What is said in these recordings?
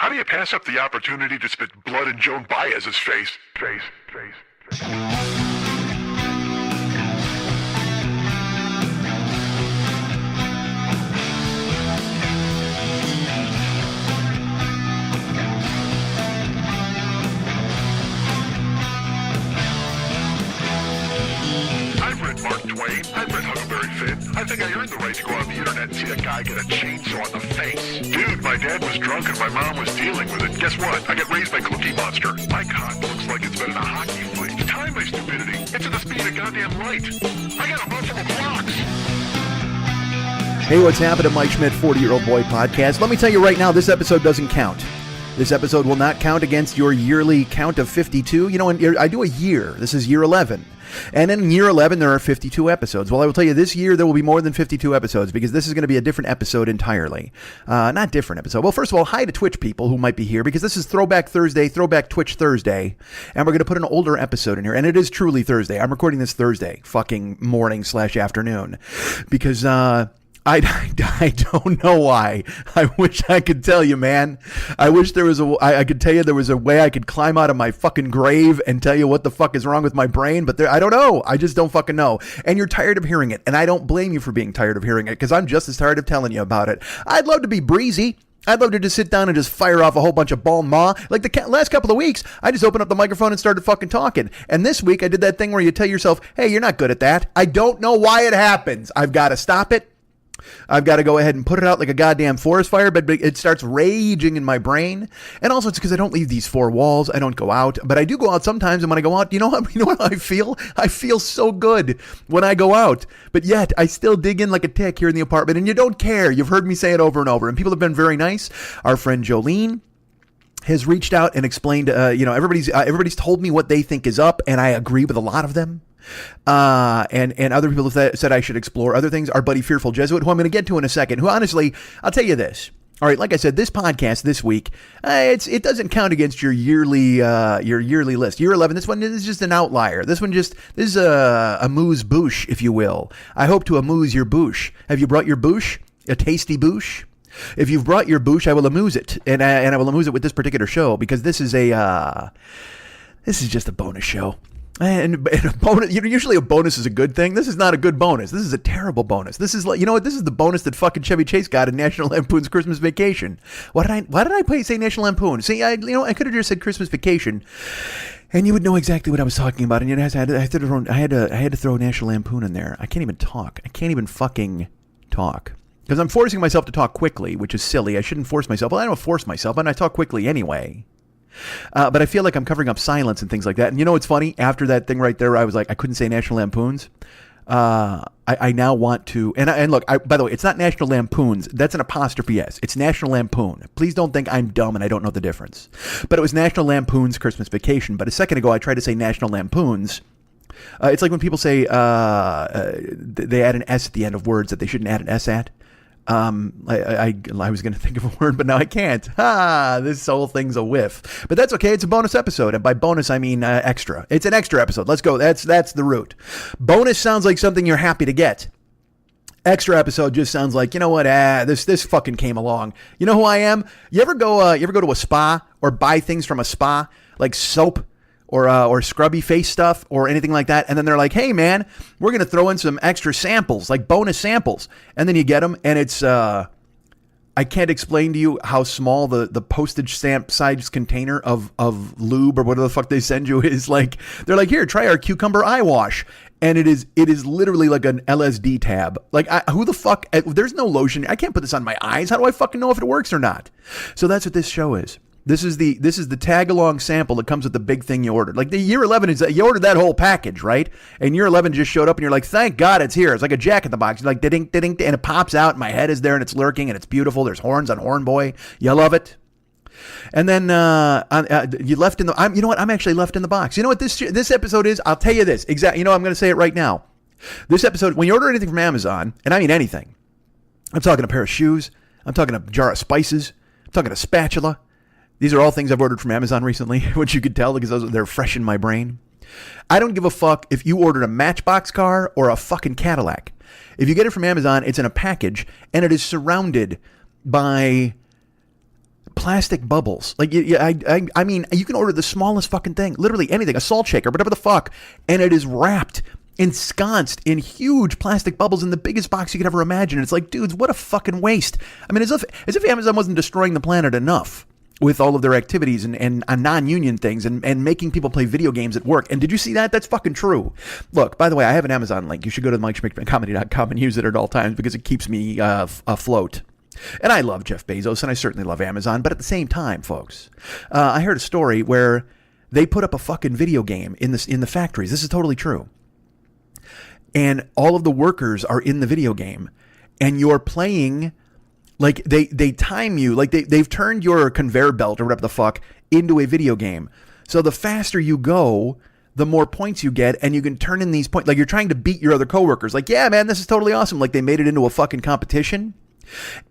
How do you pass up the opportunity to spit blood in Joan Baez's face? I've read Mark Twain. I've read Huckleberry Finn. I think I earned the right to go on the internet and see a guy get a chainsaw in the face. Dude, my dad was drunk and my mom was dealing with it. Guess what? I got raised by Cookie Monster. My cock looks like it's been in a hockey fleet. Time my stupidity. It's at the speed of goddamn light. I got a multiple clocks. Hey, what's happening, Mike Schmidt, 40-Year-Old Boy Podcast. Let me tell you right now, this episode doesn't count. This episode will not count against your yearly count of 52. You know, I do a year. This is year 11. And in year 11, there are 52 episodes. Well, I will tell you, this year there will be more than 52 episodes because this is going to be a different episode entirely. Not different episode. Well, first of all, hi to Twitch people who might be here because this is Throwback Thursday, Throwback Twitch Thursday. And we're going to put an older episode in here. And it is truly Thursday. I'm recording this Thursday, fucking morning/afternoon. Because, I don't know why. I wish I could tell you, man. I wish there was I could tell you there was a way I could climb out of my fucking grave and tell you what the fuck is wrong with my brain, but I don't know. I just don't fucking know. And you're tired of hearing it, and I don't blame you for being tired of hearing it because I'm just as tired of telling you about it. I'd love to be breezy. I'd love to just sit down and just fire off a whole bunch of bon mot. Like the last couple of weeks, I just opened up the microphone and started fucking talking. And this week, I did that thing where you tell yourself, hey, you're not good at that. I don't know why it happens. I've got to stop it. I've got to go ahead and put it out like a goddamn forest fire, but it starts raging in my brain. And also it's because I don't leave these four walls. I don't go out, but I do go out sometimes. And when I go out, you know what I feel? I feel so good when I go out, but yet I still dig in like a tick here in the apartment, and you don't care. You've heard me say it over and over, and people have been very nice. Our friend Jolene has reached out and explained, everybody's told me what they think is up, and I agree with a lot of them. And other people have said I should explore other things. Our buddy Fearful Jesuit, who I'm going to get to in a second, who honestly, I'll tell you this. All right, like I said, this podcast this week, it doesn't count against your yearly list. Year 11, this one is just an outlier. This is a amuse bouche, if you will. I hope to amuse your bouche. Have you brought your bouche? A tasty bouche? If you've brought your bouche, I will amuse it, and I will amuse it with this particular show because this is just a bonus show. And a bonus, usually a bonus is a good thing. This is not a good bonus. This is a terrible bonus. This is like, you know what? This is the bonus that fucking Chevy Chase got in National Lampoon's Christmas Vacation. Why did I say National Lampoon? See, I could have just said Christmas Vacation, and you would know exactly what I was talking about. And I had to throw National Lampoon in there. I can't even talk. I can't even fucking talk. Because I'm forcing myself to talk quickly, which is silly. I shouldn't force myself. Well, I don't force myself, and I talk quickly anyway. But I feel like I'm covering up silence and things like that. And you know what's funny? After that thing right there, I was like, I couldn't say National Lampoons. I now want to, and look, by the way, it's not National Lampoons. That's an apostrophe S. It's National Lampoon. Please don't think I'm dumb and I don't know the difference. But it was National Lampoon's Christmas Vacation. But a second ago, I tried to say National Lampoons. It's like when people say they add an S at the end of words that they shouldn't add an S at. I was going to think of a word, but now I can't. This whole thing's a whiff. But that's okay. It's a bonus episode. And by bonus, I mean extra. It's an extra episode. Let's go. That's the root. Bonus sounds like something you're happy to get. Extra episode just sounds like, you know what? This fucking came along. You know who I am? You ever go to a spa or buy things from a spa like soap? Or scrubby face stuff or anything like that. And then they're like, hey, man, we're going to throw in some extra samples, like bonus samples. And then you get them. And it's I can't explain to you how small the postage stamp size container of lube or whatever the fuck they send you is. Like, they're like, here, try our cucumber eye wash. And it is literally like an LSD tab. Like, who the fuck? There's no lotion. I can't put this on my eyes. How do I fucking know if it works or not? So that's what this show is. This is the tag along sample that comes with the big thing you ordered. Like the year 11 is you ordered that whole package, right? And year 11 just showed up and you're like, thank God it's here. It's like a Jack in the Box. You're like, ding, ding, and it pops out. And my head is there and it's lurking and it's beautiful. There's horns on Horn Boy. You love it. And then you left in the. You know what? I'm actually left in the box. You know what this episode is? I'll tell you this exactly. You know, I'm going to say it right now. This episode, when you order anything from Amazon, and I mean anything, I'm talking a pair of shoes. I'm talking a jar of spices. I'm talking a spatula. These are all things I've ordered from Amazon recently, which you could tell because they're fresh in my brain. I don't give a fuck if you ordered a Matchbox car or a fucking Cadillac. If you get it from Amazon, it's in a package, and it is surrounded by plastic bubbles. Like, I mean, you can order the smallest fucking thing, literally anything, a salt shaker, whatever the fuck, and it is wrapped, ensconced in huge plastic bubbles in the biggest box you could ever imagine. It's like, dudes, what a fucking waste. I mean, as if Amazon wasn't destroying the planet enough with all of their activities and non-union things and making people play video games at work. And did you see that? That's fucking true. Look, by the way, I have an Amazon link. You should go to MikeSchmickComedy.com and use it at all times because it keeps me afloat. And I love Jeff Bezos, and I certainly love Amazon. But at the same time, folks, I heard a story where they put up a fucking video game in the factories. This is totally true. And all of the workers are in the video game, and you're playing. Like, they time you, like they've turned your conveyor belt or whatever the fuck into a video game. So the faster you go, the more points you get, and you can turn in these points. Like, you're trying to beat your other coworkers. Like, yeah, man, this is totally awesome. Like, they made it into a fucking competition.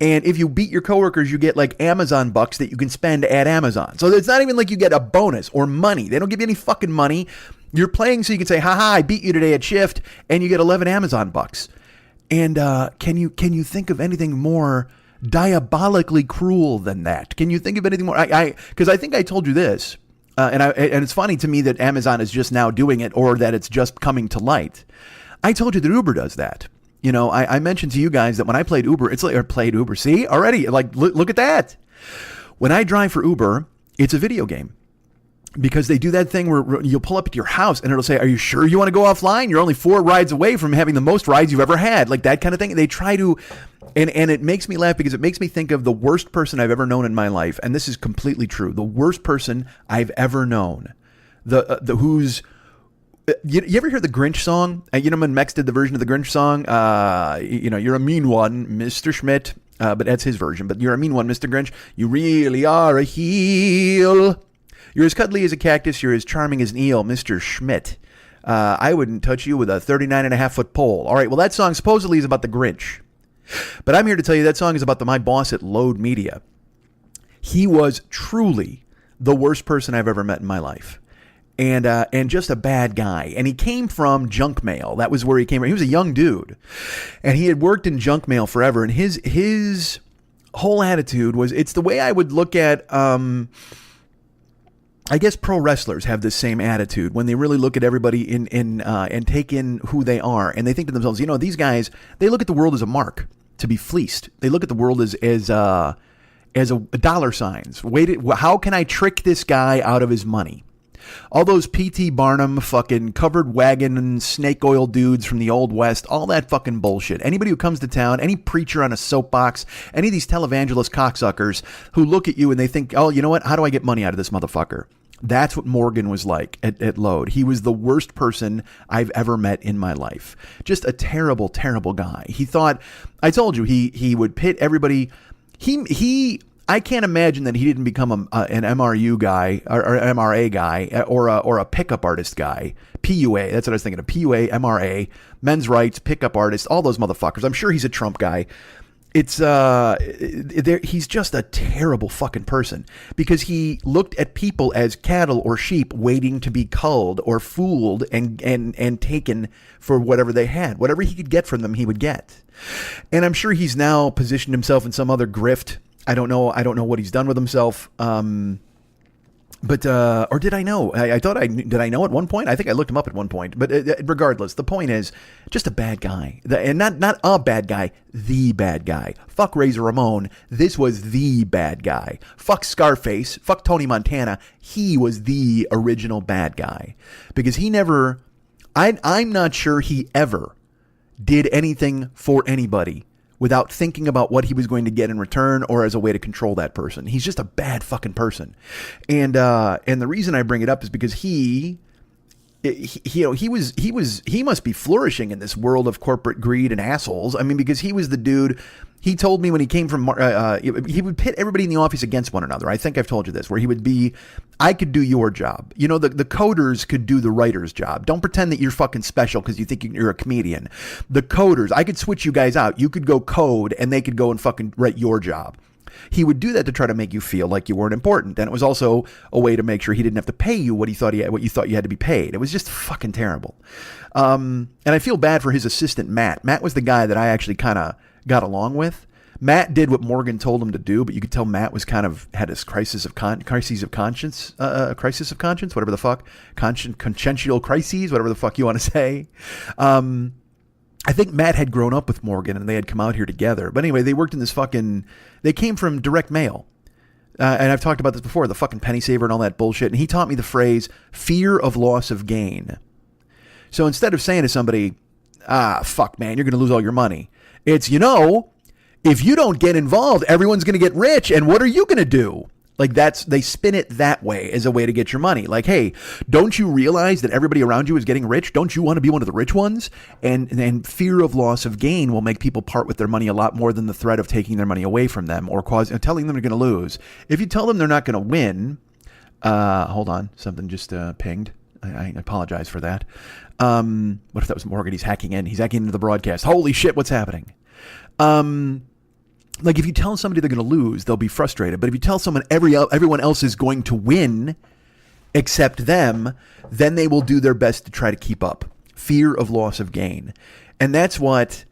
And if you beat your coworkers, you get like Amazon bucks that you can spend at Amazon. So it's not even like you get a bonus or money. They don't give you any fucking money. You're playing so you can say, haha, I beat you today at shift, and you get 11 Amazon bucks. And can you think of anything more diabolically cruel than that? Can you think of anything more? Because I think I told you this, and it's funny to me that Amazon is just now doing it, or that it's just coming to light. I told you that Uber does that. You know, I mentioned to you guys that when I played Uber, played Uber. See, already, like, look at that. When I drive for Uber, it's a video game. Because they do that thing where you'll pull up at your house and it'll say, are you sure you want to go offline? You're only 4 rides away from having the most rides you've ever had. Like, that kind of thing. They try to, and it makes me laugh because it makes me think of the worst person I've ever known in my life. And this is completely true. The worst person I've ever known. You ever hear the Grinch song? You know, when Mex did the version of the Grinch song, you're a mean one, Mr. Schmidt. But that's his version. But you're a mean one, Mr. Grinch. You really are a heel. You're as cuddly as a cactus. You're as charming as an eel, Mr. Schmidt. I wouldn't touch you with a 39.5-foot pole. All right, well, that song supposedly is about the Grinch. But I'm here to tell you that song is about my boss at Load Media. He was truly the worst person I've ever met in my life. And just a bad guy. And he came from junk mail. That was where he came from. He was a young dude. And he had worked in junk mail forever. And his whole attitude was, it's the way I would look at... I guess pro wrestlers have this same attitude when they really look at everybody and take in who they are, and they think to themselves, you know, these guys, they look at the world as a mark to be fleeced. They look at the world as a dollar signs. How can I trick this guy out of his money? All those P.T. Barnum fucking covered wagon and snake oil dudes from the Old West, all that fucking bullshit. Anybody who comes to town, any preacher on a soapbox, any of these televangelist cocksuckers who look at you and they think, oh, you know what? How do I get money out of this motherfucker? That's what Morgan was like at Load. He was the worst person I've ever met in my life. Just a terrible, terrible guy. He thought, I told you, he would pit everybody. I can't imagine that he didn't become an MRU guy or MRA guy or a pickup artist guy. PUA, that's what I was thinking of. PUA, MRA, men's rights, pickup artists, all those motherfuckers. I'm sure he's a Trump guy. It's he's just a terrible fucking person because he looked at people as cattle or sheep waiting to be culled or fooled and taken for whatever they had. Whatever he could get from them, he would get. And I'm sure he's now positioned himself in some other grift. I don't know what he's done with himself. But or did I know? I thought did I know at one point? I think I looked him up at one point. But regardless, the point is just a bad guy, and not a bad guy, the bad guy. Fuck Razor Ramon. This was the bad guy. Fuck Scarface. Fuck Tony Montana. He was the original bad guy because he never. I'm not sure he ever did anything for anybody without thinking about what he was going to get in return or as a way to control that person. He's just a bad fucking person. And the reason I bring it up is because he must be flourishing in this world of corporate greed and assholes. I mean, because he was the dude. He told me when he came from, he would pit everybody in the office against one another. I think I've told you this, where he would be, I could do your job. You know, the coders could do the writer's job. Don't pretend that you're fucking special because you think you're a comedian. The coders, I could switch you guys out. You could go code and they could go and fucking write your job. He would do that to try to make you feel like you weren't important. And it was also a way to make sure he didn't have to pay you what you thought you had to be paid. It was just fucking terrible. And I feel bad for his assistant, Matt. Matt was the guy that I actually kind of got along with. Matt did what Morgan told him to do, but you could tell Matt was kind of had his crisis of conscience, whatever the fuck, consciential crises, whatever the fuck you want to say. I think Matt had grown up with Morgan and they had come out here together. But anyway, they worked in this they came from direct mail. And I've talked about this before, the fucking penny saver and all that bullshit. And he taught me the phrase, fear of loss of gain. So instead of saying to somebody, fuck, man, you're going to lose all your money. It's, if you don't get involved, everyone's going to get rich. And what are you going to do? Like they spin it that way as a way to get your money. Like, hey, don't you realize that everybody around you is getting rich? Don't you want to be one of the rich ones? And fear of loss of gain will make people part with their money a lot more than the threat of taking their money away from them or telling them they're going to lose. If you tell them they're not going to win, hold on, something just pinged. I apologize for that. What if that was Morgan? He's hacking into the broadcast. Holy shit, what's happening? Like if you tell somebody they're going to lose, they'll be frustrated. But if you tell someone everyone else is going to win except them, then they will do their best to try to keep up. Fear of loss of gain. And that's what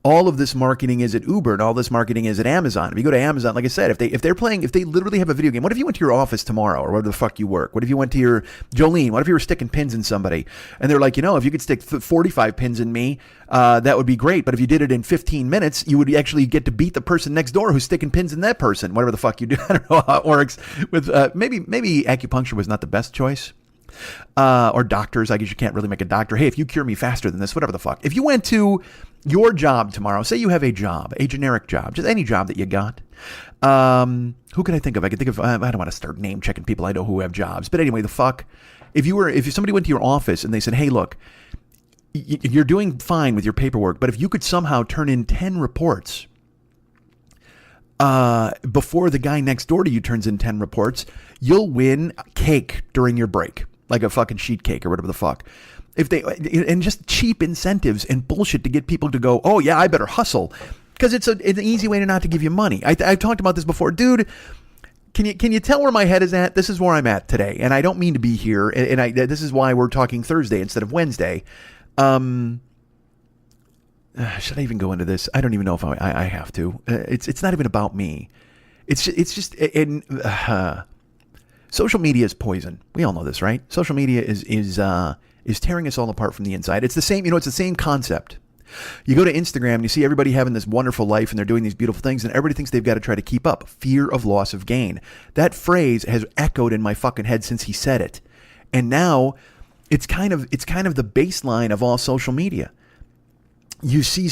all of this marketing is at Uber and all this marketing is at Amazon. If you go to Amazon, like I said, if they literally have a video game, what if you went to your office tomorrow or wherever the fuck you work? What if you went to your Jolene? What if you were sticking pins in somebody? And they're like, if you could stick 45 pins in me, that would be great. But if you did it in 15 minutes, you would actually get to beat the person next door who's sticking pins in that person, whatever the fuck you do. I don't know how it works. With maybe acupuncture was not the best choice. Or doctors. I guess you can't really make a doctor. Hey, if you cure me faster than this, whatever the fuck. If you went to your job tomorrow, say you have a job, a generic job, just any job that you got. Who can I think of? I can think of, I don't want to start name checking people I know who have jobs. But anyway, if somebody went to your office and they said, hey, look, you're doing fine with your paperwork, but if you could somehow turn in 10 reports before the guy next door to you turns in 10 reports, you'll win cake during your break, like a fucking sheet cake or whatever the fuck. And just cheap incentives and bullshit to get people to go, oh yeah, I better hustle, because it's an easy way to not to give you money. I've talked about this before, dude. Can you tell where my head is at? This is where I'm at today, and I don't mean to be here. And this is why we're talking Thursday instead of Wednesday. Should I even go into this? I don't even know if I have to. It's not even about me. It's just social media is poison. We all know this, right? Social media is tearing us all apart from the inside. It's the same, it's the same concept. You go to Instagram and you see everybody having this wonderful life and they're doing these beautiful things and everybody thinks they've got to try to keep up. Fear of loss of gain. That phrase has echoed in my fucking head since he said it. And now it's kind of the baseline of all social media. You see,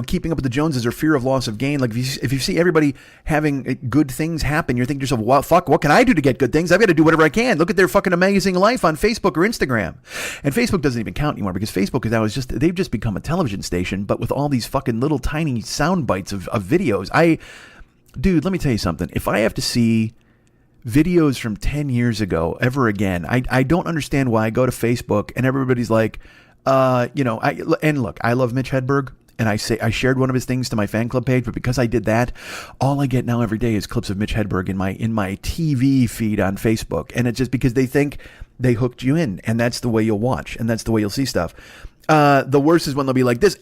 keeping up with the Joneses or fear of loss of gain. Like if you see everybody having good things happen, you're thinking to yourself, well, fuck, what can I do to get good things? I've got to do whatever I can. Look at their fucking amazing life on Facebook or Instagram. And Facebook doesn't even count anymore because Facebook is now they've just become a television station, but with all these fucking little tiny sound bites of videos. Dude, let me tell you something. If I have to see videos from 10 years ago ever again, I don't understand why I go to Facebook and everybody's like, look, I love Mitch Hedberg, and I shared one of his things to my fan club page, but because I did that, all I get now every day is clips of Mitch Hedberg in my TV feed on Facebook, and it's just because they think they hooked you in, and that's the way you'll watch, and that's the way you'll see stuff. The worst is when they'll be like, this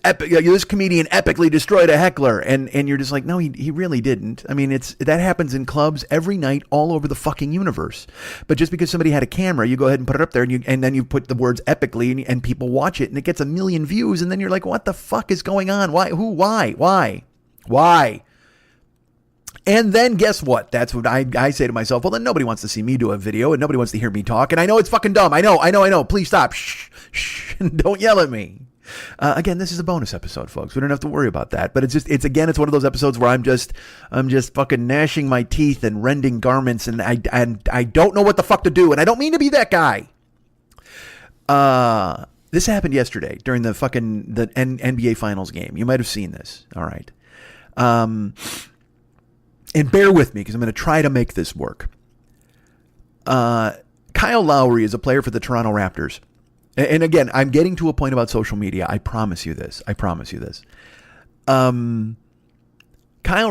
comedian epically destroyed a heckler, and you're just like, no, he really didn't. I mean, that happens in clubs every night all over the fucking universe. But just because somebody had a camera, you go ahead and put it up there, and then you put the words epically, and people watch it, and it gets 1 million views, and then you're like, what the fuck is going on? Why? Who? Why? And then guess what? That's what I say to myself. Well, then nobody wants to see me do a video and nobody wants to hear me talk. And I know it's fucking dumb. I know. Please stop. Shh. Don't yell at me. Again, this is a bonus episode, folks. We don't have to worry about that. But it's one of those episodes where I'm just fucking gnashing my teeth and rending garments. And I don't know what the fuck to do. And I don't mean to be that guy. This happened yesterday during the NBA Finals game. You might have seen this. All right. And bear with me because I'm going to try to make this work. Kyle Lowry is a player for the Toronto Raptors. And again, I'm getting to a point about social media. I promise you this. Kyle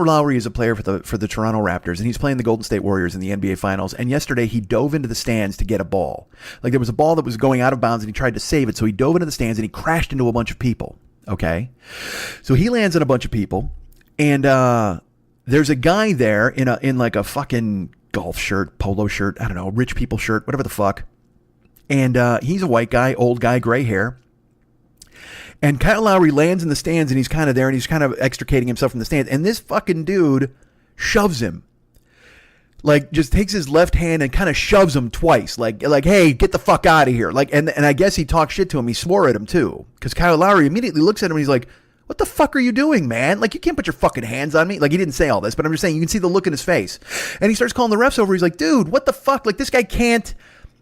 Lowry is a player for the Toronto Raptors, and he's playing the Golden State Warriors in the NBA Finals. And yesterday, he dove into the stands to get a ball. Like there was a ball that was going out of bounds, and he tried to save it. So he dove into the stands, and he crashed into a bunch of people. Okay? So he lands on a bunch of people. And there's a guy there in like a fucking golf shirt, polo shirt, I don't know, rich people shirt, whatever the fuck. And he's a white guy, old guy, gray hair. And Kyle Lowry lands in the stands, and he's kind of there, and he's kind of extricating himself from the stands. And this fucking dude shoves him. Like, just takes his left hand and kind of shoves him twice. Like, hey, get the fuck out of here. Like, and I guess he talked shit to him. He swore at him, too. Because Kyle Lowry immediately looks at him, and he's like, what the fuck are you doing, man? Like, you can't put your fucking hands on me. Like, he didn't say all this, but I'm just saying, you can see the look in his face. And he starts calling the refs over. He's like, dude, what the fuck? Like, this guy can't.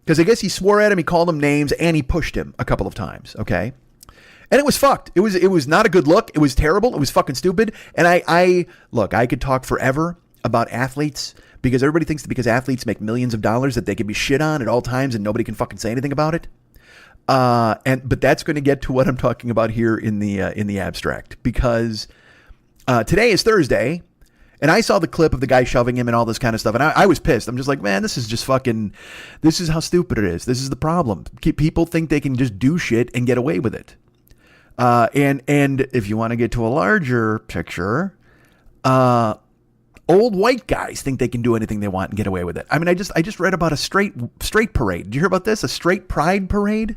Because I guess he swore at him, he called him names, and he pushed him a couple of times, okay? And it was fucked. It was not a good look. It was terrible. It was fucking stupid. And I could talk forever about athletes because everybody thinks that because athletes make millions of dollars that they can be shit on at all times and nobody can fucking say anything about it. But that's going to get to what I'm talking about here in the abstract, because today is Thursday. And I saw the clip of the guy shoving him and all this kind of stuff. And I was pissed. I'm just like, man, this is just fucking, this is how stupid it is. This is the problem. People think they can just do shit and get away with it. And if you want to get to a larger picture, old white guys think they can do anything they want and get away with it. I mean, I just read about a straight parade. Did you hear about this? A straight pride parade?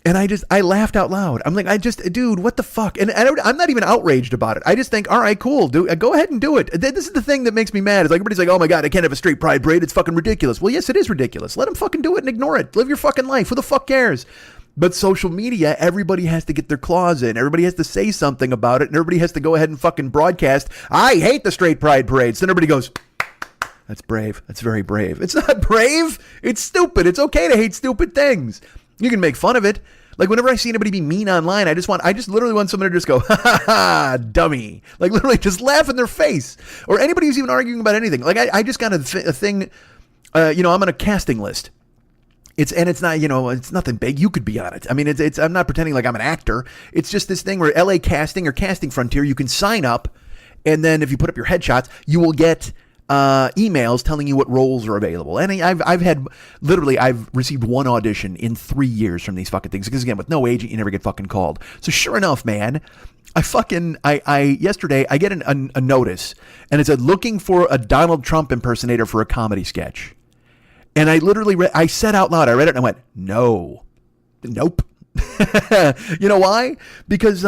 And I laughed out loud. I'm like, dude, what the fuck? And I'm not even outraged about it. I just think, all right, cool, dude, go ahead and do it. This is the thing that makes me mad. Is like, everybody's like, oh my God, I can't have a straight pride parade. It's fucking ridiculous. Well, yes, it is ridiculous. Let them fucking do it and ignore it. Live your fucking life. Who the fuck cares? But social media, everybody has to get their claws in. Everybody has to say something about it. And everybody has to go ahead and fucking broadcast, I hate the straight pride parades. Then everybody goes, that's brave. That's very brave. It's not brave. It's stupid. It's okay to hate stupid things. You can make fun of it. Like, whenever I see anybody be mean online, I just literally want someone to just go, ha ha ha, dummy. Like, literally just laugh in their face. Or anybody who's even arguing about anything. Like, I just got a thing, I'm on a casting list. It's not, it's nothing big. You could be on it. I mean, I'm not pretending like I'm an actor. It's just this thing where LA Casting or Casting Frontier, you can sign up. And then if you put up your headshots, you will get emails telling you what roles are available. And I've received one audition in 3 years from these fucking things. Because again, with no agent, you never get fucking called. So sure enough, man, yesterday I get a notice, and it said looking for a Donald Trump impersonator for a comedy sketch. And I literally I said out loud, I read it and I went, nope. You know why? Because,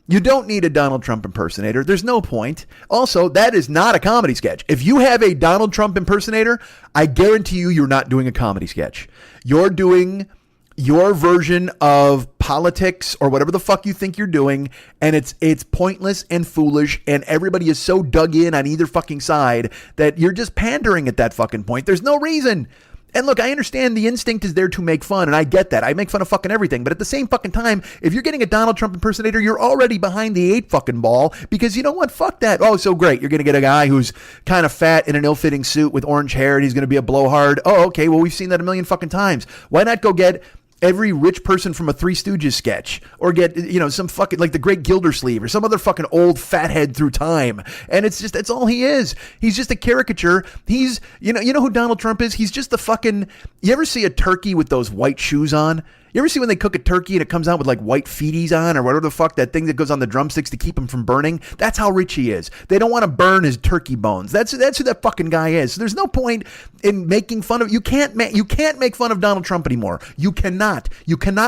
you don't need a Donald Trump impersonator. There's no point. Also, that is not a comedy sketch. If you have a Donald Trump impersonator, I guarantee you're not doing a comedy sketch. You're doing your version of politics or whatever the fuck you think you're doing, and it's pointless and foolish, and everybody is so dug in on either fucking side that you're just pandering at that fucking point. There's no reason. And look, I understand the instinct is there to make fun, and I get that. I make fun of fucking everything. But at the same fucking time, if you're getting a Donald Trump impersonator, you're already behind the 8 fucking ball, because you know what? Fuck that. Oh, so great. You're going to get a guy who's kind of fat in an ill-fitting suit with orange hair, and he's going to be a blowhard. Oh, okay. Well, we've seen that a million fucking times. Why not go get every rich person from a Three Stooges sketch, or get, some fucking, like the Great Gildersleeve or some other fucking old fathead through time. And it's all he is. He's just a caricature. He's, you know who Donald Trump is? He's just the fucking, you ever see a turkey with those white shoes on? You ever see when they cook a turkey and it comes out with like white feeties on, or whatever the fuck, that thing that goes on the drumsticks to keep him from burning? That's how rich he is. They don't want to burn his turkey bones. That's who that fucking guy is. So there's no point in making fun of, you can't make fun of Donald Trump anymore. You cannot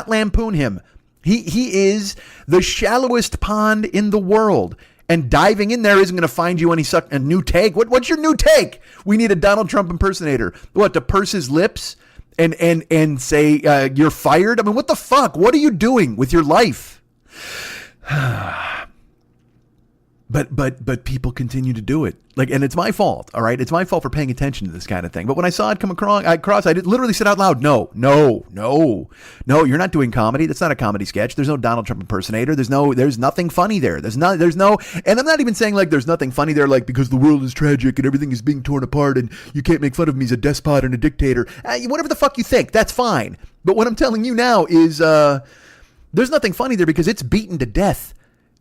lampoon him. He is the shallowest pond in the world. And diving in there isn't going to find you any a new take. What's your new take? We need a Donald Trump impersonator. What, to purse his lips? And say you're fired? I mean, what the fuck? What are you doing with your life? But people continue to do it. Like, and it's my fault. All right, it's my fault for paying attention to this kind of thing. But when I saw it come across, I literally said out loud, no, you're not doing comedy. That's not a comedy sketch. There's no Donald Trump impersonator. There's nothing funny there. There's no, and I'm not even saying like there's nothing funny there, like because the world is tragic and everything is being torn apart and you can't make fun of me as a despot and a dictator. Whatever the fuck you think, that's fine. But what I'm telling you now is there's nothing funny there because it's beaten to death.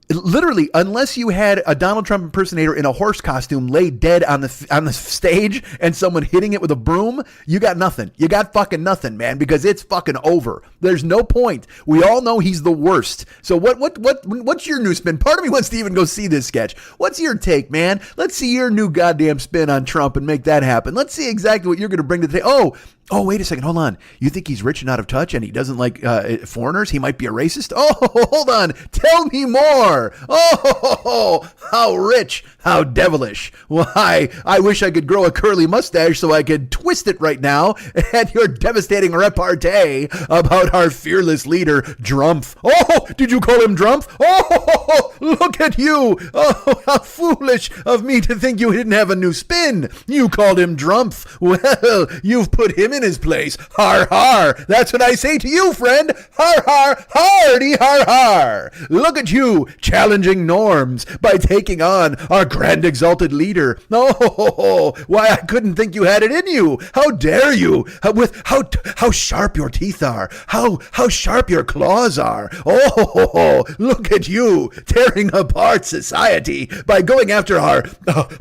Literally, unless you had a Donald Trump impersonator in a horse costume lay dead on the stage and someone hitting it with a broom, you got nothing. You got fucking nothing, man, because it's fucking over. There's no point. We all know he's the worst. So what's your new spin? Part of me wants to even go see this sketch. What's your take, man? Let's see your new goddamn spin on Trump and make that happen. Let's see exactly what you're going to bring to the table. Oh, wait a second. Hold on. You think he's rich and out of touch and he doesn't like foreigners? He might be a racist? Oh, hold on. Tell me more. Oh, how rich, how devilish. Why, I wish I could grow a curly mustache so I could twist it right now at your devastating repartee about our fearless leader, Drumpf. Oh, did you call him Drumpf? Oh, look at you. Oh, how foolish of me to think you didn't have a new spin. You called him Drumpf. Well, you've put him in his place. Har har. That's what I say to you, friend. Har har. Hardy har har. Look at you challenging norms by taking on our grand exalted leader. Oh, why, I couldn't think you had it in you. How dare you? How sharp your teeth are. How sharp your claws are. Oh, look at you tearing apart society by going after our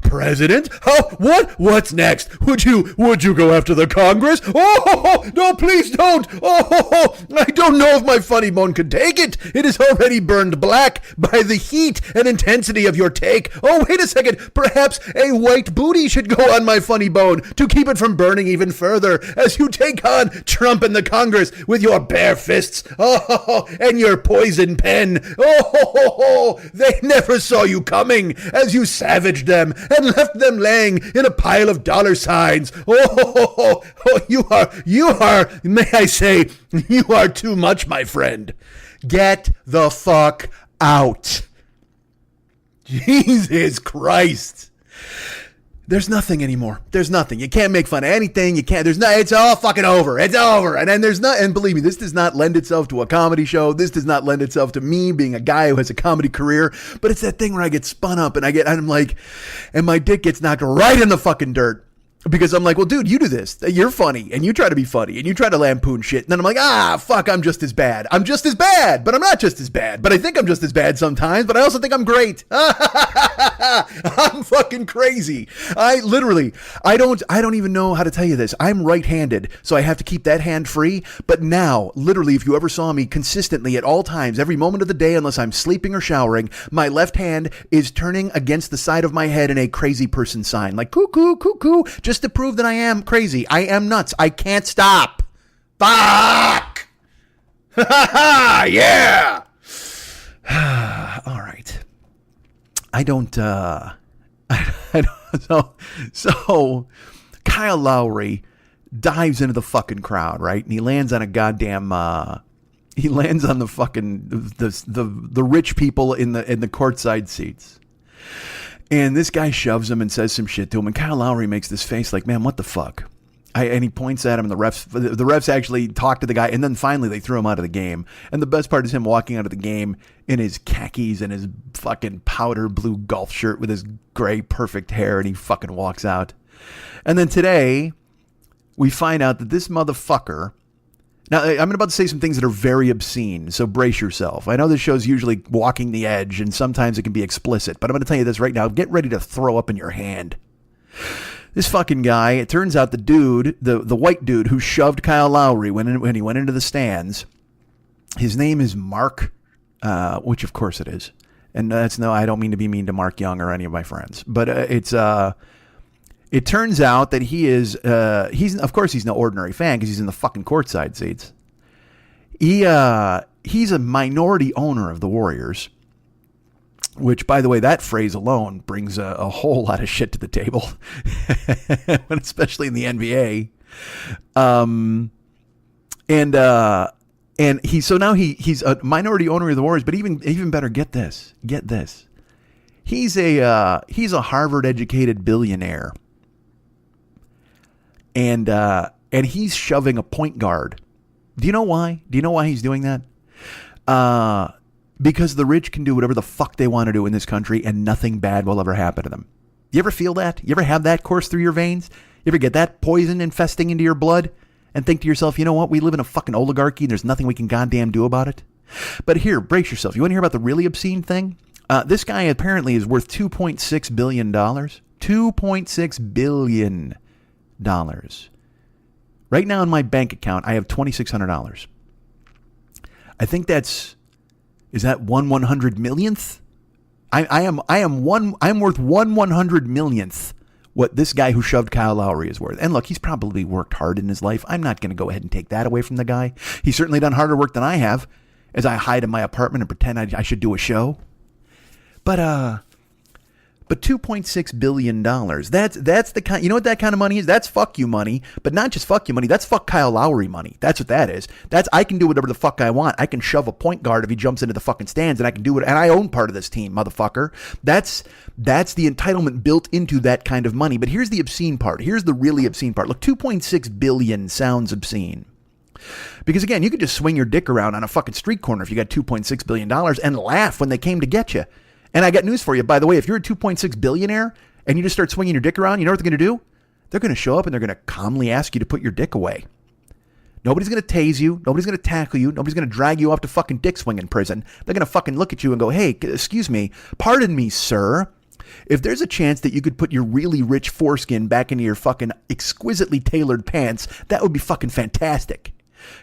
president. What's next? Would you go after the Congress? Oh, no, please don't. Oh, I don't know if my funny bone could take it. It is already burned black by the heat and intensity of your take. Oh, wait a second. Perhaps a white booty should go on my funny bone to keep it from burning even further as you take on Trump and the Congress with your bare fists. Oh, and your poison pen. Oh, they never saw you coming as you savaged them and left them laying in a pile of dollar signs. Oh, you are, may I say, you are too much, my friend. Get the fuck out. Jesus Christ. There's nothing anymore. There's nothing. You can't make fun of anything. You can't, it's all fucking over. It's over. And then there's not, and believe me, this does not lend itself to a comedy show. This does not lend itself to me being a guy who has a comedy career, but it's that thing where I get spun up and I'm like, and my dick gets knocked right in the fucking dirt. Because I'm like, well, dude, you do this. You're funny, and you try to be funny, and you try to lampoon shit. And then I'm like, fuck, I'm just as bad. I'm just as bad, but I'm not just as bad. But I think I'm just as bad sometimes, but I also think I'm great. I'm fucking crazy. I don't even know how to tell you this. I'm right-handed, so I have to keep that hand free. But now, literally, if you ever saw me consistently at all times, every moment of the day, unless I'm sleeping or showering, my left hand is turning against the side of my head in a crazy person sign. Like, cuckoo, cuckoo, just to prove that I am crazy. I am nuts. I can't stop. Fuck! Yeah! All right. I don't, so Kyle Lowry dives into the fucking crowd, right? And he lands on a goddamn, he lands on the fucking, the rich people in the courtside seats. And this guy shoves him and says some shit to him. And Kyle Lowry makes this face like, man, what the fuck? And he points at him, and the refs actually talk to the guy. And then finally they threw him out of the game. And the best part is him walking out of the game in his khakis and his fucking powder blue golf shirt with his gray perfect hair. And he fucking walks out. And then today we find out that this motherfucker. Now, I'm about to say some things that are very obscene, so brace yourself. I know this show's usually walking the edge, and sometimes it can be explicit, but I'm going to tell you this right now. Get ready to throw up in your hand. This fucking guy, it turns out the dude, the white dude who shoved Kyle Lowry when he went into the stands, his name is Mark, which of course it is. And I don't mean to be mean to Mark Young or any of my friends, but it turns out that he is, he's no ordinary fan because he's in the fucking courtside seats. He's a minority owner of the Warriors, which, by the way, that phrase alone brings a whole lot of shit to the table, especially in the NBA. And he's a minority owner of the Warriors, but even better, get this. He's a Harvard educated billionaire. And he's shoving a point guard. Do you know why? Do you know why he's doing that? Because the rich can do whatever the fuck they want to do in this country and nothing bad will ever happen to them. You ever feel that? You ever have that course through your veins? You ever get that poison infesting into your blood and think to yourself, you know what? We live in a fucking oligarchy and there's nothing we can goddamn do about it. But here, brace yourself. You want to hear about the really obscene thing? This guy apparently is worth $2.6 billion. $2.6 billion. Right now in my bank account, I have $2,600. I think is that 1/100 millionth? I'm worth 1/100 millionth what this guy who shoved Kyle Lowry is worth. And look, he's probably worked hard in his life. I'm not going to go ahead and take that away from the guy. He's certainly done harder work than I have, as I hide in my apartment and pretend I should do a show. But $2.6 billion, that's the kind, you know what that kind of money is? That's fuck you money, but not just fuck you money. That's fuck Kyle Lowry money. That's what that is. I can do whatever the fuck I want. I can shove a point guard if he jumps into the fucking stands, and I can do it. And I own part of this team, motherfucker. That's the entitlement built into that kind of money. But here's the obscene part. Here's the really obscene part. Look, 2.6 billion sounds obscene. Because again, you could just swing your dick around on a fucking street corner if you got $2.6 billion and laugh when they came to get you. And I got news for you. By the way, if you're a 2.6 billionaire and you just start swinging your dick around, you know what they're going to do? They're going to show up and they're going to calmly ask you to put your dick away. Nobody's going to tase you. Nobody's going to tackle you. Nobody's going to drag you off to fucking dick swinging prison. They're going to fucking look at you and go, hey, excuse me, pardon me, sir. If there's a chance that you could put your really rich foreskin back into your fucking exquisitely tailored pants, that would be fucking fantastic.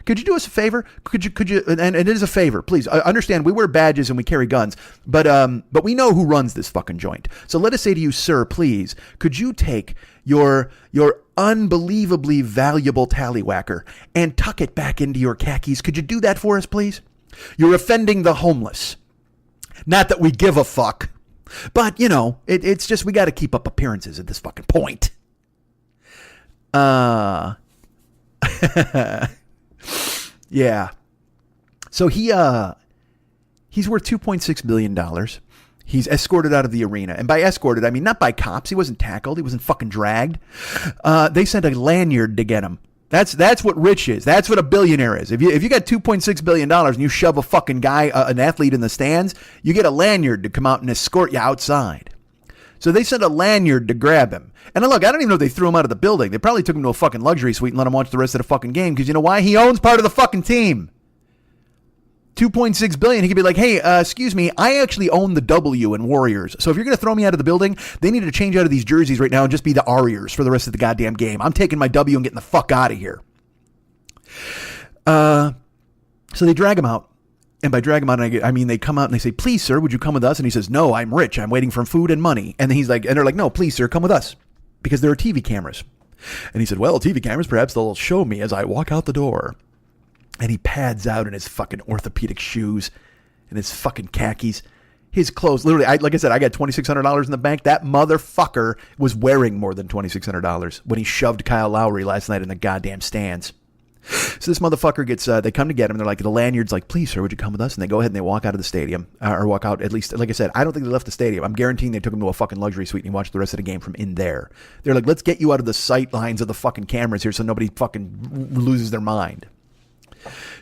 Could you do us a favor? Could you, and it is a favor, please. I understand we wear badges and we carry guns, but we know who runs this fucking joint. So let us say to you, sir, please, could you take your unbelievably valuable tallywhacker and tuck it back into your khakis? Could you do that for us, please? You're offending the homeless. Not that we give a fuck, but you know, it's just, we got to keep up appearances at this fucking point. Yeah. So he's worth $2.6 billion. He's escorted out of the arena. And by escorted, I mean not by cops. He wasn't tackled. He wasn't fucking dragged. They sent a lanyard to get him. That's what rich is. That's what a billionaire is. If you got $2.6 billion and you shove a fucking guy, an athlete in the stands, you get a lanyard to come out and escort you outside. So they sent a lanyard to grab him. And look, I don't even know if they threw him out of the building. They probably took him to a fucking luxury suite and let him watch the rest of the fucking game. Because you know why? He owns part of the fucking team. $2.6 billion. He could be like, hey, excuse me, I actually own the W in Warriors. So if you're going to throw me out of the building, they need to change out of these jerseys right now and just be the Warriors for the rest of the goddamn game. I'm taking my W and getting the fuck out of here. So they drag him out. And by drag him out, I mean, they come out and they say, please, sir, would you come with us? And he says, no, I'm rich. I'm waiting for food and money. And then they're like, no, please, sir, come with us. Because there are TV cameras. And he said, well, TV cameras, perhaps they'll show me as I walk out the door. And he pads out in his fucking orthopedic shoes and his fucking khakis. His clothes, literally, like I said, I got $2,600 in the bank. That motherfucker was wearing more than $2,600 when he shoved Kyle Lowry last night in the goddamn stands. So this motherfucker gets, they come to get him. They're like, the lanyard's like, please, sir, would you come with us? And they go ahead and they walk out of the stadium, or walk out, at least, like I said, I don't think they left the stadium. I'm guaranteeing they took him to a fucking luxury suite and he watched the rest of the game from in there. They're like, let's get you out of the sight lines of the fucking cameras here so nobody fucking loses their mind.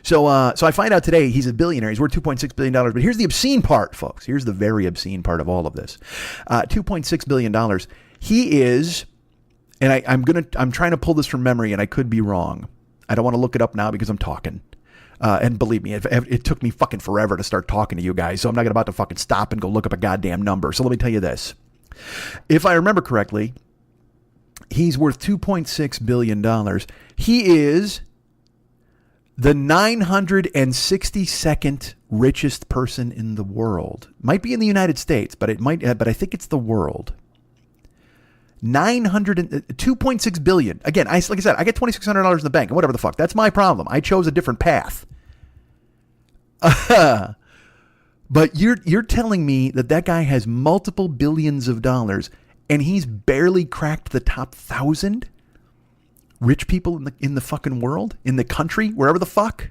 So I find out today he's a billionaire. He's worth $2.6 billion. But here's the obscene part, folks. Here's the very obscene part of all of this. $2.6 billion. He is, and I'm trying to pull this from memory and I could be wrong. I don't want to look it up now because I'm talking. And believe me, it took me fucking forever to start talking to you guys. So I'm not about to fucking stop and go look up a goddamn number. So let me tell you this. If I remember correctly, he's worth $2.6 billion. He is the 962nd richest person in the world. Might be in the United States, but I think it's the world. 2.6 billion. Again, like I said, I get $2,600 in the bank and whatever the fuck. That's my problem. I chose a different path. But you're telling me that guy has multiple billions of dollars and he's barely cracked the top 1,000 rich people in the fucking world, in the country, wherever the fuck.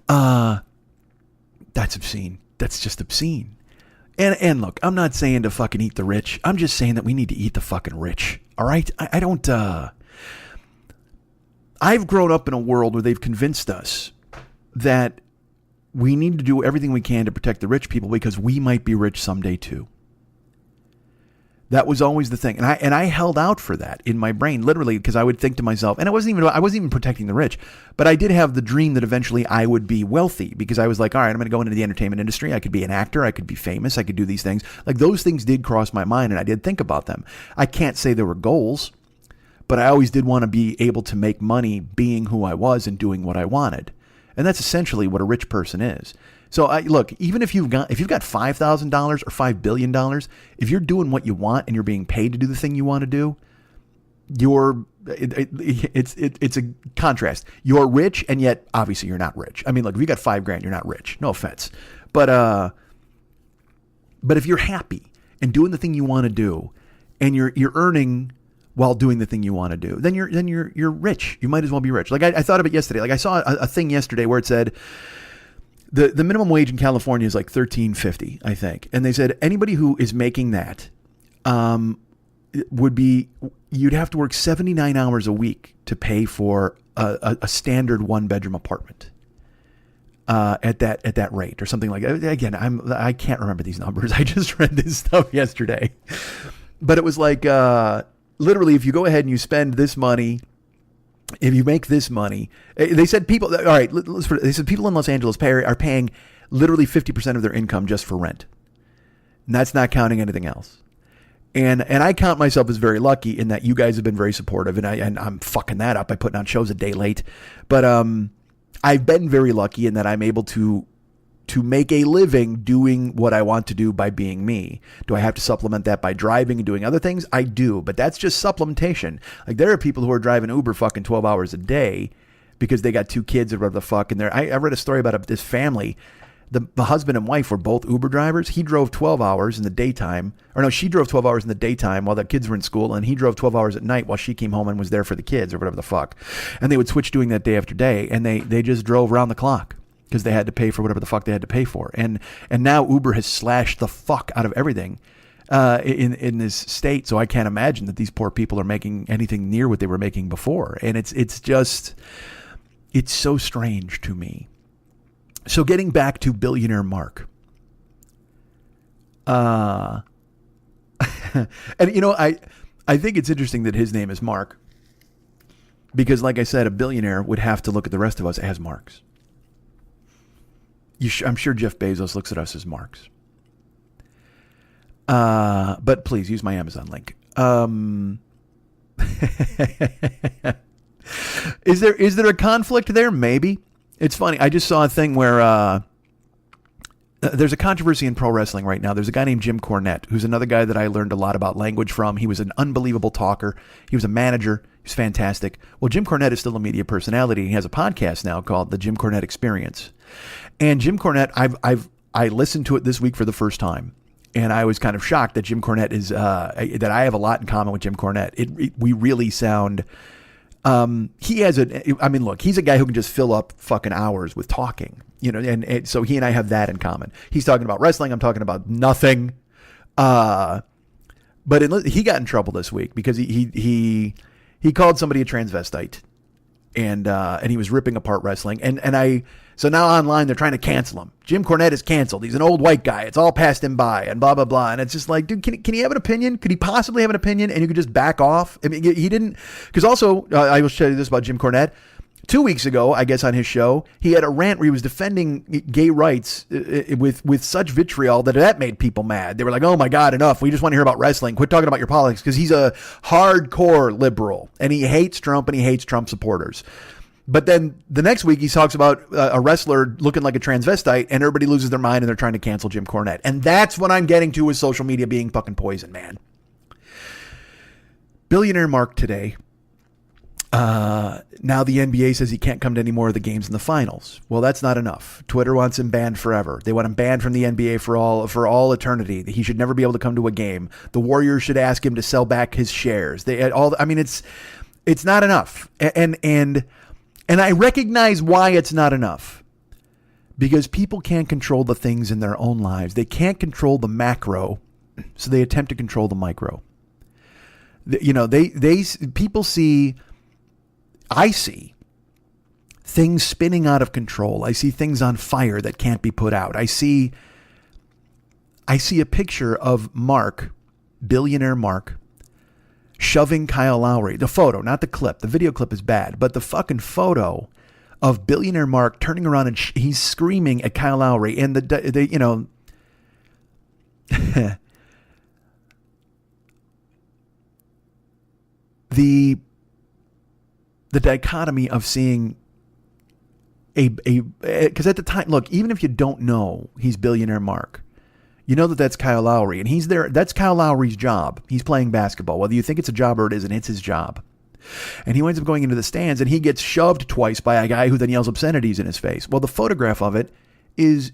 That's obscene. That's just obscene. And look, I'm not saying to fucking eat the rich. I'm just saying that we need to eat the fucking rich. All right? I don't, I've grown up in a world where they've convinced us that we need to do everything we can to protect the rich people because we might be rich someday too. That was always the thing. And I held out for that in my brain, literally, because I would think to myself, and I wasn't even protecting the rich, but I did have the dream that eventually I would be wealthy, because I was like, all right, I'm going to go into the entertainment industry. I could be an actor. I could be famous. I could do these things. Like, those things did cross my mind, and I did think about them. I can't say they were goals, but I always did want to be able to make money being who I was and doing what I wanted. And that's essentially what a rich person is. So look, even if you've got $5,000 or $5 billion, if you're doing what you want and you're being paid to do the thing you want to do, it's a contrast. You're rich, and yet obviously you're not rich. I mean, look, if you got $5,000, you're not rich. No offense, but if you're happy and doing the thing you want to do, and you're earning while doing the thing you want to do, then you're rich. You might as well be rich. Like I thought of it yesterday. Like I saw a thing yesterday where it said, The minimum wage in California is like $13.50, I think. And they said anybody who is making that you'd have to work 79 hours a week to pay for a standard 1-bedroom apartment at that rate or something like that. Again, I can't remember these numbers. I just read this stuff yesterday. But it was like literally, if you go ahead and you spend this money, if you make this money, they said people, all right, they said people in Los Angeles are paying literally 50% of their income just for rent. And that's not counting anything else. And I count myself as very lucky in that you guys have been very supportive, and I'm fucking that up by putting on shows a day late. But I've been very lucky in that I'm able to make a living doing what I want to do by being me. Do I have to supplement that by driving and doing other things? I do, but that's just supplementation. Like, there are people who are driving Uber fucking 12 hours a day because they got 2 kids or whatever the fuck. And I read a story about this family. The husband and wife were both Uber drivers. He drove 12 hours in the daytime, or no, she drove 12 hours in the daytime while the kids were in school, and he drove 12 hours at night while she came home and was there for the kids or whatever the fuck. And they would switch doing that day after day, and they just drove around the clock, because they had to pay for whatever the fuck they had to pay for. And now Uber has slashed the fuck out of everything in this state. So I can't imagine that these poor people are making anything near what they were making before. And it's so strange to me. So getting back to billionaire Mark. And I think it's interesting that his name is Mark, because like I said, a billionaire would have to look at the rest of us as Marks. I'm sure Jeff Bezos looks at us as Marks. But please use my Amazon link. Is there a conflict there? Maybe. It's funny. I just saw a thing where there's a controversy in pro wrestling right now. There's a guy named Jim Cornette, who's another guy that I learned a lot about language from. He was an unbelievable talker. He was a manager. He was fantastic. Well, Jim Cornette is still a media personality. He has a podcast now called The Jim Cornette Experience. And Jim Cornette, I listened to it this week for the first time, and I was kind of shocked that Jim Cornette is that I have a lot in common with Jim Cornette. We really sound. He has look, he's a guy who can just fill up fucking hours with talking, and so he and I have that in common. He's talking about wrestling. I'm talking about nothing. But he got in trouble this week because he called somebody a transvestite, and he was ripping apart wrestling. So now online they're trying to cancel him. Jim Cornette is canceled. He's an old white guy. It's all passed him by and blah, blah, blah. And it's just like, dude, can he have an opinion? Could he possibly have an opinion? And you could just back off. I mean, he didn't, because also I will tell you this about Jim Cornette. 2 weeks ago, I guess on his show, he had a rant where he was defending gay rights with such vitriol that made people mad. They were like, oh my God, enough. We just want to hear about wrestling. Quit talking about your politics, because he's a hardcore liberal and he hates Trump and he hates Trump supporters. But then the next week he talks about a wrestler looking like a transvestite, and everybody loses their mind and they're trying to cancel Jim Cornette. And that's what I'm getting to with social media being fucking poison, man. Billionaire Mark today. Now the NBA says he can't come to any more of the games in the finals. Well, that's not enough. Twitter wants him banned forever. They want him banned from the NBA for all eternity. He should never be able to come to a game. The Warriors should ask him to sell back his shares. It's not enough. And I recognize why it's not enough, because people can't control the things in their own lives. They can't control the macro, so they attempt to control the micro. I see things spinning out of control. I see things on fire that can't be put out. I see a picture of Mark billionaire Mark shoving Kyle Lowry. The photo, not the clip. The video clip is bad, but the fucking photo of billionaire Mark turning around and he's screaming at Kyle Lowry, and the you know. the dichotomy of seeing because at the time, look, even if you don't know he's billionaire Mark, you know that's Kyle Lowry, and he's there. That's Kyle Lowry's job. He's playing basketball. Whether you think it's a job or it isn't, it's his job. And he winds up going into the stands, and he gets shoved twice by a guy who then yells obscenities in his face. Well, the photograph of it is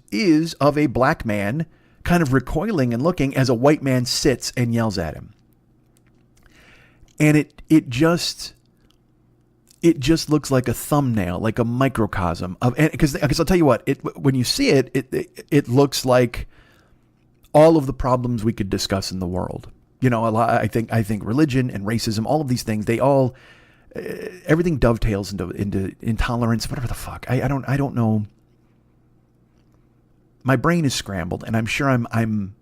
of a black man kind of recoiling and looking as a white man sits and yells at him. And it just looks like a thumbnail, like a microcosm of, because I'll tell you what, when you see it, it looks like all of the problems we could discuss in the world. You know, I think religion and racism, all of these things, they all, everything dovetails into intolerance, whatever the fuck. I don't know. My brain is scrambled, and I'm sure I'm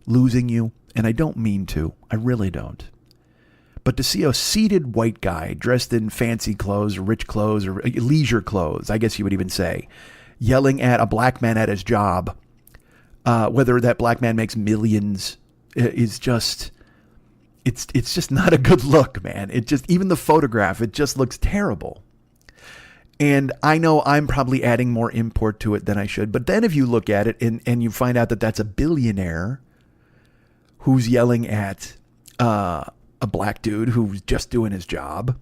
losing you, and I don't mean to. I really don't. But to see a seated white guy dressed in fancy clothes or rich clothes or leisure clothes, I guess you would even say, yelling at a black man at his job, whether that black man makes millions, is just, it's just not a good look, man. It just, even the photograph, it just looks terrible. And I know I'm probably adding more import to it than I should. But then if you look at it and you find out that that's a billionaire who's yelling at a black dude who's just doing his job,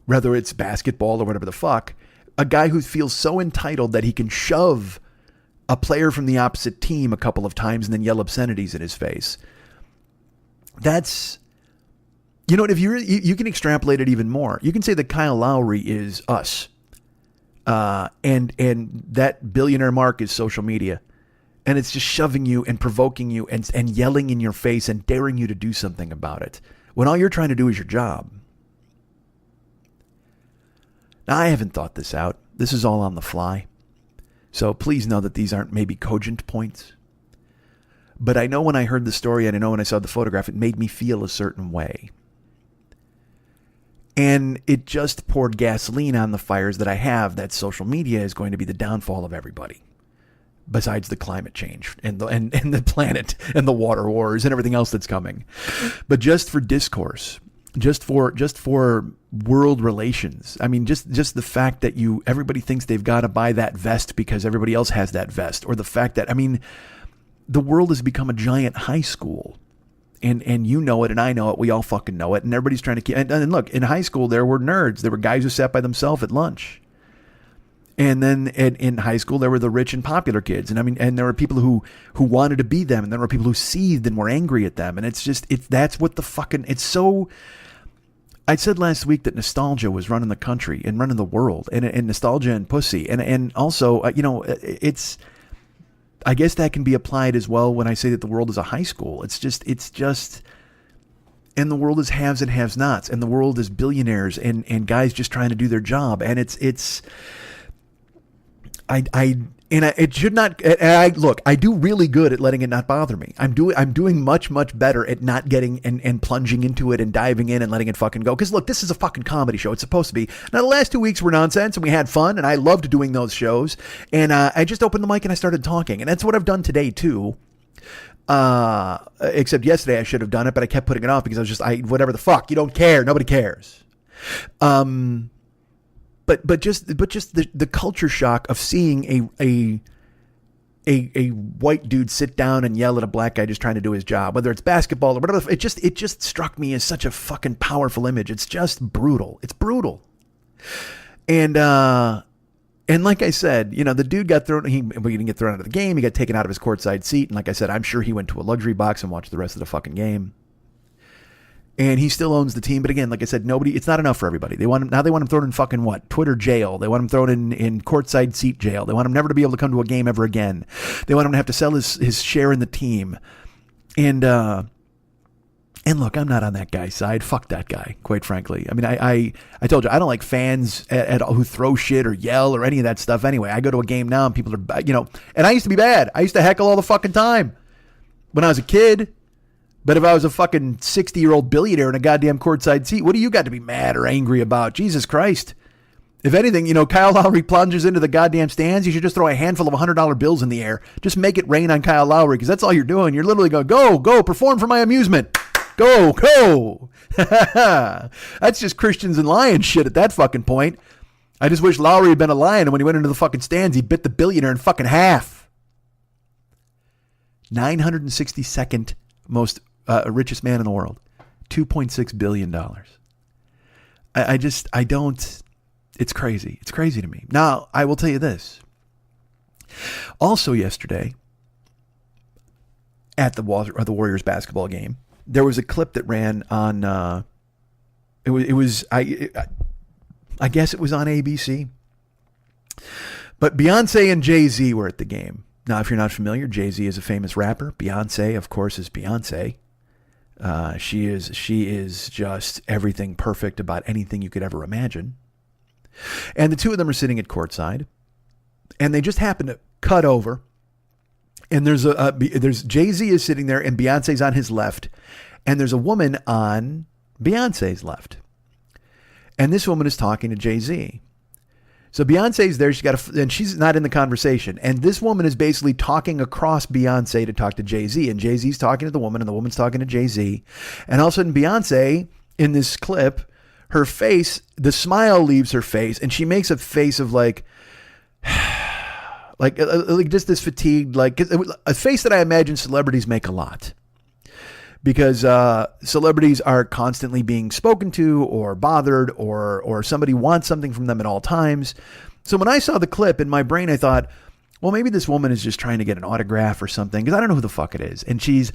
whether it's basketball or whatever the fuck, a guy who feels so entitled that he can shove a player from the opposite team a couple of times and then yell obscenities in his face. That's, you know, if you can extrapolate it even more. You can say that Kyle Lowry is us. And that billionaire Mark is social media, and it's just shoving you and provoking you and yelling in your face and daring you to do something about it when all you're trying to do is your job. Now, I haven't thought this out. This is all on the fly. So please know that these aren't maybe cogent points. But I know when I heard the story and I know when I saw the photograph, it made me feel a certain way. And it just poured gasoline on the fires that I have, that social media is going to be the downfall of everybody. Besides the climate change and the planet and the water wars and everything else that's coming. But just for discourse, just for world relations. I mean, just the fact that everybody thinks they've got to buy that vest because everybody else has that vest, or the fact that, I mean, the world has become a giant high school. And you know it, and I know it. We all fucking know it. And everybody's trying to keep. And look, in high school, there were nerds. There were guys who sat by themselves at lunch. And then in high school, there were the rich and popular kids. And I mean, and there were people who wanted to be them. And there were people who seethed and were angry at them. And that's what the fucking, it's so. I said last week that nostalgia was running the country and running the world, and nostalgia and pussy. And also, you know, it's. I guess that can be applied as well when I say that the world is a high school. It's just, and the world is haves and have nots, and the world is billionaires and guys just trying to do their job. And it should not, look, I do really good at letting it not bother me. I'm doing much, much better at not getting and plunging into it and diving in and letting it fucking go. Cause look, this is a fucking comedy show. It's supposed to be. Now the last 2 weeks were nonsense and we had fun and I loved doing those shows. And, I just opened the mic and I started talking, and that's what I've done today too. Except yesterday I should have done it, but I kept putting it off because I was just, whatever the fuck, you don't care. Nobody cares. But just the culture shock of seeing a white dude sit down and yell at a black guy just trying to do his job, whether it's basketball or whatever, it just struck me as such a fucking powerful image. It's just brutal. It's brutal. And like I said, you know, the dude got thrown. He didn't get thrown out of the game. He got taken out of his courtside seat. And like I said, I'm sure he went to a luxury box and watched the rest of the fucking game. And he still owns the team. But again, like I said, it's not enough for everybody. They want him thrown in fucking what? Twitter jail. They want him thrown in courtside seat jail. They want him never to be able to come to a game ever again. They want him to have to sell his share in the team. And look, I'm not on that guy's side. Fuck that guy, quite frankly. I mean, I told you, I don't like fans at all who throw shit or yell or any of that stuff anyway. I go to a game now and people are, you know, and I used to be bad. I used to heckle all the fucking time when I was a kid. But if I was a fucking 60-year-old billionaire in a goddamn courtside seat, what do you got to be mad or angry about? Jesus Christ. If anything, Kyle Lowry plunges into the goddamn stands, you should just throw a handful of $100 bills in the air. Just make it rain on Kyle Lowry, because that's all you're doing. You're literally going, go, perform for my amusement. Go. That's just Christians and lions shit at that fucking point. I just wish Lowry had been a lion, and when he went into the fucking stands, he bit the billionaire in fucking half. 962nd most richest man in the world. $2.6 billion. I don't... It's crazy. It's crazy to me. Now, I will tell you this. Also yesterday, at the Warriors basketball game, there was a clip that ran on, I guess it was on ABC. But Beyonce and Jay-Z were at the game. Now, if you're not familiar, Jay-Z is a famous rapper. Beyonce, of course, is Beyonce. She is just everything perfect about anything you could ever imagine. And the two of them are sitting at courtside, and they just happen to cut over. And there's Jay-Z is sitting there, and Beyonce's on his left, and there's a woman on Beyonce's left, and this woman is talking to Jay-Z. So Beyonce's there, and she's not in the conversation, and this woman is basically talking across Beyonce to talk to Jay-Z, and Jay-Z's talking to the woman, and the woman's talking to Jay-Z, and all of a sudden Beyonce in this clip, her face, the smile leaves her face, and she makes a face of like just this fatigued, like a face that I imagine celebrities make a lot, because celebrities are constantly being spoken to or bothered, or somebody wants something from them at all times. So when I saw the clip in my brain, I thought, well, maybe this woman is just trying to get an autograph or something, because I don't know who the fuck it is, and she's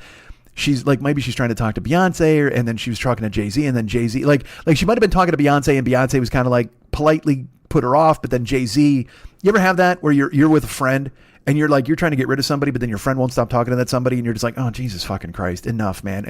like, maybe she's trying to talk to Beyonce, and then she was talking to Jay-Z, and then Jay-Z, like she might have been talking to Beyonce, and Beyonce was kind of like politely put her off, but then Jay-Z, you ever have that where you're with a friend and you're trying to get rid of somebody, but then your friend won't stop talking to that somebody, and you're just like, oh, Jesus fucking Christ, enough, man.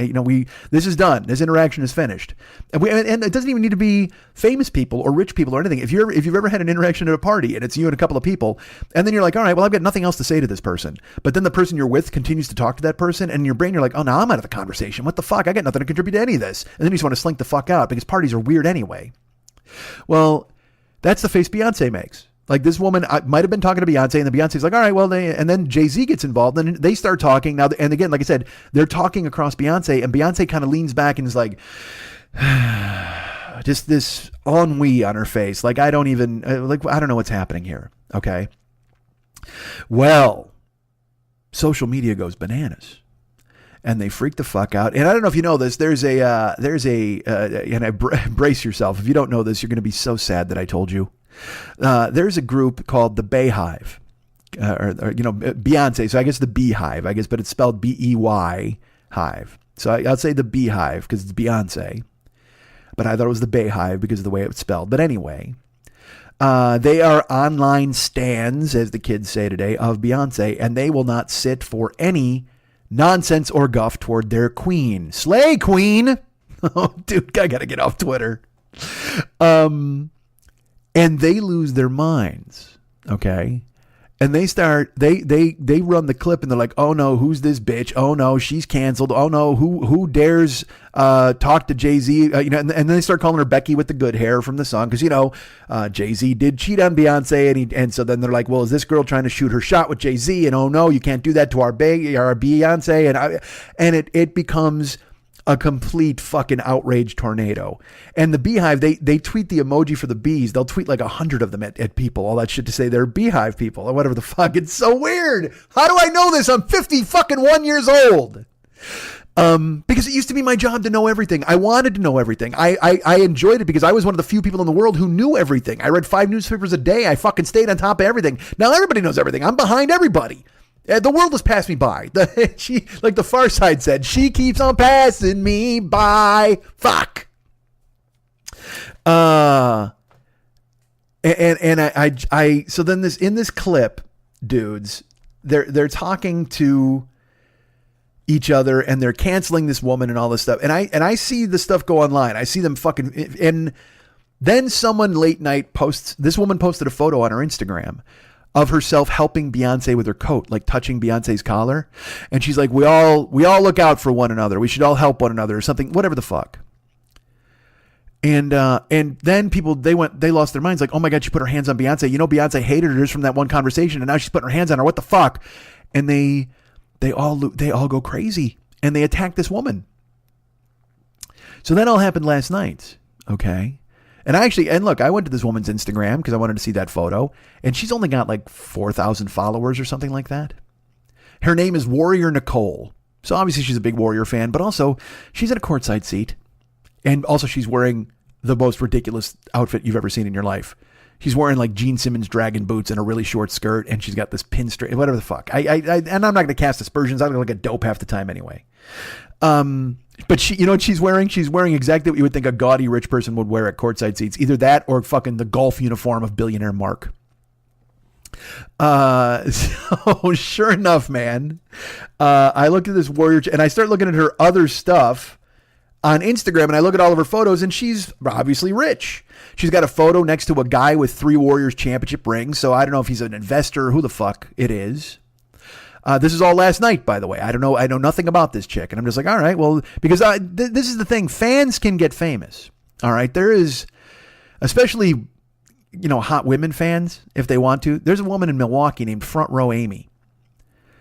This is done. This interaction is finished. And it doesn't even need to be famous people or rich people or anything. If you've ever had an interaction at a party and it's you and a couple of people, and then you're like, all right, well, I've got nothing else to say to this person, but then the person you're with continues to talk to that person, and in your brain you're like, oh, now I'm out of the conversation. What the fuck? I got nothing to contribute to any of this. And then you just want to slink the fuck out, because parties are weird anyway. Well, that's the face Beyonce makes. Like, this woman might have been talking to Beyonce, and the Beyonce's like, all right, well, and then Jay-Z gets involved, and they start talking now. And again, like I said, they're talking across Beyonce, and Beyonce kind of leans back and is like, just this ennui on her face. Like, I don't know what's happening here. Okay. Well, social media goes bananas, and they freak the fuck out. And I don't know if you know this, there's a brace yourself. If you don't know this, you're going to be so sad that I told you. There's a group called the Bayhive, or Beyonce. So I guess the Beehive, but it's spelled Bey hive. So I'll say the Beehive because it's Beyonce, but I thought it was the Bayhive because of the way it was spelled. But anyway, they are online stans, as the kids say today, of Beyonce, and they will not sit for any nonsense or guff toward their queen. Slay queen. Oh, dude, I gotta get off Twitter. And they lose their minds, okay? And they run the clip, and they're like, oh no, who's this bitch? Oh no, she's canceled. Oh no, who dares talk to Jay-Z? And then they start calling her Becky with the good hair from the song, because Jay-Z did cheat on Beyonce, and so then they're like, well, is this girl trying to shoot her shot with Jay-Z? And oh no, you can't do that to our Beyonce, and it becomes a complete fucking outrage tornado. And the Beehive, they tweet the emoji for the bees. They'll tweet like 100 of them at people, all that shit to say they're Beehive people or whatever the fuck. It's so weird. How do I know this? I'm 50 fucking 1 years old. Because it used to be my job to know everything. I wanted to know everything. I enjoyed it because I was one of the few people in the world who knew everything. I read 5 newspapers a day. I fucking stayed on top of everything. Now everybody knows everything. I'm behind everybody. The world has passed me by. She, like the Far Side said, she keeps on passing me by. Fuck. So then in this clip, dudes, they're talking to each other, and they're canceling this woman and all this stuff. And I see the stuff go online. I see them fucking, and then someone late night this woman posted a photo on her Instagram of herself helping Beyonce with her coat, like touching Beyonce's collar. And she's like, we all look out for one another. We should all help one another or something, whatever the fuck. And then people, they lost their minds like, oh my God, she put her hands on Beyonce. You know, Beyonce hated her just from that one conversation, and now she's putting her hands on her. What the fuck? And they all go crazy and they attack this woman. So that all happened last night. Okay. And look, I went to this woman's Instagram because I wanted to see that photo, and she's only got like 4,000 followers or something like that. Her name is Warrior Nicole. So obviously she's a big Warrior fan, but also she's in a courtside seat. And also she's wearing the most ridiculous outfit you've ever seen in your life. She's wearing like Gene Simmons dragon boots and a really short skirt, and she's got this pin straight, whatever the fuck. And I'm not going to cast aspersions. I'm going to look at dope half the time anyway. But she, you know what she's wearing? She's wearing exactly what you would think a gaudy rich person would wear at courtside seats. Either that or fucking the golf uniform of billionaire Mark. So sure enough, man, I looked at this Warrior and I start looking at her other stuff on Instagram, and I look at all of her photos, and she's obviously rich. She's got a photo next to a guy with 3 Warriors championship rings. So I don't know if he's an investor or who the fuck it is. This is all last night, by the way. I don't know. I know nothing about this chick. And I'm just like, all right, well, because this is the thing. Fans can get famous. All right. There is, especially, you know, hot women fans, if they want to. There's a woman in Milwaukee named Front Row Amy.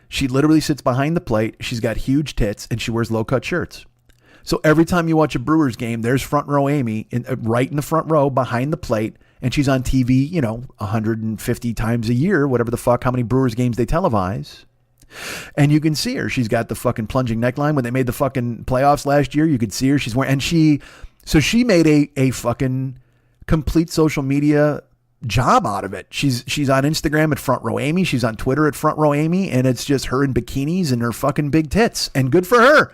She literally sits behind the plate. She's got huge tits and she wears low cut shirts. So every time you watch a Brewers game, there's Front Row Amy right in the front row behind the plate. And she's on TV, you know, 150 times a year, whatever the fuck, how many Brewers games they televise. And you can see her. She's got the fucking plunging neckline. When they made the fucking playoffs last year, you could see her. She's wearing, and she made a fucking complete social media job out of it. She's on Instagram at Front Row Amy. She's on Twitter at Front Row Amy. And it's just her in bikinis and her fucking big tits. And good for her.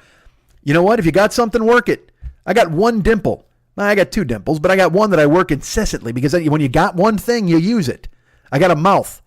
You know what? If you got something, work it. I got one dimple. I got 2 dimples, but I got one that I work incessantly because when you got one thing, you use it. I got a mouth.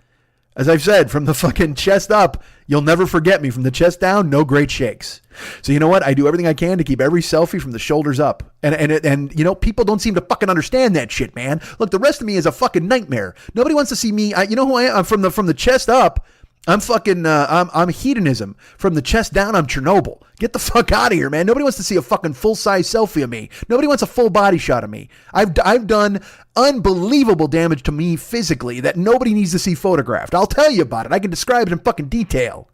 As I've said, from the fucking chest up, you'll never forget me. From the chest down, no great shakes. So you know what? I do everything I can to keep every selfie from the shoulders up. And you know, people don't seem to fucking understand that shit, man. Look, the rest of me is a fucking nightmare. Nobody wants to see me. You know who I am? I'm from the chest up. I'm fucking, I'm hedonism. From the chest down, I'm Chernobyl. Get the fuck out of here, man. Nobody wants to see a fucking full-size selfie of me. Nobody wants a full body shot of me. I've done unbelievable damage to me physically that nobody needs to see photographed. I'll tell you about it. I can describe it in fucking detail.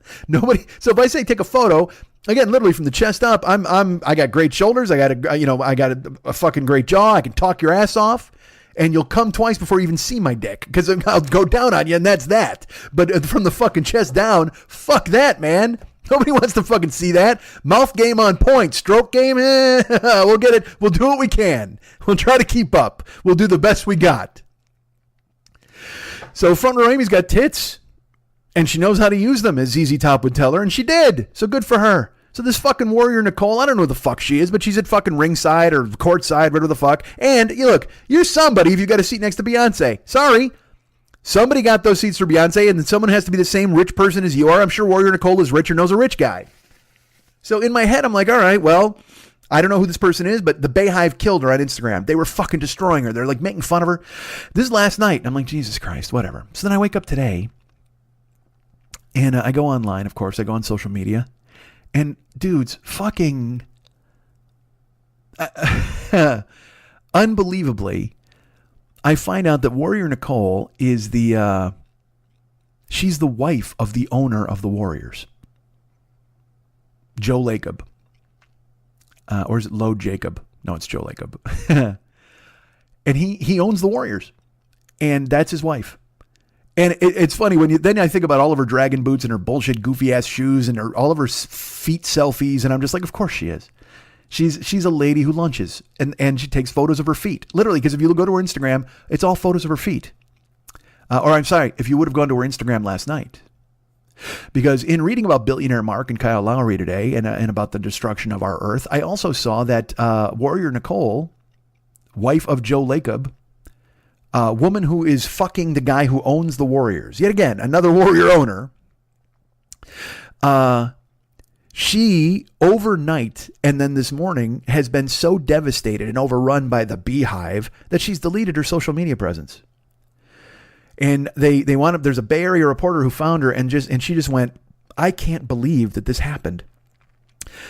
So if I say take a photo, again, literally from the chest up, I got great shoulders. I got a fucking great jaw. I can talk your ass off. And you'll come twice before you even see my dick because I'll go down on you, and that's that. But from the fucking chest down, fuck that, man. Nobody wants to fucking see that. Mouth game on point. Stroke game, we'll get it. We'll do what we can. We'll try to keep up. We'll do the best we got. So Front Row Amy's got tits, and she knows how to use them, as ZZ Top would tell her, and she did. So good for her. So this fucking Warrior Nicole, I don't know who the fuck she is, but she's at fucking ringside or courtside, whatever the fuck. And you look, you're somebody if you got a seat next to Beyonce. Sorry. Somebody got those seats for Beyonce, and then someone has to be the same rich person as you are. I'm sure Warrior Nicole is rich or knows a rich guy. So in my head, I'm like, all right, well, I don't know who this person is, but the Bayhive killed her on Instagram. They were fucking destroying her. They're like making fun of her. This is last night. And I'm like, Jesus Christ, whatever. So then I wake up today, and I go online, of course. I go on social media. And dudes, fucking unbelievably, I find out that Warrior Nicole is she's the wife of the owner of the Warriors, Joe Lacob. Or is it Low Jacob? No, it's Joe Lacob. And he owns the Warriors, and that's his wife. And it's funny then I think about all of her dragon boots and her bullshit goofy ass shoes and all of her feet selfies. And I'm just like, of course she is. She's a lady who lunches and she takes photos of her feet, literally. Because if you go to her Instagram, it's all photos of her feet. Or I'm sorry, if you would have gone to her Instagram last night, because in reading about billionaire Mark and Kyle Lowry today and about the destruction of our earth, I also saw that Warrior Nicole, wife of Joe Lacob, a woman who is fucking the guy who owns the Warriors. Yet again, another Warrior owner. She overnight and then this morning has been so devastated and overrun by the Beehive that she's deleted her social media presence. And they wound up, there's a Bay Area reporter who found her and she just went, I can't believe that this happened.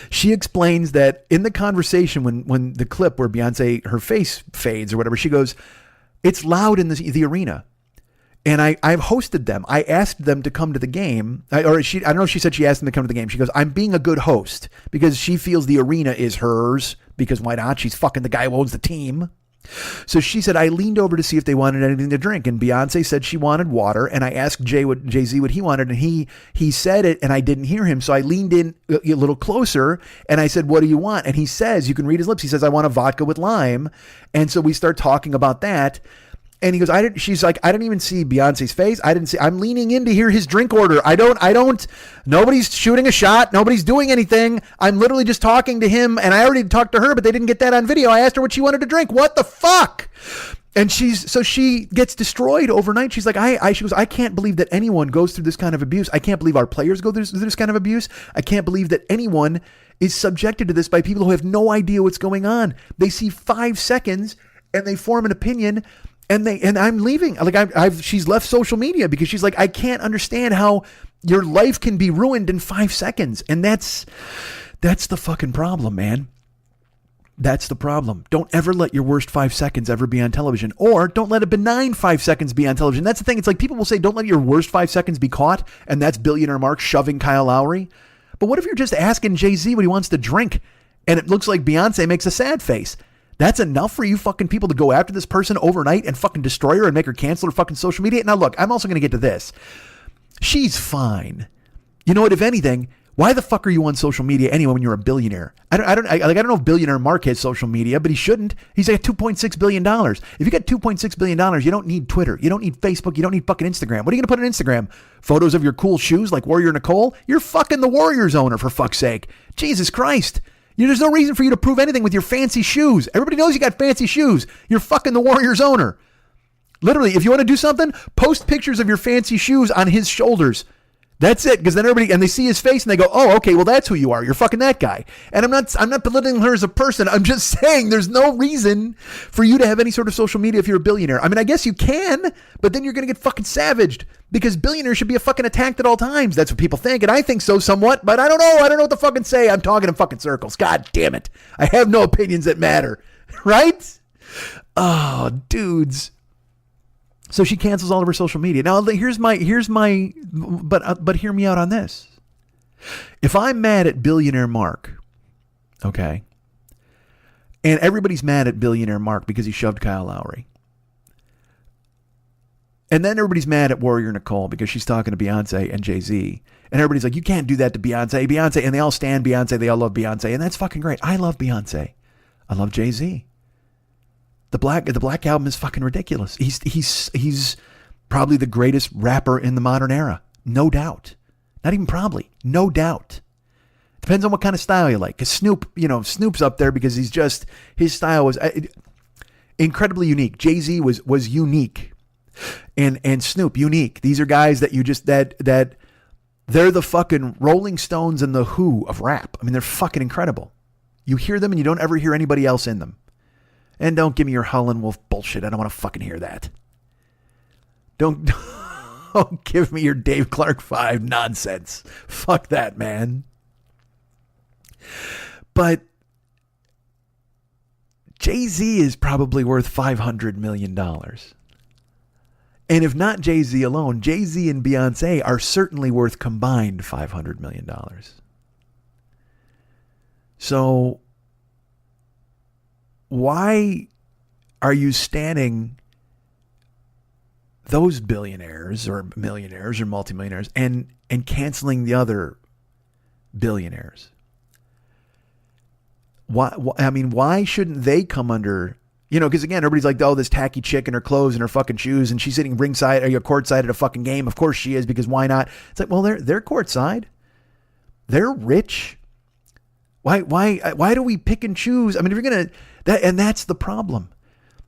She explains that in the conversation when the clip where Beyonce, her face fades or whatever, she goes, it's loud in the arena. And I've hosted them. I asked them to come to the game. I don't know if she said she asked them to come to the game. She goes, I'm being a good host because she feels the arena is hers because why not? She's fucking the guy who owns the team. So she said, I leaned over to see if they wanted anything to drink. And Beyonce said she wanted water. And I asked Jay-Z what he wanted. And he said it and I didn't hear him. So I leaned in a little closer and I said, what do you want? And he says, you can read his lips. He says, I want a vodka with lime. And so we start talking about that. And he goes, she's like, I didn't even see Beyonce's face. I'm leaning in to hear his drink order. Nobody's shooting a shot. Nobody's doing anything. I'm literally just talking to him. And I already talked to her, but they didn't get that on video. I asked her what she wanted to drink. What the fuck? And she gets destroyed overnight. She's like, she goes, I can't believe that anyone goes through this kind of abuse. I can't believe our players go through this kind of abuse. I can't believe that anyone is subjected to this by people who have no idea what's going on. They see 5 seconds and they form an opinion. And I'm leaving. Like she's left social media because she's like, I can't understand how your life can be ruined in 5 seconds. And that's the fucking problem, man. That's the problem. Don't ever let your worst 5 seconds ever be on television, or don't let a benign 5 seconds be on television. That's the thing. It's like people will say, don't let your worst 5 seconds be caught. And that's billionaire Mark shoving Kyle Lowry. But what if you're just asking Jay-Z what he wants to drink and it looks like Beyonce makes a sad face? That's enough for you fucking people to go after this person overnight and fucking destroy her and make her cancel her fucking social media. Now, look, I'm also going to get to this. She's fine. You know what? If anything, why the fuck are you on social media anyway when you're a billionaire? I don't know if billionaire Mark has social media, but he shouldn't. He's like $2.6 billion. If you got $2.6 billion, you don't need Twitter. You don't need Facebook. You don't need fucking Instagram. What are you going to put on Instagram? Photos of your cool shoes like Warrior Nicole? You're fucking the Warriors owner, for fuck's sake. Jesus Christ. There's no reason for you to prove anything with your fancy shoes. Everybody knows you got fancy shoes. You're fucking the Warriors owner. Literally, if you want to do something, post pictures of your fancy shoes on his shoulders. That's it. Because then and they see his face and they go, oh, okay, well, that's who you are. You're fucking that guy. And I'm not belittling her as a person. I'm just saying there's no reason for you to have any sort of social media if you're a billionaire. I mean, I guess you can, but then you're going to get fucking savaged because billionaires should be fucking attacked at all times. That's what people think. And I think so somewhat, but I don't know. I don't know what to fucking say. I'm talking in fucking circles. God damn it. I have no opinions that matter. Right? Oh, dudes. So she cancels all of her social media. Now but hear me out on this. If I'm mad at billionaire Mark, okay, and everybody's mad at billionaire Mark because he shoved Kyle Lowry, and then everybody's mad at Warrior Nicole because she's talking to Beyonce and Jay-Z, and everybody's like, you can't do that to Beyonce, and they all stand Beyonce, they all love Beyonce, and that's fucking great. I love Beyonce. I love Jay-Z. The Black Album is fucking ridiculous. He's probably the greatest rapper in the modern era. No doubt. Not even probably. No doubt. Depends on what kind of style you like. Because Snoop's up there because his style was incredibly unique. Jay-Z was unique. And Snoop, unique. These are guys that that they're the fucking Rolling Stones and the Who of rap. I mean, they're fucking incredible. You hear them and you don't ever hear anybody else in them. And don't give me your Howlin' Wolf bullshit. I don't want to fucking hear that. Don't give me your Dave Clark 5 nonsense. Fuck that, man. But Jay-Z is probably worth $500 million. And if not Jay-Z alone, Jay-Z and Beyonce are certainly worth combined $500 million. So why are you standing those billionaires or millionaires or multimillionaires and canceling the other billionaires? Why shouldn't they come under, because again, everybody's like, oh, this tacky chick in her clothes and her fucking shoes and she's sitting ringside or courtside at a fucking game. Of course she is, because why not? It's like, well, they're courtside. They're rich. Why do we pick and choose? I mean, if you're going to, and that's the problem.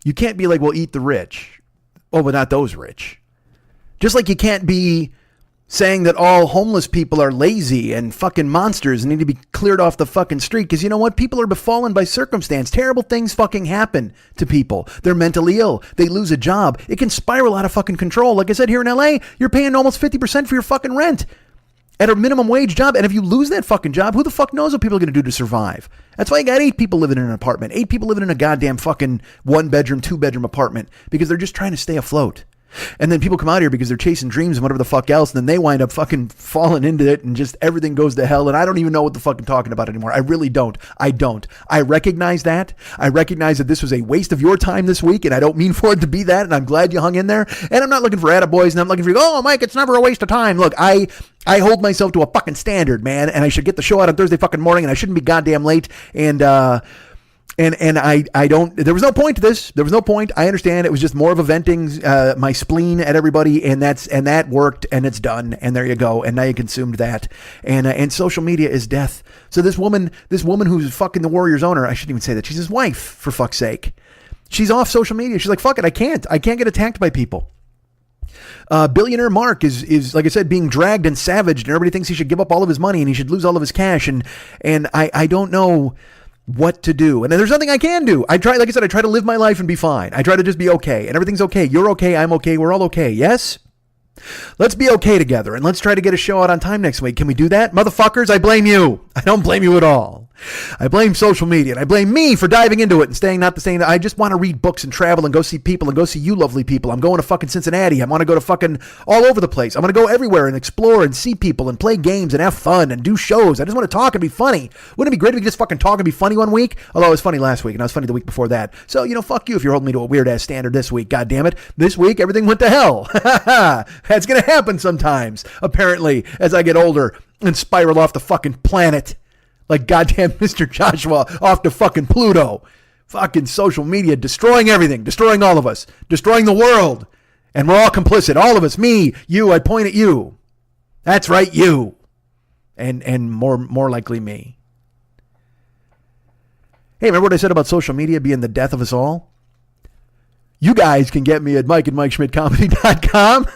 You can't be like, well, eat the rich. Oh, but not those rich. Just like you can't be saying that all homeless people are lazy and fucking monsters and need to be cleared off the fucking street. Because you know what? People are befallen by circumstance. Terrible things fucking happen to people. They're mentally ill. They lose a job. It can spiral out of fucking control. Like I said, here in LA, you're paying almost 50% for your fucking rent at a minimum wage job. And if you lose that fucking job, who the fuck knows what people are going to do to survive? That's why you got 8 people living in an apartment. 8 people living in a goddamn fucking 1-bedroom, 2-bedroom apartment because they're just trying to stay afloat. And then people come out here because they're chasing dreams and whatever the fuck else. And then they wind up fucking falling into it and just everything goes to hell. And I don't even know what the fuck I'm talking about anymore. I really don't. I don't. I recognize that. I recognize that this was a waste of your time this week. And I don't mean for it to be that. And I'm glad you hung in there. And I'm not looking for attaboys. And I'm looking for, oh, Mike, it's never a waste of time. Look, I hold myself to a fucking standard, man. And I should get the show out on Thursday fucking morning. And I shouldn't be goddamn late. And I don't, there was no point to this. There was no point. I understand it was just more of a venting my spleen at everybody, and that worked, and it's done, and there you go. And now you consumed that. And social media is death. So this woman who's fucking the Warriors owner, I shouldn't even say that. She's his wife, for fuck's sake. She's off social media. She's like, fuck it. I can't get attacked by people. Billionaire Mark is like I said, being dragged and savaged, and everybody thinks he should give up all of his money and he should lose all of his cash. And I don't know what to do. And there's nothing I can do. I try to live my life and be fine. I try to just be okay, and everything's okay. You're okay. I'm okay. We're all okay. Yes? Let's be okay together, and let's try to get a show out on time next week. Can we do that? Motherfuckers, I blame you. I don't blame you at all. I blame social media, and I blame me for diving into it and staying not the same. I just want to read books and travel and go see people and go see you lovely people. I'm going to fucking Cincinnati. I want to go to fucking all over the place. I want to go everywhere and explore and see people and play games and have fun and do shows. I just want to talk and be funny. Wouldn't it be great if we could just fucking talk and be funny one week? Although I was funny last week and I was funny the week before that. So, fuck you if you're holding me to a weird ass standard this week. God damn it. This week, everything went to hell. That's going to happen sometimes, apparently, as I get older and spiral off the fucking planet. Like goddamn Mr. Joshua off to fucking Pluto. Fucking social media destroying everything, destroying all of us, destroying the world. And we're all complicit. All of us, me, you, I point at you. That's right, you. And more likely me. Hey, remember what I said about social media being the death of us all? You guys can get me at mikeandmikeschmidtcomedy.com.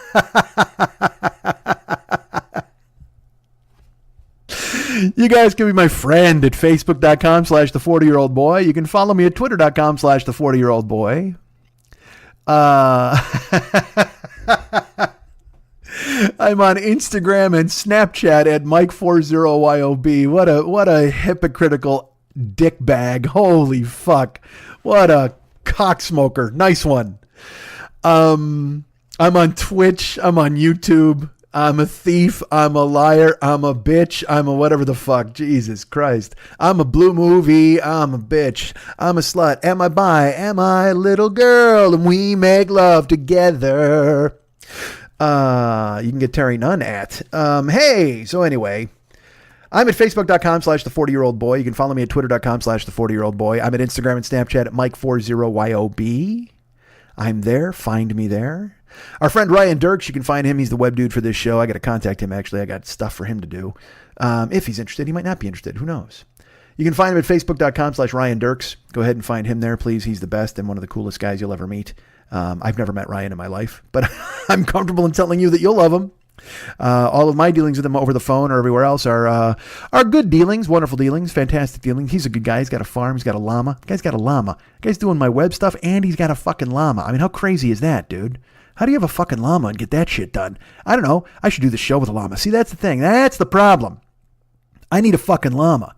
You guys can be my friend at facebook.com/the40year-old-boy. You can follow me at twitter.com/the40year-old-boy. I'm on Instagram and Snapchat at Mike40YOB. What a hypocritical dickbag. Holy fuck. What a cocksmoker. Nice one. I'm on Twitch. I'm on YouTube. I'm a thief. I'm a liar. I'm a bitch. I'm a whatever the fuck. Jesus Christ. I'm a blue movie. I'm a bitch. I'm a slut. Am I bi? Am I a little girl? And we make love together. You can get Terry Nunn at. Hey, so anyway, I'm at facebook.com/the40year-old-boy. You can follow me at twitter.com/the40year-old-boy. I'm at Instagram and Snapchat at Mike40YOB. I'm there. Find me there. Our friend Ryan Dirks, you can find him. He's the web dude for this show. I got to contact him, actually. I got stuff for him to do. If he's interested, he might not be interested. Who knows? You can find him at facebook.com/Ryan Dirks. Go ahead and find him there, please. He's the best and one of the coolest guys you'll ever meet. I've never met Ryan in my life, but I'm comfortable in telling you that you'll love him. All of my dealings with him over the phone or everywhere else are good dealings, wonderful dealings, fantastic dealings. He's a good guy. He's got a farm. He's got a llama. The guy's got a llama. The guy's doing my web stuff, and he's got a fucking llama. I mean, how crazy is that, dude? How do you have a fucking llama and get that shit done? I don't know. I should do the show with a llama. See, that's the thing. That's the problem. I need a fucking llama.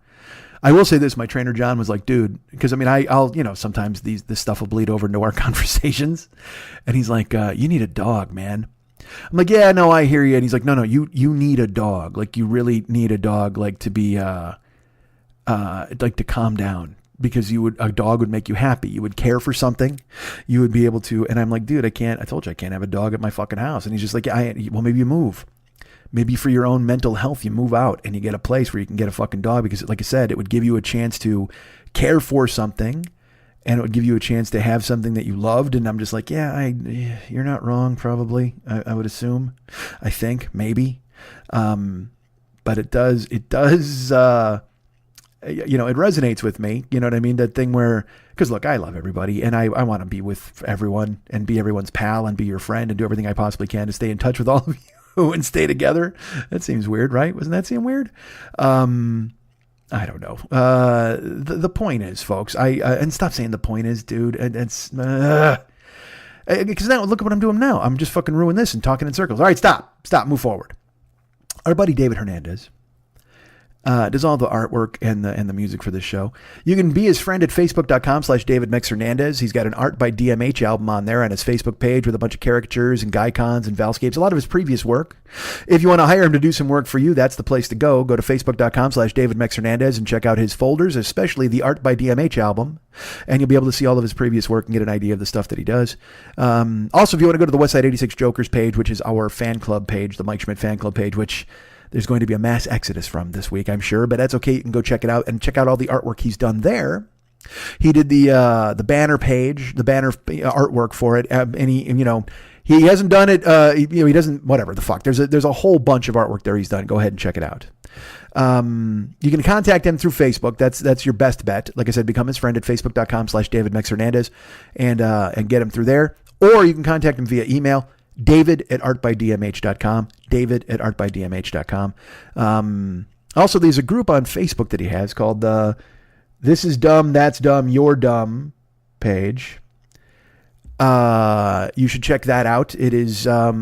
I will say this. My trainer, John, was like, dude, because I mean, I'll, sometimes this stuff will bleed over into our conversations. And he's like, you need a dog, man. I'm like, yeah, no, I hear you. And he's like, no, you need a dog. Like, you really need a dog, like to be, like to calm down. Because a dog would make you happy. You would care for something. You would be able to. And I'm like, dude, I told you I can't have a dog at my fucking house. And he's just like, well, maybe you move. Maybe for your own mental health, you move out and you get a place where you can get a fucking dog. Because like I said, it would give you a chance to care for something. And it would give you a chance to have something that you loved. And I'm just like, yeah, you're not wrong, probably. I would assume. I think, maybe. But it does, it resonates with me. You know what I mean? That thing where, because look, I love everybody and I want to be with everyone and be everyone's pal and be your friend and do everything I possibly can to stay in touch with all of you. and stay together. That seems weird, right? Doesn't that seem weird? I don't know. The point is, folks, and stop saying the point is, dude. It's because now look at what I'm doing now. I'm just fucking ruining this and talking in circles. All right, stop, move forward. Our buddy David Hernandez does all the artwork and the music for this show. You can be his friend at facebook.com/DavidMexHernandez. He's got an Art by DMH album on there on his Facebook page with a bunch of caricatures and Gycons and Valscapes, a lot of his previous work. If you want to hire him to do some work for you, that's the place to go. Go to facebook.com/DavidMexHernandez and check out his folders, especially the Art by DMH album. And you'll be able to see all of his previous work and get an idea of the stuff that he does. Also, if you want to go to the Westside 86 Jokers page, which is our fan club page, the Mike Schmidt fan club page, which there's going to be a mass exodus from this week, I'm sure, but that's okay. You can go check it out and check out all the artwork he's done there. He did the banner page, the banner artwork for it, and he hasn't done it. He doesn't. Whatever the fuck. There's a whole bunch of artwork there he's done. Go ahead and check it out. You can contact him through Facebook. That's your best bet. Like I said, become his friend at facebook.com/DavidMexHernandez and get him through there. Or you can contact him via email. David@artbydmh.com. David@artbydmh.com. Also, there's a group on Facebook that he has called This Is Dumb, That's Dumb, You're Dumb page. You should check that out. It is, all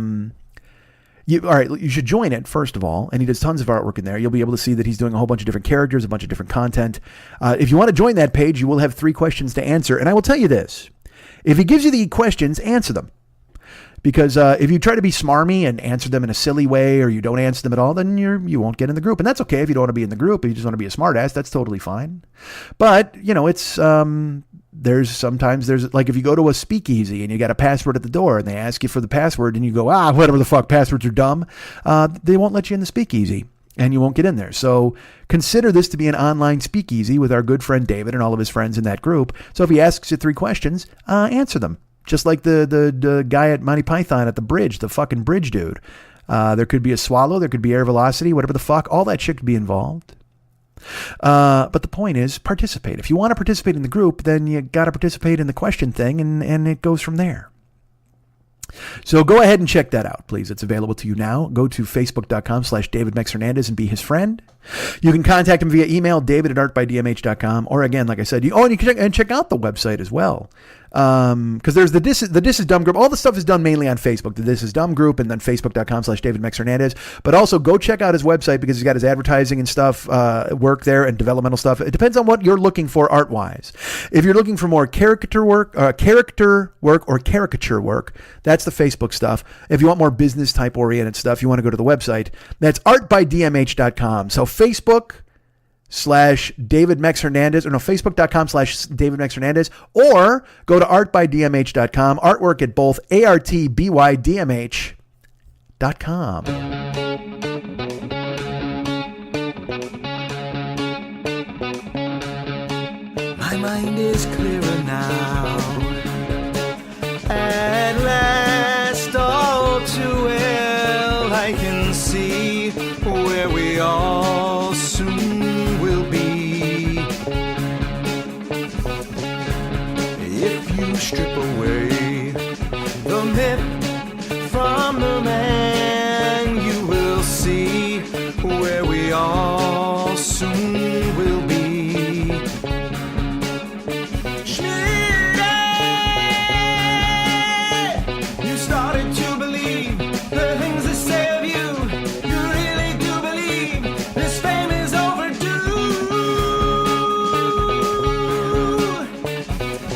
right, you should join it, first of all, and he does tons of artwork in there. You'll be able to see that he's doing a whole bunch of different characters, a bunch of different content. If you want to join that page, you will have 3 questions to answer, and I will tell you this. If he gives you the questions, answer them. Because if you try to be smarmy and answer them in a silly way, or you don't answer them at all, then you won't get in the group. And that's okay if you don't want to be in the group. If you just want to be a smartass, that's totally fine. But, it's there's like if you go to a speakeasy and you got a password at the door and they ask you for the password and you go, whatever the fuck, passwords are dumb. They won't let you in the speakeasy and you won't get in there. So consider this to be an online speakeasy with our good friend David and all of his friends in that group. So if he asks you 3 questions, answer them. Just like the guy at Monty Python at the bridge, the fucking bridge dude. There could be a swallow, there could be air velocity, whatever the fuck. All that shit could be involved. But the point is, participate. If you want to participate in the group, then you got to participate in the question thing, and it goes from there. So go ahead and check that out, please. It's available to you now. Go to facebook.com/DavidMexHernandez and be his friend. You can contact him via email, david@artbydmh.com. Or again, like I said, and you can check out the website as well. Because there's the This Is Dumb group. All the stuff is done mainly on Facebook. The This Is Dumb group, and then facebook.com/DavidMexHernandez. But also go check out his website because he's got his advertising and stuff, work there, and developmental stuff. It depends on what you're looking for art-wise. If you're looking for more character work, or caricature work, that's the Facebook stuff. If you want more business type oriented stuff, you want to go to the website. That's artbydmh.com. So Facebook.com/DavidMexHernandez, or no, Facebook.com/DavidMexHernandez, or go to artbydmh.com. Artwork at both artbydmh.com. My mind is clearer now. At last, all too well, I can see where we all soon will be. If you strip away the myth from the man, you will see where we all soon will be. You started to believe the things they say of you. You really do believe this fame is overdue.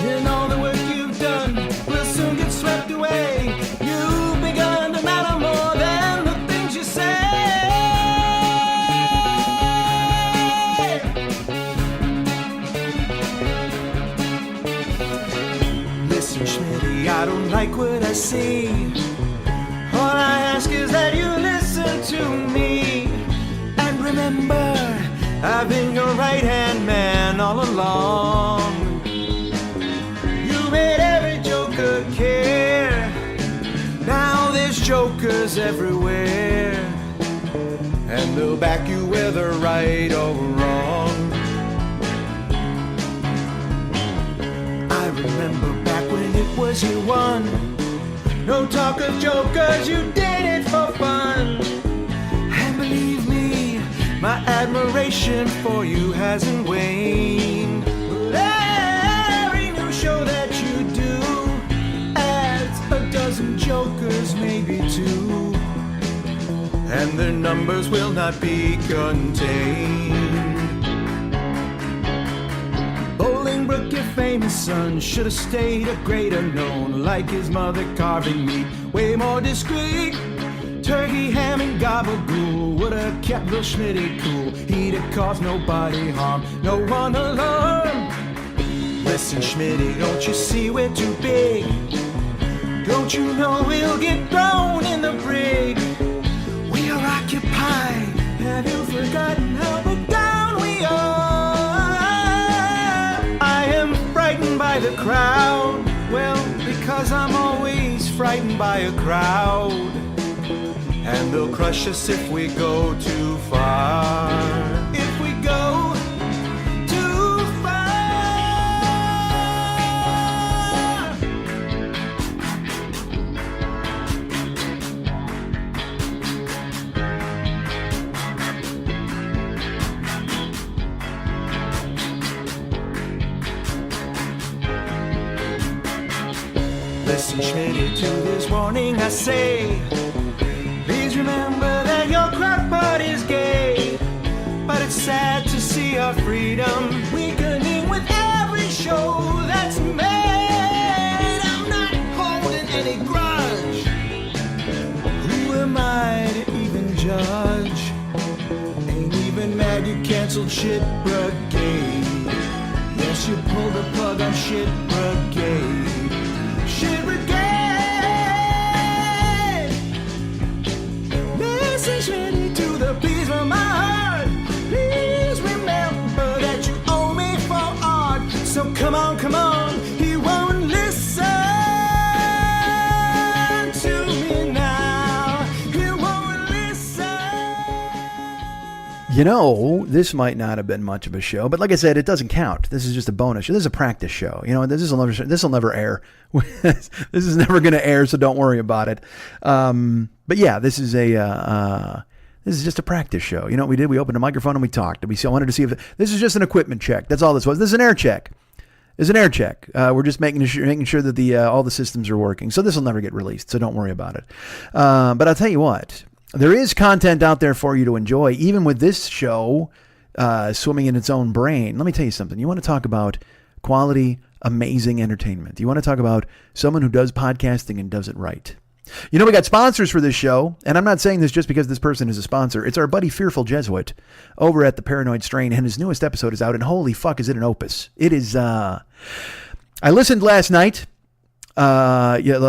And all the work you've done will soon get swept away. You've begun to matter more than the things you say. Listen, Schmitty, I don't like what I see. All I ask is that you listen to me. And remember, I've been your right-hand man all along. You made every joker care. Now there's jokers everywhere, and they'll back you whether right or wrong. I remember back when it was you won. No talk of jokers, you did it for fun. And believe me, my admiration for you hasn't waned. But every new show that you do adds a dozen jokers, maybe two. And their numbers will not be contained. Bolingbrook, your famous son, should have stayed a greater known. Like his mother carving meat, way more discreet. Turkey, ham, and gabagool would have kept Bill Schmitty cool. He'd have caused nobody harm, no one alarm. Listen, Schmitty, don't you see we're too big? Don't you know we'll get thrown in the brig? We are occupied. Have you forgotten how big down we are? I am frightened by the crowd. Well, because I'm always frightened by a crowd. And they'll crush us if we go too far. If we go too far. Listen, Schmitty, to this warning I say, please remember that your crack party's gay. But it's sad to see our freedom weakening with every show that's made. I'm not holding any grudge. Who am I to even judge? Ain't even mad you canceled Shit Brigade. Yes, you pulled the plug on Shit Brigade. Shit Brigade. Message ready to the please from my heart. Please remember that you owe me for art. So come on, he won't listen to me now. He won't listen. You know, this might not have been much of a show, but like I said, it doesn't count. This is just a bonus show. This is a practice show. You know, this will never air. This is never going to air, so don't worry about it. But yeah, this is just a practice show. You know what we did? We opened a microphone and we talked. I wanted to see if this is just an equipment check. That's all this was. This is an air check. It's an air check. We're just making sure that all the systems are working. So this will never get released. So don't worry about it. But I'll tell you what. There is content out there for you to enjoy, even with this show swimming in its own brain. Let me tell you something. You want to talk about quality, amazing entertainment. You want to talk about someone who does podcasting and does it right. You know, we got sponsors for this show, and I'm not saying this just because this person is a sponsor. It's our buddy Fearful Jesuit over at The Paranoid Strain, and his newest episode is out, and holy fuck, is it an opus. It is, I listened last night. Yesterday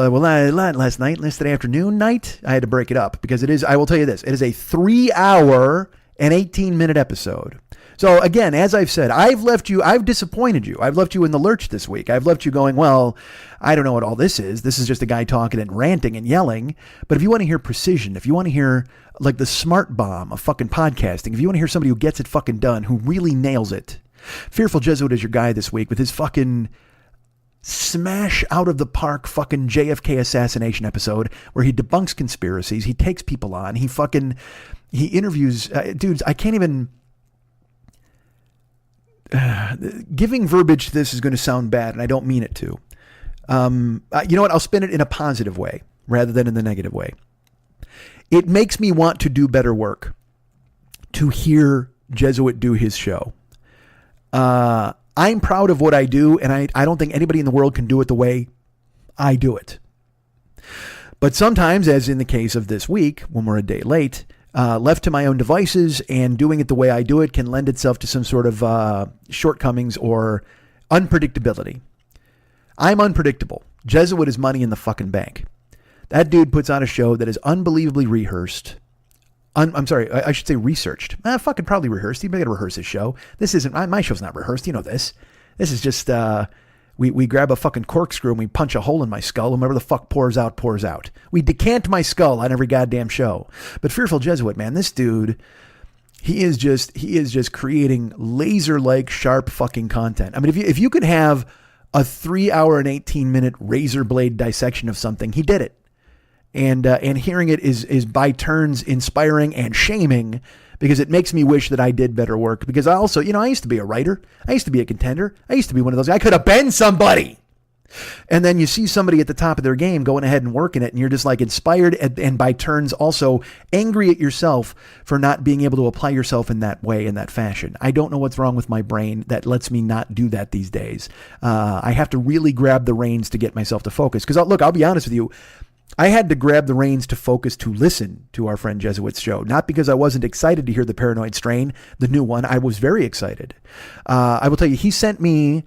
afternoon night, I had to break it up because it is, I will tell you this, it is a 3-hour and 18-minute episode. So again, as I've said, I've disappointed you. I've left you in the lurch this week. I've left you going, well, I don't know what all this is. This is just a guy talking and ranting and yelling. But if you want to hear precision, if you want to hear like the smart bomb of fucking podcasting, if you want to hear somebody who gets it fucking done, who really nails it, Fearful Jesuit is your guy this week with his fucking smash out of the park fucking JFK assassination episode where he debunks conspiracies. He takes people on. He interviews dudes. I can't even. Giving verbiage to this is going to sound bad, and I don't mean it to. You know what? I'll spin it in a positive way rather than in the negative way. It makes me want to do better work to hear Jesuit do his show. I'm proud of what I do, and I don't think anybody in the world can do it the way I do it. But sometimes, as in the case of this week, when we're a day late, left to my own devices and doing it the way I do it can lend itself to some sort of shortcomings or unpredictability. I'm unpredictable. Jesuit is money in the fucking bank. That dude puts on a show that is unbelievably rehearsed. I'm sorry, I should say researched. Fucking probably rehearsed. He better rehearse his show. This isn't, my show's not rehearsed. You know this. This is just, we grab a fucking corkscrew and we punch a hole in my skull, and whatever the fuck pours out, pours out. We decant my skull on every goddamn show. But Fearful Jesuit, man, this dude, he is just creating laser-like sharp fucking content. I mean, if you could have a 3-hour and 18-minute razor blade dissection of something, he did it. And hearing it is by turns inspiring and shaming, because it makes me wish that I did better work. Because I also, I used to be a writer. I used to be a contender. I used to be one of those. I could have been somebody. And then you see somebody at the top of their game going ahead and working it, and you're just like inspired and by turns also angry at yourself for not being able to apply yourself in that way, in that fashion. I don't know what's wrong with my brain that lets me not do that these days. I have to really grab the reins to get myself to focus. Because look, I'll be honest with you. I had to grab the reins to focus to listen to our friend Jesuit's show. Not because I wasn't excited to hear the Paranoid Strain, the new one. I was very excited. I will tell you, he sent me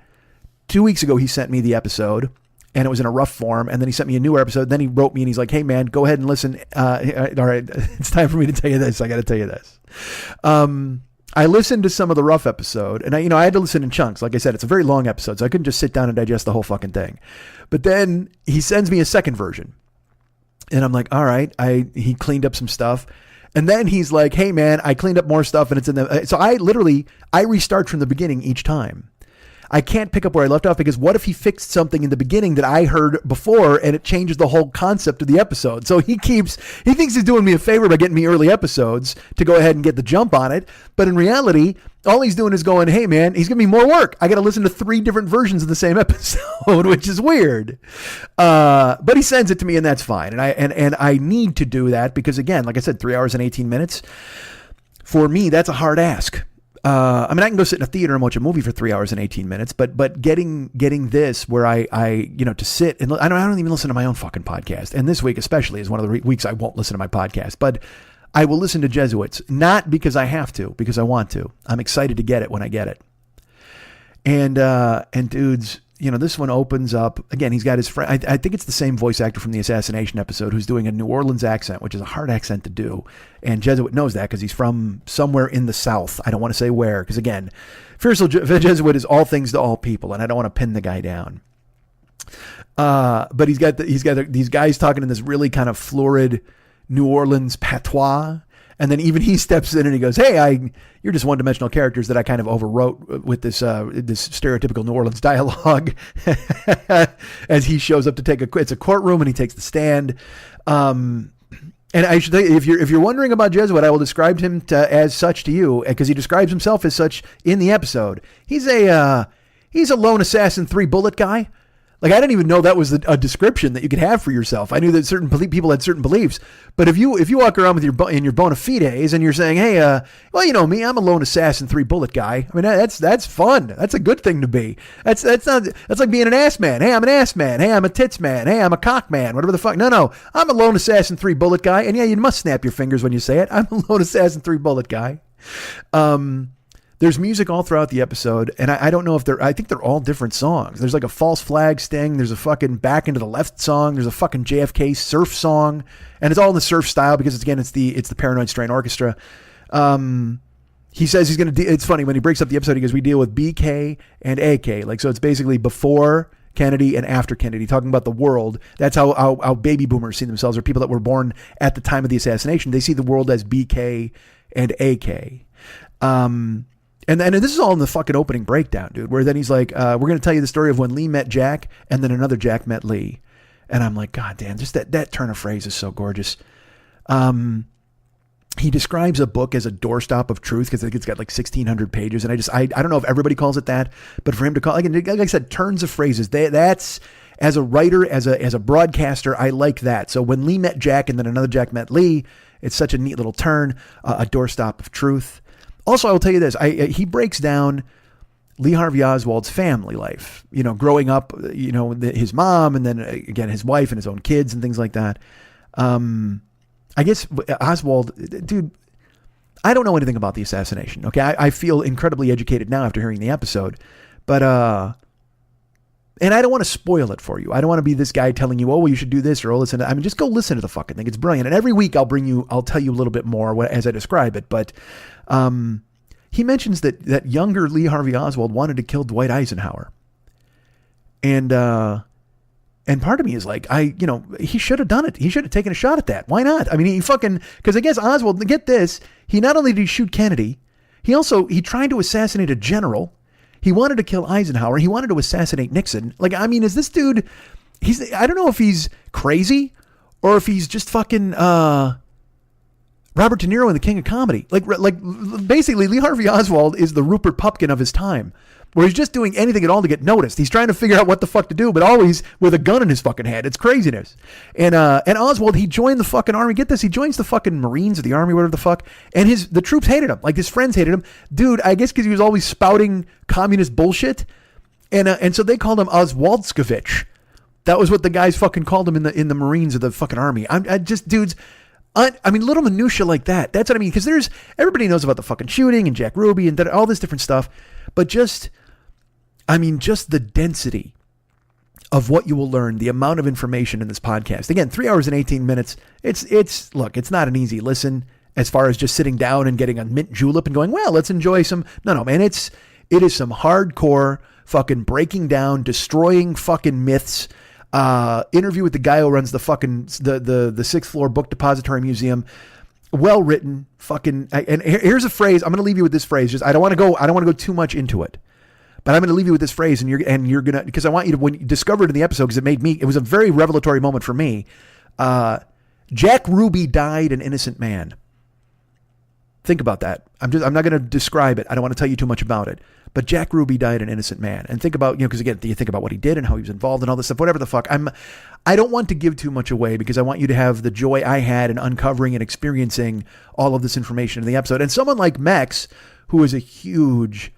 2 weeks ago, he sent me the episode, and it was in a rough form. And then he sent me a newer episode. Then he wrote me and he's like, hey, man, go ahead and listen. All right, it's time for me to tell you this. I got to tell you this. I listened to some of the rough episode, and I had to listen in chunks. Like I said, it's a very long episode, so I couldn't just sit down and digest the whole fucking thing. But then he sends me a second version. And I'm like, all right, he cleaned up some stuff. And then he's like, hey, man, I cleaned up more stuff, and it's in the... So I restart from the beginning each time. I can't pick up where I left off, because what if he fixed something in the beginning that I heard before and it changes the whole concept of the episode? So he thinks he's doing me a favor by getting me early episodes to go ahead and get the jump on it. But in reality, all he's doing is going, hey man, he's giving me more work. I got to listen to 3 different versions of the same episode, which is weird. But he sends it to me, and that's fine. And I need to do that because, again, like I said, 3 hours and 18 minutes. For me, that's a hard ask. I can go sit in a theater and watch a movie for 3 hours and 18 minutes, but getting this where I to sit and I don't even listen to my own fucking podcast. And this week especially is one of the weeks I won't listen to my podcast, but I will listen to Jesuits, not because I have to, because I want to. I'm excited to get it when I get it. And dudes, this one opens up again. He's got his friend. I think it's the same voice actor from the assassination episode who's doing a New Orleans accent, which is a hard accent to do. And Jesuit knows that because he's from somewhere in the South. I don't want to say where, because again, Fearful Jesuit is all things to all people, and I don't want to pin the guy down. But he's got these guys talking in this really kind of florid New Orleans patois. And then even he steps in and he goes, hey, you're just one-dimensional characters that I kind of overwrote with this stereotypical New Orleans dialogue as he shows up to it's a courtroom and he takes the stand. And I should tell you, if you're wondering about Jesuit, I will describe him as such to you, because he describes himself as such in the episode. He's a lone assassin, 3-bullet guy. Like, I didn't even know that was a description that you could have for yourself. I knew that certain people had certain beliefs, but if you walk around with your bona fides and you're saying, hey, well, you know me, I'm a lone assassin, 3-bullet guy. I mean, that's fun. That's a good thing to be. That's like being an ass man. Hey, I'm an ass man. Hey, I'm a tits man. Hey, I'm a cock man. Whatever the fuck. No, I'm a lone assassin, 3-bullet guy. And yeah, you must snap your fingers when you say it. I'm a lone assassin, 3-bullet guy. There's music all throughout the episode, and I don't know if I think they're all different songs. There's like a false flag sting. There's a fucking Back into the Left song. There's a fucking JFK surf song, and it's all in the surf style because it's the Paranoid Strain Orchestra. He says he's going to, it's funny when he breaks up the episode, he goes, we deal with BK and AK. Like, so it's basically before Kennedy and after Kennedy, talking about the world. That's how baby boomers see themselves, or people that were born at the time of the assassination. They see the world as BK and AK. And this is all in the fucking opening breakdown, dude, where then he's like, we're going to tell you the story of when Lee met Jack and then another Jack met Lee. And I'm like, God damn, just that turn of phrase is so gorgeous. He describes a book as a doorstop of truth because it's got like 1,600 pages. And I don't know if everybody calls it that, but for him to call, like I said, turns of phrases, that's, as a writer, as a broadcaster, I like that. So when Lee met Jack and then another Jack met Lee, it's such a neat little turn, a doorstop of truth. Also, I will tell you this. He breaks down Lee Harvey Oswald's family life, growing up, his mom and then again, his wife and his own kids and things like that. I guess Oswald, dude, I don't know anything about the assassination. Okay. I feel incredibly educated now after hearing the episode, but, and I don't want to spoil it for you. I don't want to be this guy telling you, oh, well, you should do this or listen. Just go listen to the fucking thing. It's brilliant. And every week I'll tell you a little bit more as I describe it. But, he mentions that younger Lee Harvey Oswald wanted to kill Dwight Eisenhower. And part of me is like, he should have done it. He should have taken a shot at that. Why not? I mean, because I guess Oswald, get this, he not only did he shoot Kennedy, he tried to assassinate a general. He wanted to kill Eisenhower. He wanted to assassinate Nixon. Like, I mean, is this dude, I don't know if he's crazy or if he's just fucking Robert De Niro in The King of Comedy. Like basically, Lee Harvey Oswald is the Rupert Pupkin of his time, where he's just doing anything at all to get noticed. He's trying to figure out what the fuck to do, but always with a gun in his fucking head. It's craziness. And Oswald, he joined the fucking army. Get this, he joins the fucking Marines or the army, whatever the fuck. And the troops hated him. Like his friends hated him. Dude, I guess because he was always spouting communist bullshit. And so they called him Oswaldskovich. That was what the guys fucking called him in the Marines or the fucking army. I just, dudes. I mean, little minutia like that. That's what I mean. Because everybody knows about the fucking shooting and Jack Ruby and all this different stuff. But just the density of what you will learn, the amount of information in this podcast. Again, 3 hours and 18 minutes. Look, it's not an easy listen as far as just sitting down and getting a mint julep and going, well, let's enjoy some. No, man. It is some hardcore fucking breaking down, destroying fucking myths. Interview with the guy who runs the fucking the sixth floor book depository museum. Well written, fucking. And here's a phrase. I'm going to leave you with this phrase. Just I don't want to go too much into it, but I'm going to leave you with this phrase, and you're gonna, because I want you to, when you discover it in the episode, because it was a very revelatory moment for me. Jack Ruby died an innocent man. Think about that. I'm not going to describe it. I don't want to tell you too much about it. But Jack Ruby died an innocent man. And think about, because again, you think about what he did and how he was involved and all this stuff, whatever the fuck. I don't want to give too much away because I want you to have the joy I had in uncovering and experiencing all of this information in the episode. And someone like Mex, who is a huge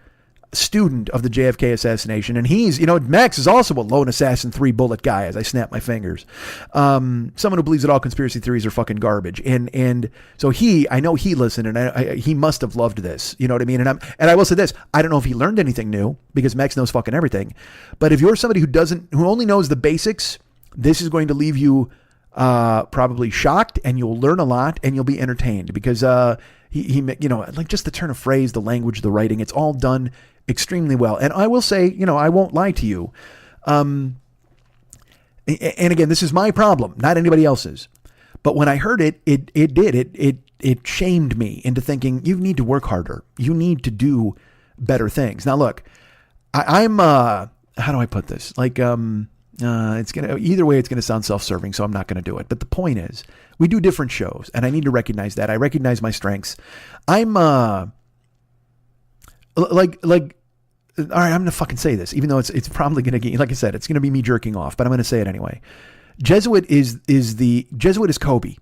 student of the JFK assassination, and Max is also a lone assassin 3-bullet guy, as I snap my fingers. Someone who believes that all conspiracy theories are fucking garbage, and so I know he listened, and he must have loved this. You know what I mean? And I will say this: I don't know if he learned anything new, because Max knows fucking everything. But if you're somebody who only knows the basics, this is going to leave you probably shocked, and you'll learn a lot, and you'll be entertained, because he like just the turn of phrase, the language, the writing, it's all done extremely well. And I will say, I won't lie to you. And again, this is my problem, not anybody else's. But when I heard it shamed me into thinking, you need to work harder. You need to do better things. Now, look, I'm how do I put this? Like, either way, it's going to sound self-serving, so I'm not going to do it. But the point is, we do different shows, and I need to recognize that. I recognize my strengths. I'm all right, I'm going to fucking say this, even though it's probably going to get, like I said, it's going to be me jerking off, but I'm going to say it anyway. Jesuit is Kobe.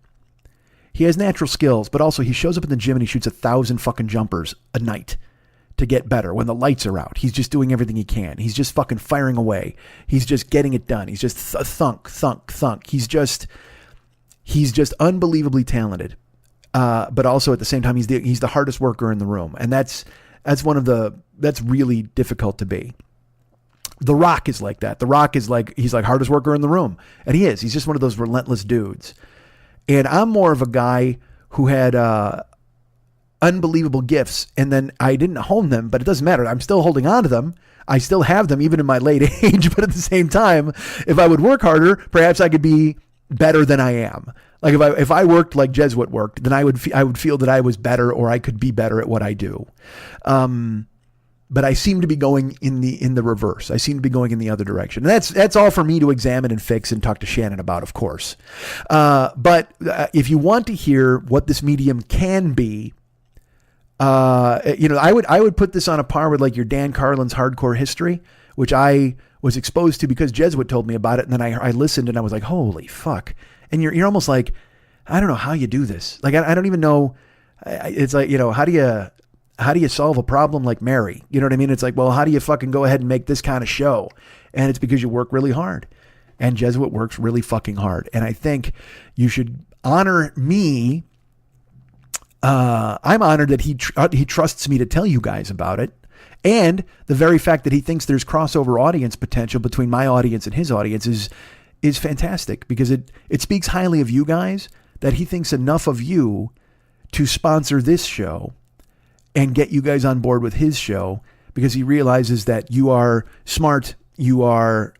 He has natural skills, but also he shows up in the gym and he shoots 1,000 fucking jumpers a night to get better when the lights are out. He's just doing everything he can. He's just fucking firing away. He's just getting it done. He's just thunk, thunk, thunk. He's just unbelievably talented. But also at the same time, he's the hardest worker in the room. And that's really difficult to be. The Rock is like that. The Rock is he's like hardest worker in the room. And he is. He's just one of those relentless dudes. And I'm more of a guy who had unbelievable gifts, and then I didn't hone them, but it doesn't matter. I'm still holding on to them. I still have them even in my late age, but at the same time, if I would work harder, perhaps I could be better than I am. Like if I worked like Jesuit worked, then I would feel that I was better, or I could be better at what I do. But I seem to be going in the reverse. I seem to be going in the other direction. And that's all for me to examine and fix and talk to Shannon about, of course. But if you want to hear what this medium can be, I would put this on a par with like your Dan Carlin's Hardcore History, which I was exposed to because Jesuit told me about it. And then I listened and I was like, holy fuck. And you're almost like, I don't know how you do this. Like, I don't even know. It's like, how do you solve a problem like Mary? You know what I mean? It's like, well, how do you fucking go ahead and make this kind of show? And it's because you work really hard, and Jesuit works really fucking hard. And I think you should honor me. I'm honored that he trusts me to tell you guys about it. And the very fact that he thinks there's crossover audience potential between my audience and his audience is fantastic, because it speaks highly of you guys, that he thinks enough of you to sponsor this show and get you guys on board with his show, because he realizes that you are smart, you are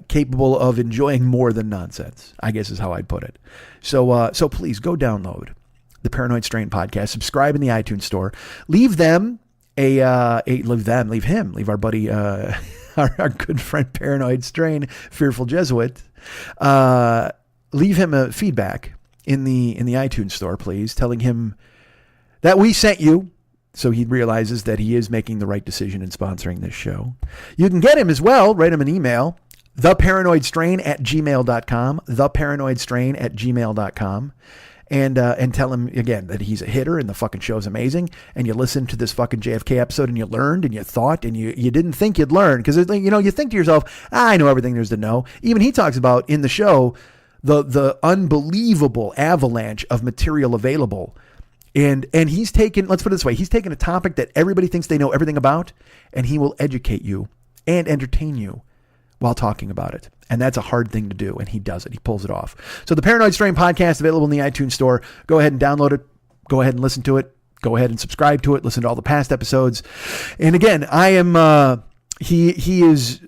capable of enjoying more than nonsense, I guess is how I'd put it. So please go download the Paranoid Strain podcast, subscribe in the iTunes store, leave him, leave our buddy, our good friend Paranoid Strain, Fearful Jesuit, leave him a feedback in the iTunes store, please, telling him that we sent you, so he realizes that he is making the right decision in sponsoring this show. You can get him as well. Write him an email, theparanoidstrain@gmail.com, theparanoidstrain@gmail.com. And tell him again that he's a hitter and the fucking show's amazing. And you listened to this fucking JFK episode and you learned and you thought and you didn't think you'd learn, because you think to yourself, I know everything there's to know. Even he talks about in the show the unbelievable avalanche of material available. And he's taken, let's put it this way, he's taken a topic that everybody thinks they know everything about, and he will educate you and entertain you while talking about it. And that's a hard thing to do, and he does it. He pulls it off. So the Paranoid Strain podcast, available in the iTunes store. Go ahead and download it. Go ahead and listen to it. Go ahead and subscribe to it. Listen to all the past episodes. And again, I am he is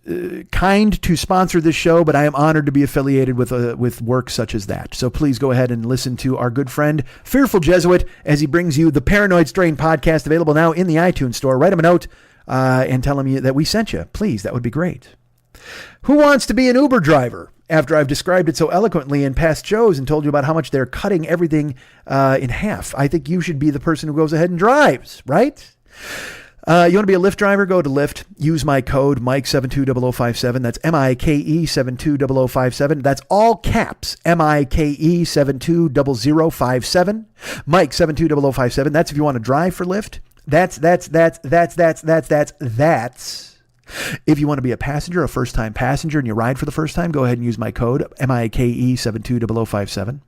kind to sponsor this show, but I am honored to be affiliated with work such as that. So please go ahead and listen to our good friend Fearful Jesuit as he brings you the Paranoid Strain podcast, available now in the iTunes store. Write him a note and tell him that we sent you. Please, that would be great. Who wants to be an Uber driver? After I've described it so eloquently in past shows and told you about how much they're cutting everything in half, I think you should be the person who goes ahead and drives, right? You want to be a Lyft driver? Go to Lyft. Use my code Mike720057. That's MIKE720057. That's all caps. MIKE720057. Mike720057. That's if you want to drive for Lyft. That's. If you want to be a passenger, a first-time passenger, and you ride for the first time, go ahead and use my code, MIKE720057.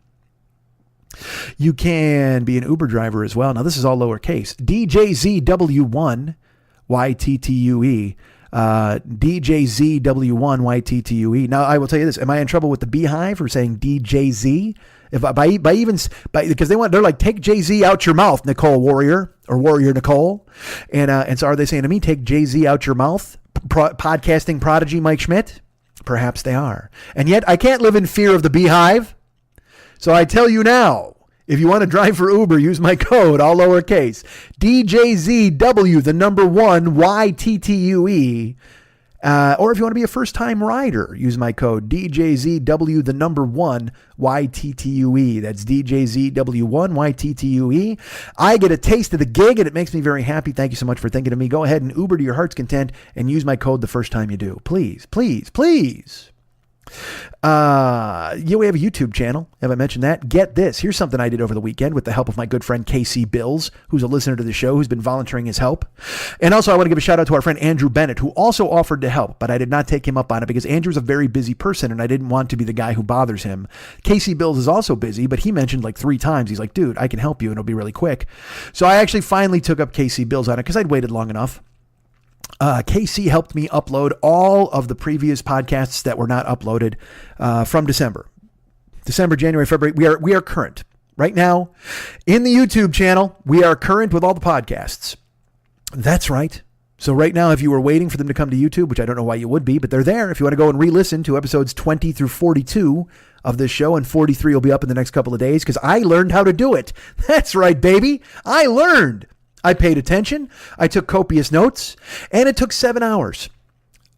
You can be an Uber driver as well. Now, this is all lowercase. DJZW1YTTUE. DJZW1YTTUE. Now, I will tell you this. Am I in trouble with the Beehive for saying DJZ? Because they're like, take Jay-Z out your mouth, Nicole Warrior, or Warrior Nicole. And so are they saying to me, take Jay-Z out your mouth? Podcasting prodigy Mike Schmidt? Perhaps they are. And yet I can't live in fear of the Beehive. So I tell you now, if you want to drive for Uber, use my code, all lowercase, DJZW, the number 1, YTTUE. Or if you want to be a first-time rider, use my code DJZW, the number 1, YTTUE. That's DJZW1YTTUE. I get a taste of the gig, and it makes me very happy. Thank you so much for thinking of me. Go ahead and Uber to your heart's content and use my code the first time you do. Please, please, please. We have a YouTube channel. Have I mentioned that? Get this. Here's something I did over the weekend with the help of my good friend KC Bills, who's a listener to the show, who's been volunteering his help. And also I want to give a shout out to our friend Andrew Bennett, who also offered to help, but I did not take him up on it because Andrew's a very busy person and I didn't want to be the guy who bothers him. KC Bills is also busy, but he mentioned like 3 times. He's like, dude, I can help you and it'll be really quick. So I actually finally took up KC Bills on it because I'd waited long enough. KC helped me upload all of the previous podcasts that were not uploaded from December, January, February. We are current right now in the YouTube channel. We are current with all the podcasts. That's right. So right now, if you were waiting for them to come to YouTube, which I don't know why you would be, but they're there. If you want to go and re-listen to episodes 20 through 42 of this show, and 43 will be up in the next couple of days because I learned how to do it. That's right, baby. I learned. I paid attention. I took copious notes, and it took 7 hours.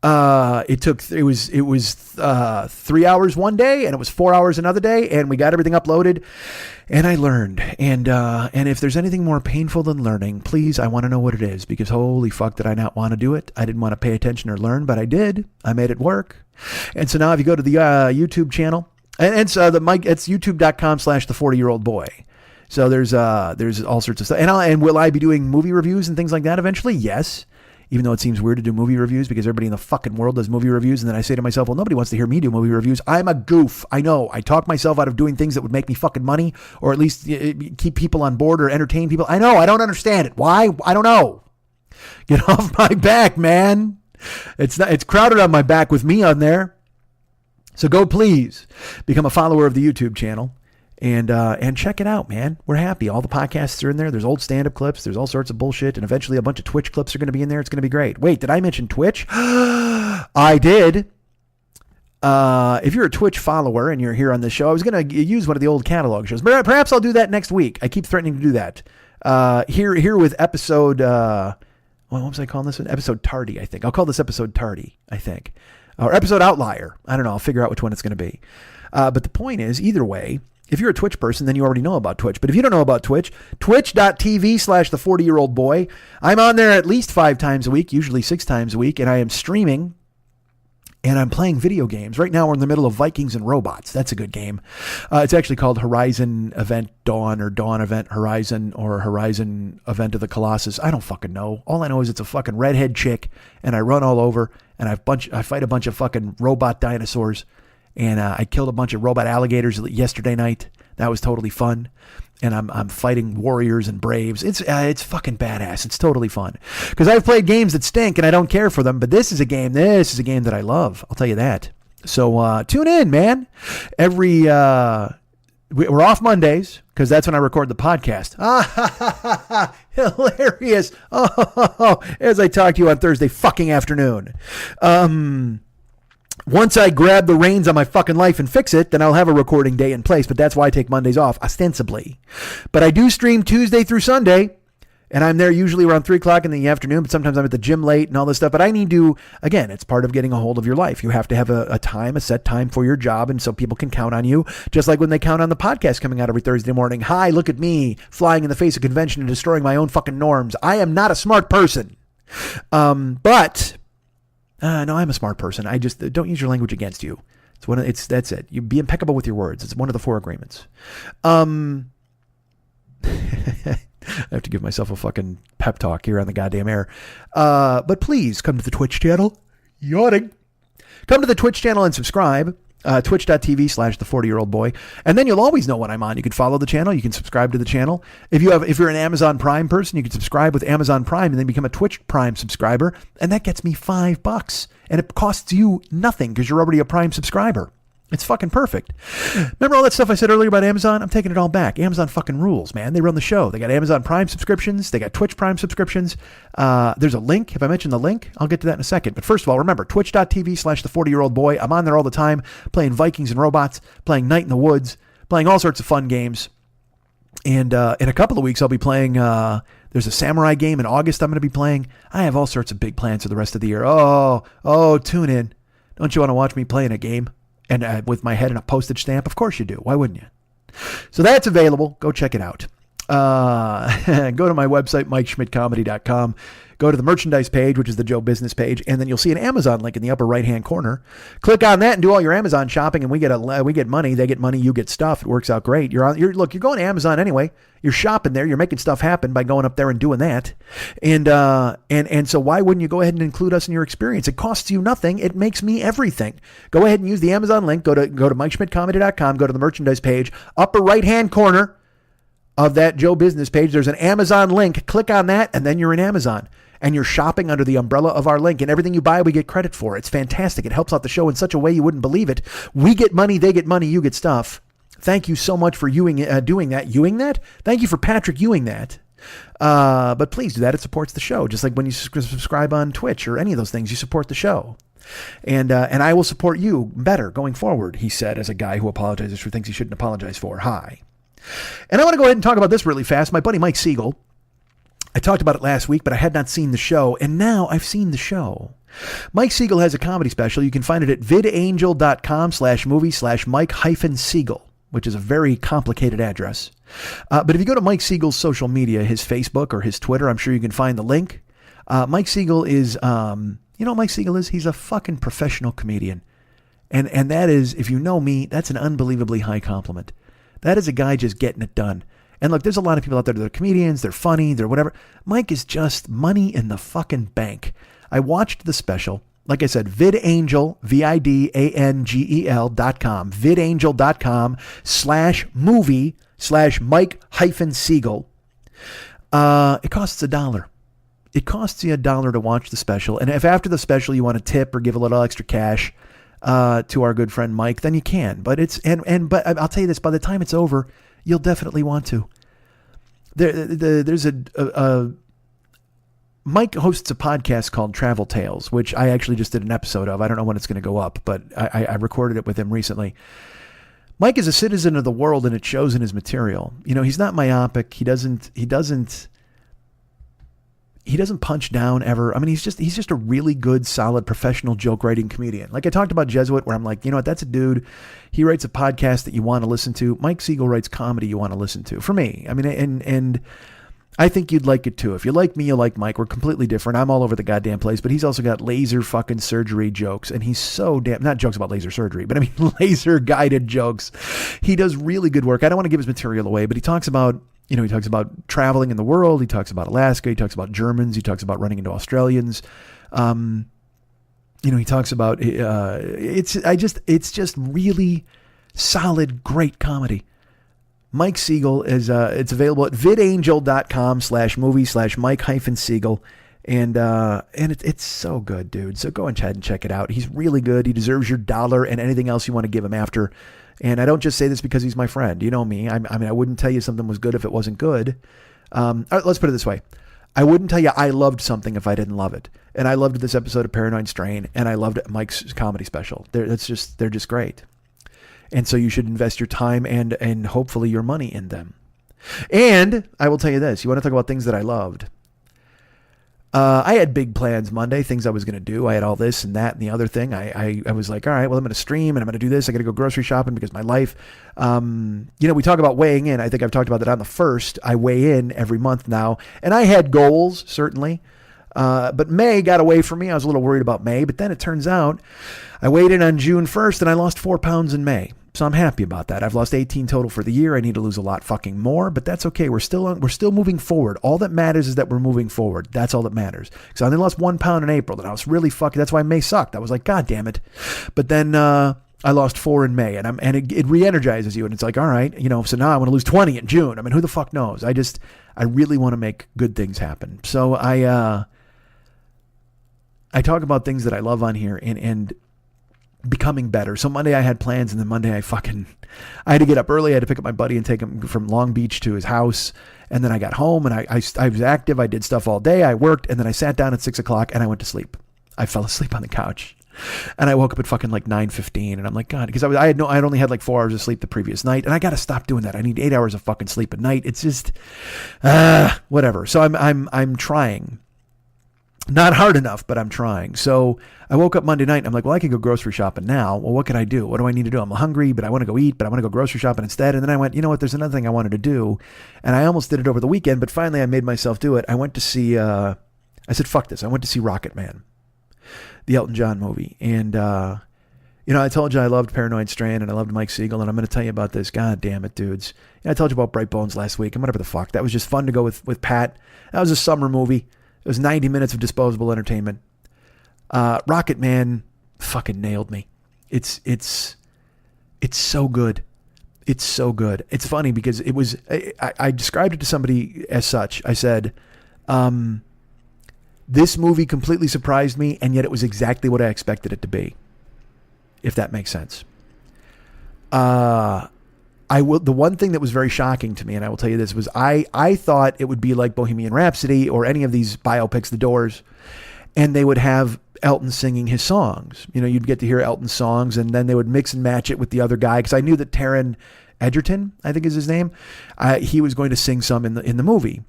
It was 3 hours one day, and it was 4 hours another day, and we got everything uploaded, and I learned. And if there's anything more painful than learning, please, I want to know what it is, because holy fuck, did I not want to do it? I didn't want to pay attention or learn, but I did. I made it work. And so now, if you go to the YouTube channel, and it's youtube.com/the40year-old-boy. So there's all sorts of stuff. And will I be doing movie reviews and things like that eventually? Yes. Even though it seems weird to do movie reviews because everybody in the fucking world does movie reviews. And then I say to myself, well, nobody wants to hear me do movie reviews. I'm a goof. I know. I talk myself out of doing things that would make me fucking money, or at least keep people on board or entertain people. I know. I don't understand it. Why? I don't know. Get off my back, man. It's crowded on my back with me on there. So go please become a follower of the YouTube channel. And check it out, man. We're happy. All the podcasts are in there. There's old stand-up clips. There's all sorts of bullshit. And eventually a bunch of Twitch clips are going to be in there. It's going to be great. Wait, did I mention Twitch? I did. If you're a Twitch follower and you're here on this show, I was going to use one of the old catalog shows. Perhaps I'll do that next week. I keep threatening to do that. Here with episode... what was I calling this one? Episode Tardy, I think. I'll call this episode Tardy, I think. Or episode Outlier. I don't know. I'll figure out which one it's going to be. But the point is, either way, if you're a Twitch person, then you already know about Twitch. But if you don't know about Twitch, twitch.tv/the40year-old boy. I'm on there at least 5 times a week, usually 6 times a week, and I am streaming and I'm playing video games. Right now we're in the middle of Vikings and Robots. That's a good game. It's actually called Horizon Event Dawn, or Dawn Event Horizon, or Horizon Event of the Colossus. I don't fucking know. All I know is it's a fucking redhead chick and I run all over and I fight a bunch of fucking robot dinosaurs. And I killed a bunch of robot alligators yesterday night. That was totally fun. And I'm fighting warriors and braves. It's fucking badass. It's totally fun. Because I've played games that stink and I don't care for them. But this is a game that I love. I'll tell you that. So tune in, man. We're off Mondays because that's when I record the podcast. Hilarious. Oh, as I talk to you on Thursday fucking afternoon. Once I grab the reins on my fucking life and fix it, then I'll have a recording day in place. But that's why I take Mondays off, ostensibly. But I do stream Tuesday through Sunday, and I'm there usually around 3 o'clock in the afternoon, but sometimes I'm at the gym late and all this stuff. But I need to, again, it's part of getting a hold of your life. You have to have a set time for your job, and so people can count on you, just like when they count on the podcast coming out every Thursday morning. Hi, look at me, flying in the face of convention and destroying my own fucking norms. I am not a smart person. No, I'm a smart person. I just don't use your language against you. That's it. You be impeccable with your words. It's one of the 4 agreements. I have to give myself a fucking pep talk here on the goddamn air. But please come to the Twitch channel. Yawning. Come to the Twitch channel and subscribe. Twitch.tv/the40year-old boy. And then you'll always know when I'm on. You can follow the channel. You can subscribe to the channel. If you're an Amazon Prime person, you can subscribe with Amazon Prime and then become a Twitch Prime subscriber. And that gets me $5. And it costs you nothing because you're already a Prime subscriber. It's fucking perfect. Remember all that stuff I said earlier about Amazon? I'm taking it all back. Amazon fucking rules, man. They run the show. They got Amazon Prime subscriptions. They got Twitch Prime subscriptions. There's a link. Have I mentioned the link? I'll get to that in a second. But first of all, remember, twitch.tv/the40year-old boy. I'm on there all the time, playing Vikings and Robots, playing Night in the Woods, playing all sorts of fun games. And in a couple of weeks, I'll be playing, there's a samurai game in August I'm going to be playing. I have all sorts of big plans for the rest of the year. Oh, tune in. Don't you want to watch me play in a game? And with my head in a postage stamp? Of course you do. Why wouldn't you? So that's available. Go check it out. Go to my website, MikeSchmidtComedy.com. Go to the merchandise page, which is the Joe Business page, and then you'll see an Amazon link in the upper right-hand corner. Click on that and do all your Amazon shopping, and we get money. They get money. You get stuff. It works out great. You're going to Amazon anyway. You're shopping there. You're making stuff happen by going up there and doing that. And so why wouldn't you go ahead and include us in your experience? It costs you nothing. It makes me everything. Go ahead and use the Amazon link. Go to MikeSchmidtComedy.com. Go to the merchandise page, upper right-hand corner of that Joe Business page. There's an Amazon link. Click on that, and then you're in Amazon. And you're shopping under the umbrella of our link. And everything you buy, we get credit for. It's fantastic. It helps out the show in such a way you wouldn't believe it. We get money, they get money, you get stuff. Thank you so much for doing that. Thank you for Patrick Ewing that. But please do that. It supports the show. Just like when you subscribe on Twitch or any of those things, you support the show. And I will support you better going forward, he said, as a guy who apologizes for things he shouldn't apologize for. Hi. And I want to go ahead and talk about this really fast. My buddy Mike Siegel. I talked about it last week, but I had not seen the show, and now I've seen the show. Mike Siegel has a comedy special. You can find it at vidangel.com/movie/Mike-Siegel, which is a very complicated address. But if you go to Mike Siegel's social media, his Facebook or his Twitter, I'm sure you can find the link. Mike Siegel is, you know what Mike Siegel is? He's a fucking professional comedian. And that is, if you know me, that's an unbelievably high compliment. That is a guy just getting it done. And look, there's a lot of people out there that are comedians, they're funny, they're whatever. Mike is just money in the fucking bank. I watched the special. Like I said, vidangel, vidangel.com, vidangel.com/movie/Mike-Siegel. It costs $1. It costs you $1 to watch the special. And if after the special you want to tip or give a little extra cash to our good friend Mike, then you can. But but I'll tell you this, by the time it's over, you'll definitely want to. There's Mike hosts a podcast called Travel Tales, which I actually just did an episode of. I don't know when it's going to go up, but I recorded it with him recently. Mike is a citizen of the world, and it shows in his material. You know, he's not myopic. He doesn't. he doesn't punch down ever. I mean, he's just a really good, solid, professional joke writing comedian. Like I talked about Jesuit, where I'm like, you know what, that's a dude. He writes a podcast that you want to listen to. Mike Siegel writes comedy you want to listen to. For me, I mean, and I think you'd like it too. If you like me, you like Mike. We're completely different. I'm all over the goddamn place, but he's also got laser fucking surgery jokes, and he's so damn, not jokes about laser surgery, but I mean laser guided jokes. He does really good work. I don't want to give his material away, but he talks about traveling in the world. He talks about Alaska. He talks about Germans. He talks about running into Australians. He talks about, it's just really solid, great comedy. Mike Siegel is, it's available at vidangel.com/movie/Mike-Siegel. And it's so good, dude. So go ahead and check it out. He's really good. He deserves your dollar and anything else you want to give him after. And I don't just say this because he's my friend. You know me. I mean, I wouldn't tell you something was good if it wasn't good. Let's put it this way. I wouldn't tell you I loved something if I didn't love it. And I loved this episode of Paranoid Strain, and I loved Mike's comedy special. They're just great. And so you should invest your time and hopefully your money in them. And I will tell you this. You want to talk about things that I loved? I had big plans Monday, things I was going to do. I had all this and that and the other thing. I was like, all right, well, I'm going to stream and I'm going to do this. I got to go grocery shopping because my life, we talk about weighing in. I think I've talked about that on the first. I weigh in every month now, and I had goals, certainly. But May got away from me. I was a little worried about May, but then it turns out I weighed in on June 1st and I lost 4 pounds in May. So I'm happy about that. I've lost 18 total for the year. I need to lose a lot fucking more, but that's okay. We're still moving forward. All that matters is that we're moving forward. That's all that matters. Because I only lost 1 pound in April, and I was really fucking. That's why May sucked. I was like, God damn it. But then I lost 4 in May, and it re-energizes you, and it's like, all right, so now I want to lose 20 in June. I mean, who the fuck knows? I really want to make good things happen. So I talk about things that I love on here, and becoming better. So Monday I had plans, and then Monday I had to get up early. I had to pick up my buddy and take him from Long Beach to his house. And then I got home and I was active. I did stuff all day. I worked, and then I sat down at 6:00 and I went to sleep. I fell asleep on the couch, and I woke up at fucking like 9:15, and I'm like, God, because I'd only had like 4 hours of sleep the previous night, and I got to stop doing that. I need 8 hours of fucking sleep a night. It's just, whatever. So I'm trying. Not hard enough, but I'm trying. So I woke up Monday night and I'm like, well, I can go grocery shopping now. Well, what can I do? What do I need to do? I'm hungry, but I want to go eat, but I want to go grocery shopping instead. And then I went, you know what? There's another thing I wanted to do. And I almost did it over the weekend, but finally I made myself do it. I went to see, I said, fuck this. I went to see Rocket Man, the Elton John movie. And, I told you I loved Paranoid Strain and I loved Mike Siegel, and I'm going to tell you about this. God damn it, dudes. I told you about Bright Bones last week and whatever the fuck. That was just fun to go with Pat. That was a summer movie. It was 90 minutes of disposable entertainment. Rocket Man fucking nailed me. It's so good. It's so good. It's funny because it was, I described it to somebody as such. I said, this movie completely surprised me, and yet it was exactly what I expected it to be. If that makes sense. The one thing that was very shocking to me, and I will tell you this, was I thought it would be like Bohemian Rhapsody or any of these biopics, The Doors, and they would have Elton singing his songs. You'd get to hear Elton's songs, and then they would mix and match it with the other guy, because I knew that Taron Egerton, I think is his name, he was going to sing some in the movie.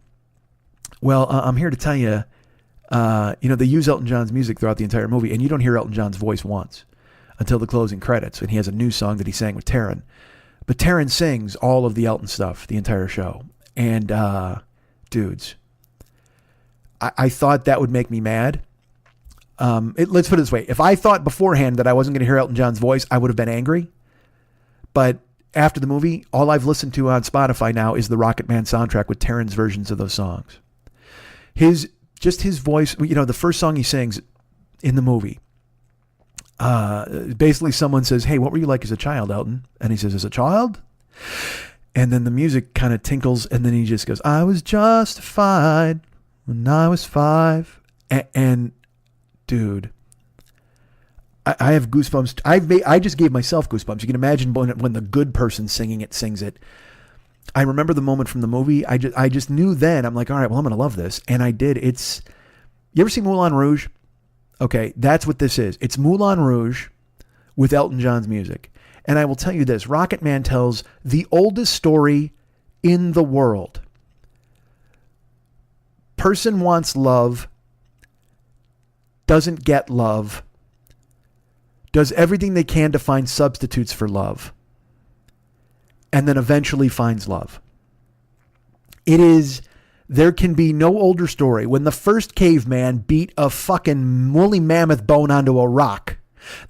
Well, I'm here to tell you, they use Elton John's music throughout the entire movie, and you don't hear Elton John's voice once until the closing credits, and he has a new song that he sang with Taron. But Taron sings all of the Elton stuff the entire show. And, dudes, I thought that would make me mad. Let's put it this way. If I thought beforehand that I wasn't going to hear Elton John's voice, I would have been angry. But after the movie, all I've listened to on Spotify now is the Rocket Man soundtrack with Taron's versions of those songs. His voice, the first song he sings in the movie, basically someone says, hey, what were you like as a child, Elton? And he says, as a child? And then the music kind of tinkles, and then he just goes, I was justified when I was 5. And dude, I have goosebumps. I just gave myself goosebumps. You can imagine when the good person sings it. I remember the moment from the movie. I just knew then. I'm like, all right, well, I'm going to love this. And I did. You ever seen Moulin Rouge? Okay, that's what this is. It's Moulin Rouge with Elton John's music. And I will tell you this, Rocket Man tells the oldest story in the world. person wants love, doesn't get love, does everything they can to find substitutes for love, and then eventually finds love. There can be no older story. When the first caveman beat a fucking woolly mammoth bone onto a rock,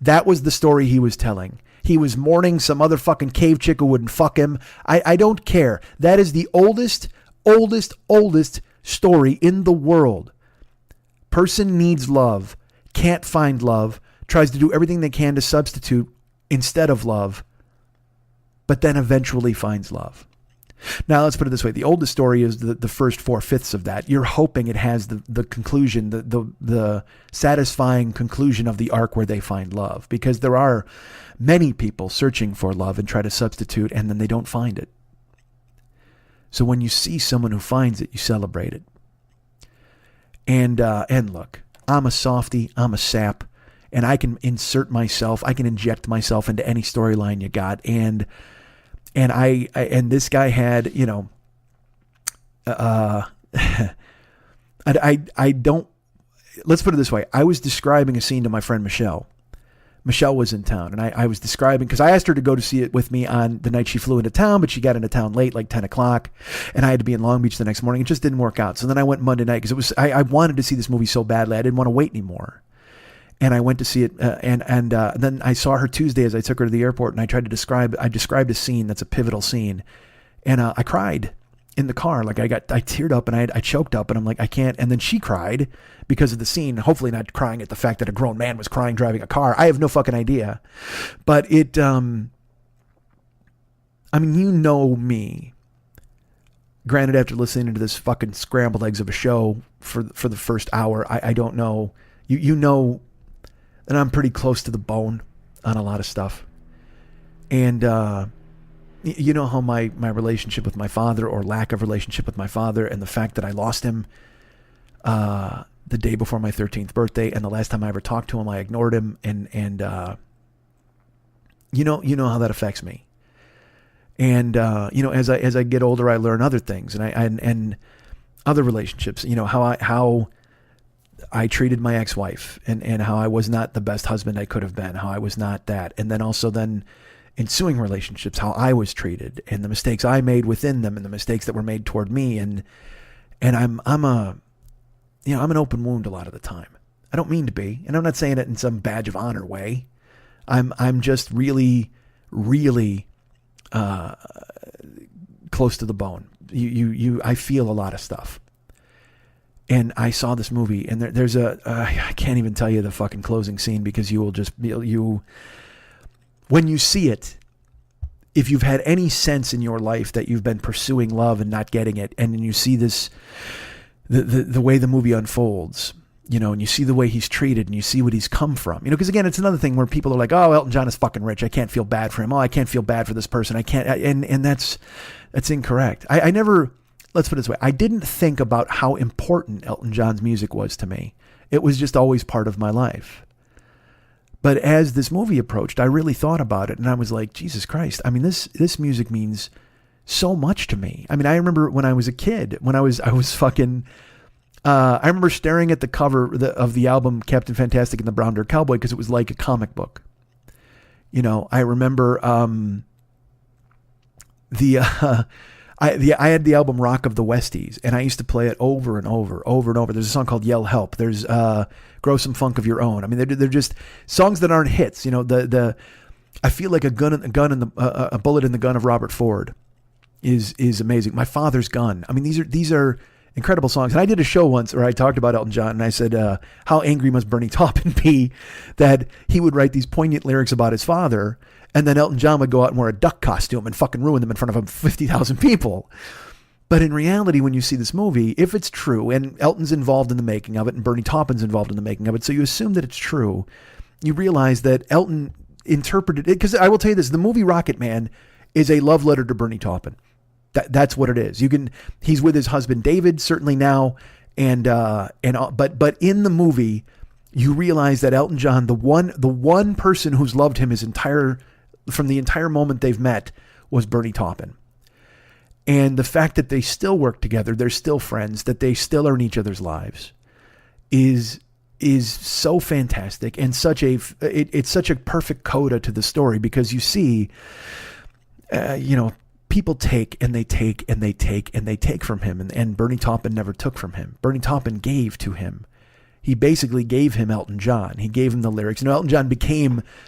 that was the story he was telling. He was mourning some other fucking cave chick who wouldn't fuck him. I don't care. That is the oldest story in the world. Person needs love, can't find love, tries to do everything they can to substitute instead of love, but then eventually finds love. Now, let's put it this way. The oldest story is the first 4/5 of that. You're hoping it has the conclusion, the satisfying conclusion of the arc where they find love, because there are many people searching for love and try to substitute, and then they don't find it. So when you see someone who finds it, you celebrate it. And look, I'm a softie, I'm a sap, and I can insert myself, I can inject myself into any storyline you got, and this guy had, I don't, let's put it this way. I was describing a scene to my friend Michelle. Michelle was in town, and I was describing, because I asked her to go to see it with me on the night she flew into town, but she got into town late, like 10 o'clock, and I had to be in Long Beach the next morning. It just didn't work out. So then I went Monday night, because I wanted to see this movie so badly. I didn't want to wait anymore. And I went to see it, and then I saw her Tuesday as I took her to the airport, and I described a scene that's a pivotal scene, and I cried in the car. Like I teared up, and I choked up, and I'm like, I can't. And then she cried because of the scene, hopefully not crying at the fact that a grown man was crying driving a car. I have no fucking idea. But it, I mean, you know me. Granted, after listening to this fucking scrambled eggs of a show for the first hour, I don't know. You know that I'm pretty close to the bone on a lot of stuff. And you know how my relationship with my father, or lack of relationship with my father, and the fact that I lost him the day before my 13th birthday, and the last time I ever talked to him, I ignored him, and you know how that affects me. And as I get older, I learn other things, and other relationships. How I treated my ex-wife, and how I was not the best husband I could have been, how I was not that. And then also then ensuing relationships, how I was treated, and the mistakes I made within them, and the mistakes that were made toward me. And I'm an open wound a lot of the time. I don't mean to be, and I'm not saying it in some badge of honor way. I'm just really, really close to the bone. I feel a lot of stuff. And I saw this movie, and there's I can't even tell you the fucking closing scene, because you will just, when you see it, if you've had any sense in your life that you've been pursuing love and not getting it, and then you see this, the way the movie unfolds, and you see the way he's treated, and you see what he's come from, because again, it's another thing where people are like, oh, Elton John is fucking rich, I can't feel bad for him. Oh, I can't feel bad for this person. I can't, and that's incorrect. I never, let's put it this way. I didn't think about how important Elton John's music was to me. It was just always part of my life. But as this movie approached, I really thought about it, and I was like, Jesus Christ. I mean, this music means so much to me. I mean, I remember when I was a kid, when I was fucking, I remember staring at the cover of the album Captain Fantastic and the Brown Dirt Cowboy, because it was like a comic book. I remember I had the album Rock of the Westies, and I used to play it over and over and over. There's a song called Yell Help. There's Grow Some Funk of Your Own. I mean, they're just songs that aren't hits. I feel like a bullet in the gun of Robert Ford is amazing. My Father's Gun. I mean, these are incredible songs. And I did a show once where I talked about Elton John, and I said, how angry must Bernie Taupin be that he would write these poignant lyrics about his father, and then Elton John would go out and wear a duck costume and fucking ruin them in front of 50,000 people. But in reality, when you see this movie, if it's true, and Elton's involved in the making of it, and Bernie Taupin's involved in the making of it, so you assume that it's true, you realize that Elton interpreted it, because I will tell you this, the movie Rocket Man is a love letter to Bernie Taupin. That's what it is. He's with his husband David certainly now, but in the movie, you realize that Elton John, the one person who's loved him from the entire moment they've met, was Bernie Taupin. And the fact that they still work together, they're still friends, that they still are in each other's lives is so fantastic, and it's such a perfect coda to the story, because you see, people take and they take and they take and they take from him, and Bernie Taupin never took from him. Bernie Taupin gave to him. He basically gave him Elton John. He gave him the lyrics. Elton John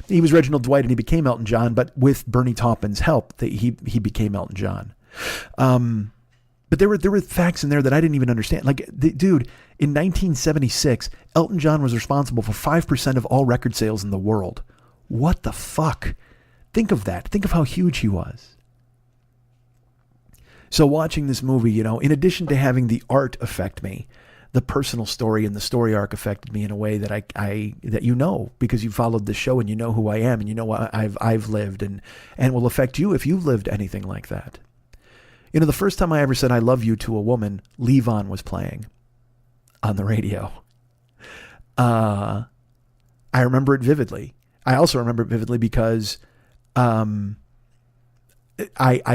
he was Reginald Dwight and he became Elton John, but with Bernie Taupin's help, he became Elton John. But there were facts in there that I didn't even understand. Like, dude, in 1976, Elton John was responsible for 5% of all record sales in the world. What the fuck? Think of that. Think of how huge he was. So watching this movie, in addition to having the art affect me, the personal story and the story arc affected me in a way that that because you followed the show and you know who I am and you know what I've lived and will affect you if you've lived anything like that. The first time I ever said I love you to a woman, Levon was playing on the radio. I remember it vividly. I also remember it vividly because I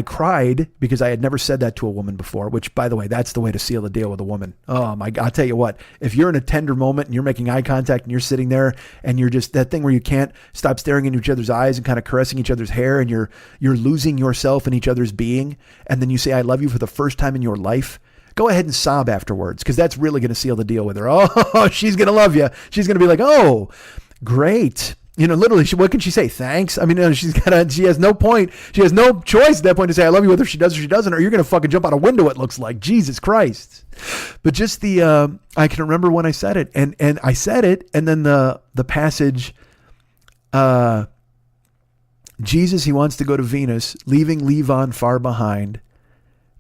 cried because I had never said that to a woman before, which, by the way, that's the way to seal the deal with a woman. Oh my God. I'll tell you what, if you're in a tender moment and you're making eye contact and you're sitting there and you're just that thing where you can't stop staring into each other's eyes and kind of caressing each other's hair, and you're losing yourself in each other's being, and then you say, I love you for the first time in your life, go ahead and sob afterwards, because that's really going to seal the deal with her. Oh, she's going to love you. She's going to be like, oh, great. Literally, what can she say? Thanks. I mean, she has no point. She has no choice at that point to say, I love you, whether she does or she doesn't, or you're going to fucking jump out a window, it looks like. Jesus Christ. But just I can remember when I said it, and I said it, and then the passage, Jesus, he wants to go to Venus, leaving Levon far behind,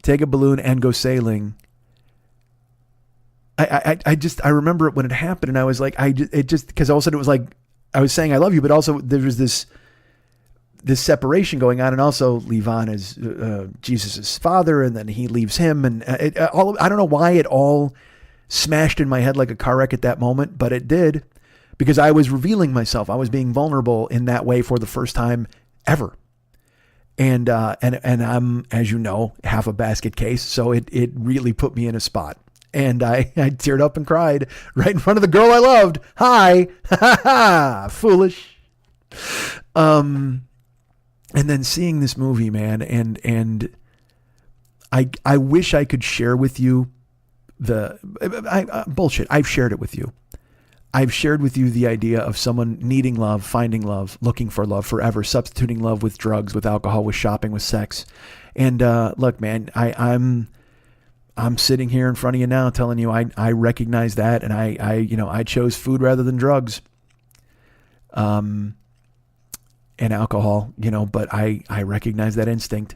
take a balloon and go sailing. I remember it when it happened, and I was like, because all of a sudden it was like, I was saying I love you, but also there was this separation going on, and also Levon is Jesus's father, and then he leaves him, and I don't know why it all smashed in my head like a car wreck at that moment, but it did, because I was revealing myself. I was being vulnerable in that way for the first time ever, and I'm, as you know, half a basket case, so it really put me in a spot. And I teared up and cried right in front of the girl I loved. Hi. Ha ha. Foolish. And then seeing this movie, man, and I wish I could share with you bullshit. I've shared it with you. I've shared with you the idea of someone needing love, finding love, looking for love forever, substituting love with drugs, with alcohol, with shopping, with sex. And look, man, I'm sitting here in front of you now telling you I recognize that, and I chose food rather than drugs and alcohol, but I recognize that instinct,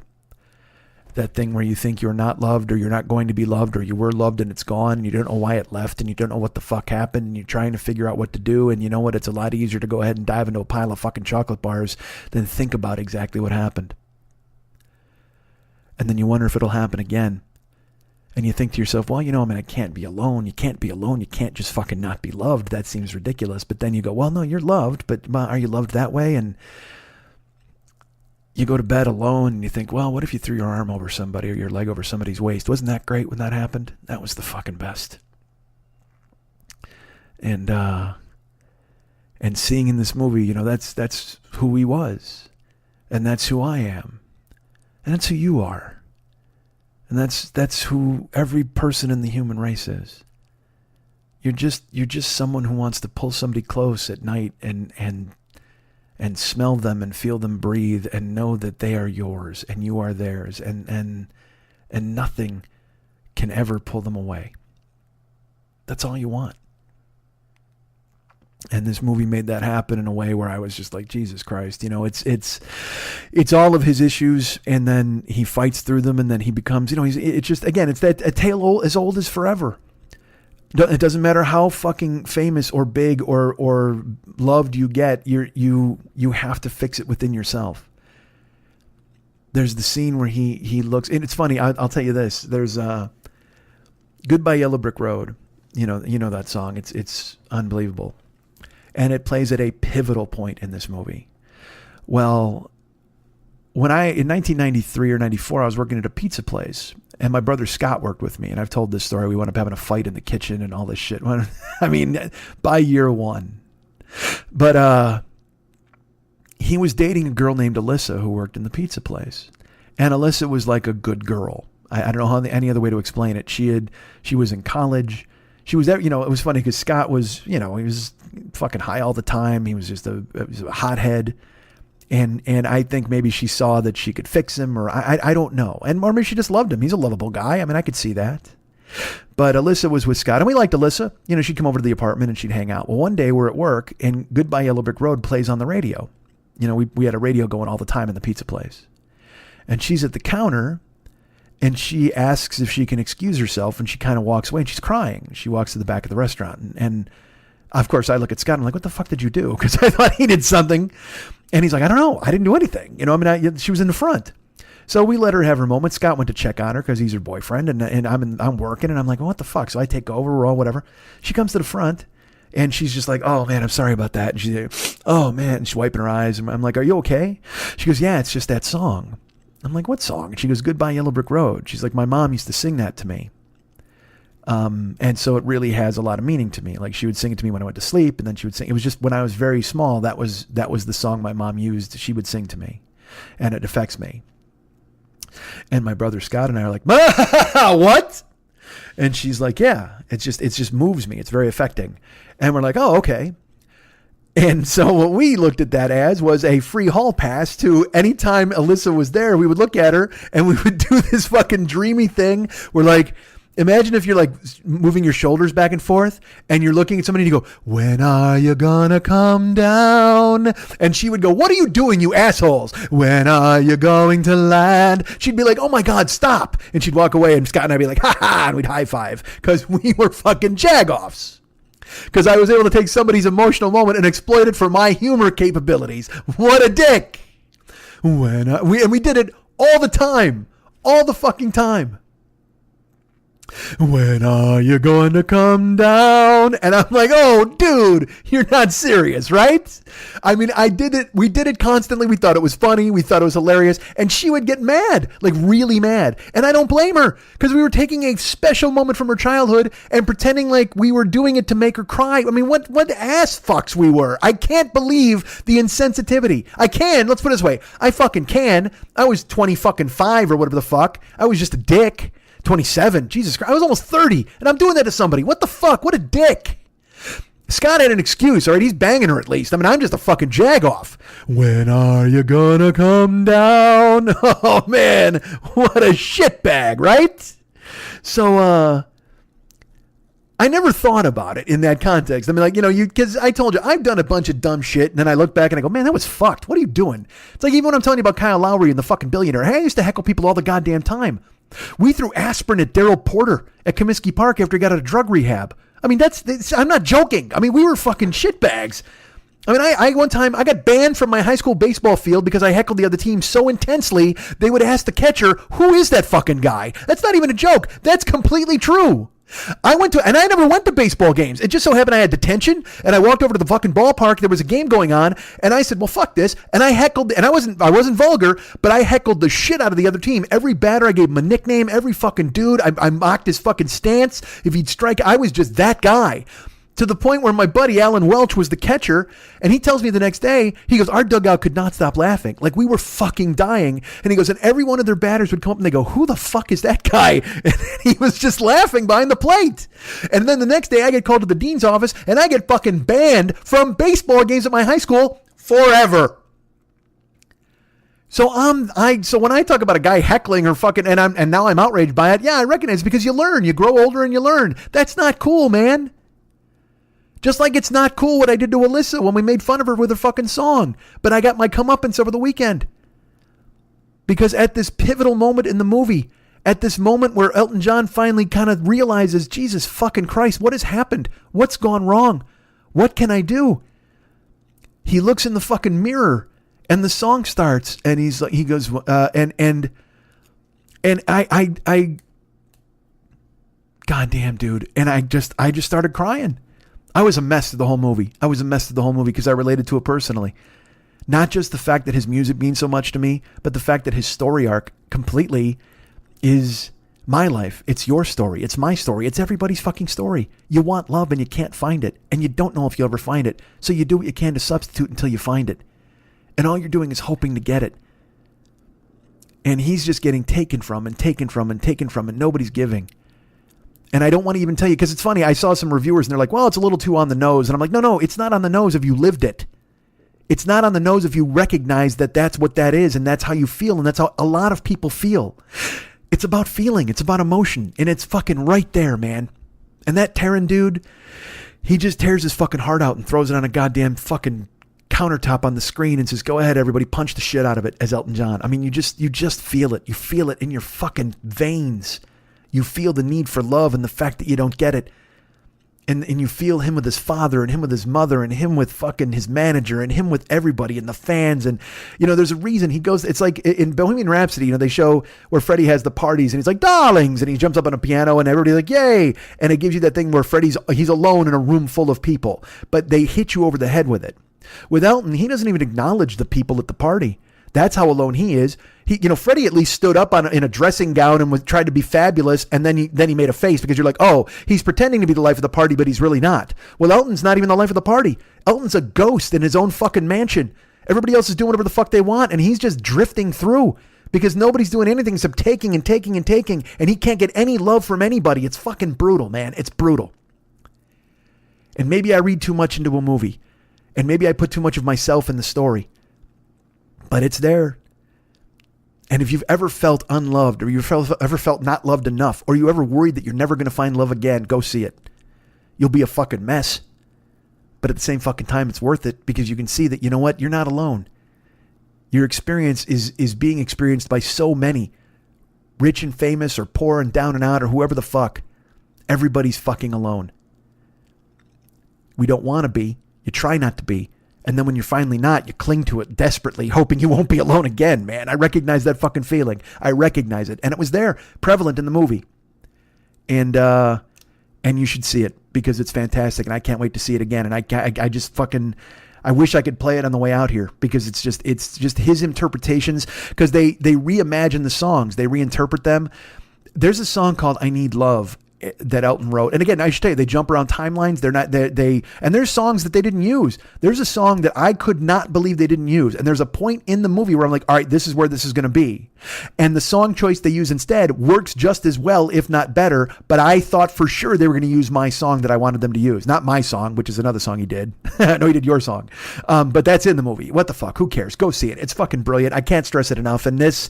that thing where you think you're not loved, or you're not going to be loved, or you were loved and it's gone and you don't know why it left, and you don't know what the fuck happened, and you're trying to figure out what to do. And you know what? It's a lot easier to go ahead and dive into a pile of fucking chocolate bars than think about exactly what happened. And then you wonder if it'll happen again. And you think to yourself, well, I can't be alone. You can't be alone. You can't just fucking not be loved. That seems ridiculous. But then you go, well, no, you're loved, but are you loved that way? And you go to bed alone and you think, well, what if you threw your arm over somebody or your leg over somebody's waist? Wasn't that great when that happened? That was the fucking best. And seeing in this movie, that's who he was, and that's who I am, and that's who you are. And that's who every person in the human race is. You're just someone who wants to pull somebody close at night and smell them and feel them breathe and know that they are yours and you are theirs, and nothing can ever pull them away. That's all you want. And this movie made that happen in a way where I was just like, Jesus Christ, it's all of his issues, and then he fights through them, and then he becomes, it's just, again, it's that a tale as old as forever. It doesn't matter how fucking famous or big or loved you get, you have to fix it within yourself. There's the scene where he looks, and it's funny, I'll tell you this, there's Goodbye Yellow Brick Road, you know that song, it's unbelievable. And it plays at a pivotal point in this movie. Well, in 1993 or 94, I was working at a pizza place, and my brother Scott worked with me. And I've told this story. We wound up having a fight in the kitchen and all this shit. I mean, by year one. But he was dating a girl named Alyssa who worked in the pizza place. And Alyssa was like a good girl. I don't know any other way to explain it. She was in college. She was there, it was funny because Scott was, he was fucking high all the time. He was just a hothead. And I think maybe she saw that she could fix him, or I don't know. Or maybe she just loved him. He's a lovable guy. I mean, I could see that. But Alyssa was with Scott, and we liked Alyssa. She'd come over to the apartment and she'd hang out. Well, one day we're at work and Goodbye Yellow Brick Road plays on the radio. We had a radio going all the time in the pizza place. And she's at the counter and she asks if she can excuse herself, and she kind of walks away and she's crying. She walks to the back of the restaurant. And of course I look at Scott and I'm like, what the fuck did you do? Because I thought he did something. And he's like, I don't know. I didn't do anything. She was in the front. So we let her have her moment. Scott went to check on her because he's her boyfriend. And I'm working and I'm like, well, what the fuck? So I take over, we're all whatever. She comes to the front and she's just like, oh man, I'm sorry about that. And she's like, oh man. And she's wiping her eyes. And I'm like, are you okay? She goes, yeah, it's just that song. I'm like, what song? And she goes, Goodbye Yellow Brick Road. She's like, my mom used to sing that to me. And so it really has a lot of meaning to me. Like she would sing it to me when I went to sleep, and then she would sing. It was just when I was very small, that was the song my mom used. She would sing to me, and it affects me. And my brother Scott and I are like, what? And she's like, yeah, it just moves me. It's very affecting. And we're like, oh, okay. And so what we looked at that as was a free hall pass to anytime Alyssa was there, we would look at her and we would do this fucking dreamy thing. We're like, imagine if you're like moving your shoulders back and forth and you're looking at somebody and you go, when are you gonna come down? And she would go, what are you doing, you assholes? When are you going to land? She'd be like, oh my God, stop. And she'd walk away and Scott and I'd be like, ha ha, and we'd high five because we were fucking jagoffs. Because I was able to take somebody's emotional moment and exploit it for my humor capabilities. What a dick. We did it all the time. All the fucking time. When are you going to come down? And I'm like, oh, dude, you're not serious, right? I mean, we did it constantly. We thought it was funny. We thought it was hilarious. And she would get mad, like really mad. And I don't blame her because we were taking a special moment from her childhood and pretending like we were doing it to make her cry. I mean, what ass fucks we were. I can't believe the insensitivity. Let's put it this way. I fucking can. I was 25 or whatever the fuck. I was just a dick. 27. Jesus Christ. I was almost 30 and I'm doing that to somebody. What the fuck? What a dick. Scott had an excuse. All right. He's banging her at least. I mean, I'm just a fucking jagoff. When are you gonna come down? Oh man. What a shitbag, right? So, I never thought about it in that context. I mean, like, because I told you, I've done a bunch of dumb shit, and then I look back and I go, man, that was fucked. What are you doing? It's like even when I'm telling you about Kyle Lowry and the fucking billionaire, hey, I used to heckle people all the goddamn time. We threw aspirin at Daryl Porter at Comiskey Park after he got out of drug rehab. I mean, I'm not joking. I mean, we were fucking shitbags. I mean, I one time, I got banned from my high school baseball field because I heckled the other team so intensely, they would ask the catcher, who is that fucking guy? That's not even a joke. That's completely true. And I never went to baseball games. It just so happened I had detention and I walked over to the fucking ballpark. There was a game going on and I said, well, fuck this. And I heckled, and I wasn't vulgar, but I heckled the shit out of the other team. Every batter, I gave him a nickname. Every fucking dude, I mocked his fucking stance. If he'd strike, I was just that guy. To the point where my buddy Alan Welch was the catcher, and he tells me the next day, he goes, our dugout could not stop laughing. Like, we were fucking dying. And he goes, and every one of their batters would come up and they go, who the fuck is that guy? And he was just laughing behind the plate. And then the next day I get called to the dean's office and I get fucking banned from baseball games at my high school forever. So so when I talk about a guy heckling or fucking, and now I'm outraged by it, yeah, I recognize it because you learn, you grow older and you learn. That's not cool, man. Just like it's not cool what I did to Alyssa when we made fun of her with her fucking song. But I got my comeuppance over the weekend. Because at this pivotal moment in the movie, at this moment where Elton John finally kind of realizes, Jesus fucking Christ, what has happened? What's gone wrong? What can I do? He looks in the fucking mirror and the song starts and he goes, and I goddamn dude. And I just started crying. I was a mess to the whole movie. because I related to it personally. Not just the fact that his music means so much to me, but the fact that his story arc completely is my life. It's your story. It's my story. It's everybody's fucking story. You want love and you can't find it. And you don't know if you'll ever find it. So you do what you can to substitute until you find it. And all you're doing is hoping to get it. And he's just getting taken from and taken from and taken from, and nobody's giving. And I don't want to even tell you, because it's funny. I saw some reviewers and they're like, well, it's a little too on the nose. And I'm like, no, it's not on the nose if you lived it. It's not on the nose if you recognize that that's what that is and that's how you feel and that's how a lot of people feel. It's about feeling. It's about emotion. And it's fucking right there, man. And that Taron dude, he just tears his fucking heart out and throws it on a goddamn fucking countertop on the screen and says, go ahead, everybody, punch the shit out of it as Elton John. I mean, you just feel it. You feel it in your fucking veins. You feel the need for love and the fact that you don't get it. And you feel him with his father and him with his mother and him with fucking his manager and him with everybody and the fans. And, there's a reason he goes, it's like in Bohemian Rhapsody, they show where Freddie has the parties and he's like, darlings, and he jumps up on a piano and everybody's like, yay. And it gives you that thing where he's alone in a room full of people, but they hit you over the head with it. With Elton, he doesn't even acknowledge the people at the party. That's how alone he is. Freddie at least stood up in a dressing gown and tried to be fabulous, and then he made a face because you're like, oh, he's pretending to be the life of the party, but he's really not. Well, Elton's not even the life of the party. Elton's a ghost in his own fucking mansion. Everybody else is doing whatever the fuck they want, and he's just drifting through because nobody's doing anything except taking and taking and taking, and he can't get any love from anybody. It's fucking brutal, man. It's brutal. And maybe I read too much into a movie, and maybe I put too much of myself in the story, but it's there. And if you've ever felt unloved, or you've ever felt not loved enough, or you ever worried that you're never going to find love again, go see it. You'll be a fucking mess. But at the same fucking time, it's worth it because you can see that, you know what? You're not alone. Your experience is being experienced by so many, rich and famous or poor and down and out or whoever the fuck. Everybody's fucking alone. We don't want to be. You try not to be. And then when you're finally not, you cling to it desperately, hoping you won't be alone again, man. I recognize that fucking feeling. I recognize it. And it was there, prevalent in the movie. And you should see it because it's fantastic. And I can't wait to see it again. And I just fucking, I wish I could play it on the way out here because it's just his interpretations, because they reimagine the songs. They reinterpret them. There's a song called I Need Love that Elton wrote. And again, I should tell you, they jump around timelines. And there's songs that they didn't use. There's a song that I could not believe they didn't use. And there's a point in the movie where I'm like, all right, this is where this is going to be. And the song choice they use instead works just as well, if not better. But I thought for sure they were going to use my song that I wanted them to use. Not my song, which is another song he did. No, he did your song. But that's in the movie. What the fuck? Who cares? Go see it. It's fucking brilliant. I can't stress it enough. And this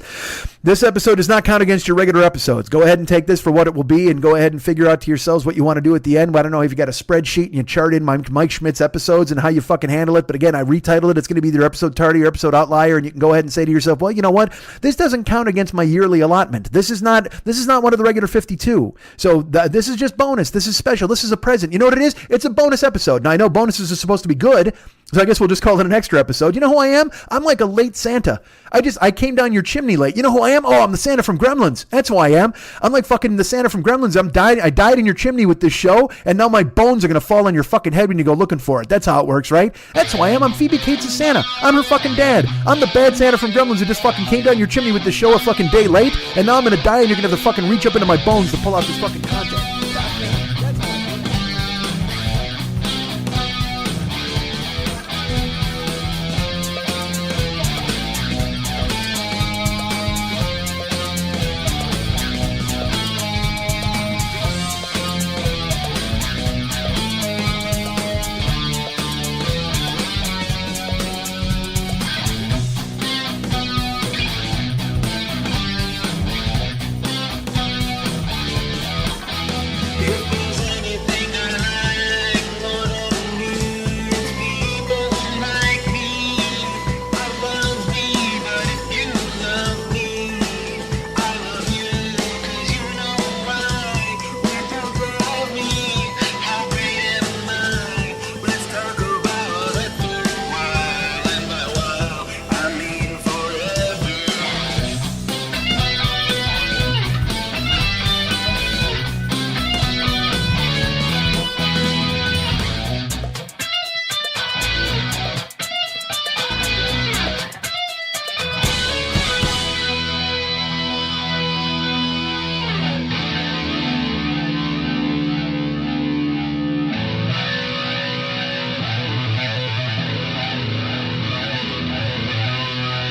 episode does not count against your regular episodes. Go ahead and take this for what it will be and go ahead and figure out to yourselves what you want to do at the end. I don't know if you got a spreadsheet and you chart in Mike Schmidt's episodes and how you fucking handle it. But again, I retitled it. It's going to be either episode Tardy or episode Outlier. And you can go ahead and say to yourself, well, you know what? This doesn't count against my yearly allotment. This is not one of the regular 52. So this is just bonus. This is special. This is a present. You know what it is? It's a bonus episode. Now I know bonuses are supposed to be good, so I guess we'll just call it an extra episode. You know who I am? I'm like a late Santa. I came down your chimney late. You know who I am? Oh, I'm the Santa from Gremlins. That's who I am. I'm like fucking the Santa from Gremlins. I died in your chimney with this show, and now my bones are going to fall on your fucking head when you go looking for it. That's how it works, right? That's who I am. I'm Phoebe Cates' Santa. I'm her fucking dad. I'm the bad Santa from Gremlins who just fucking came down your chimney with this show a fucking day late, and now I'm going to die, and you're going to have to fucking reach up into my bones to pull out this fucking content.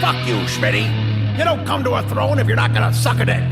Fuck you, Schmitty. You don't come to a throne if you're not gonna suck a dick.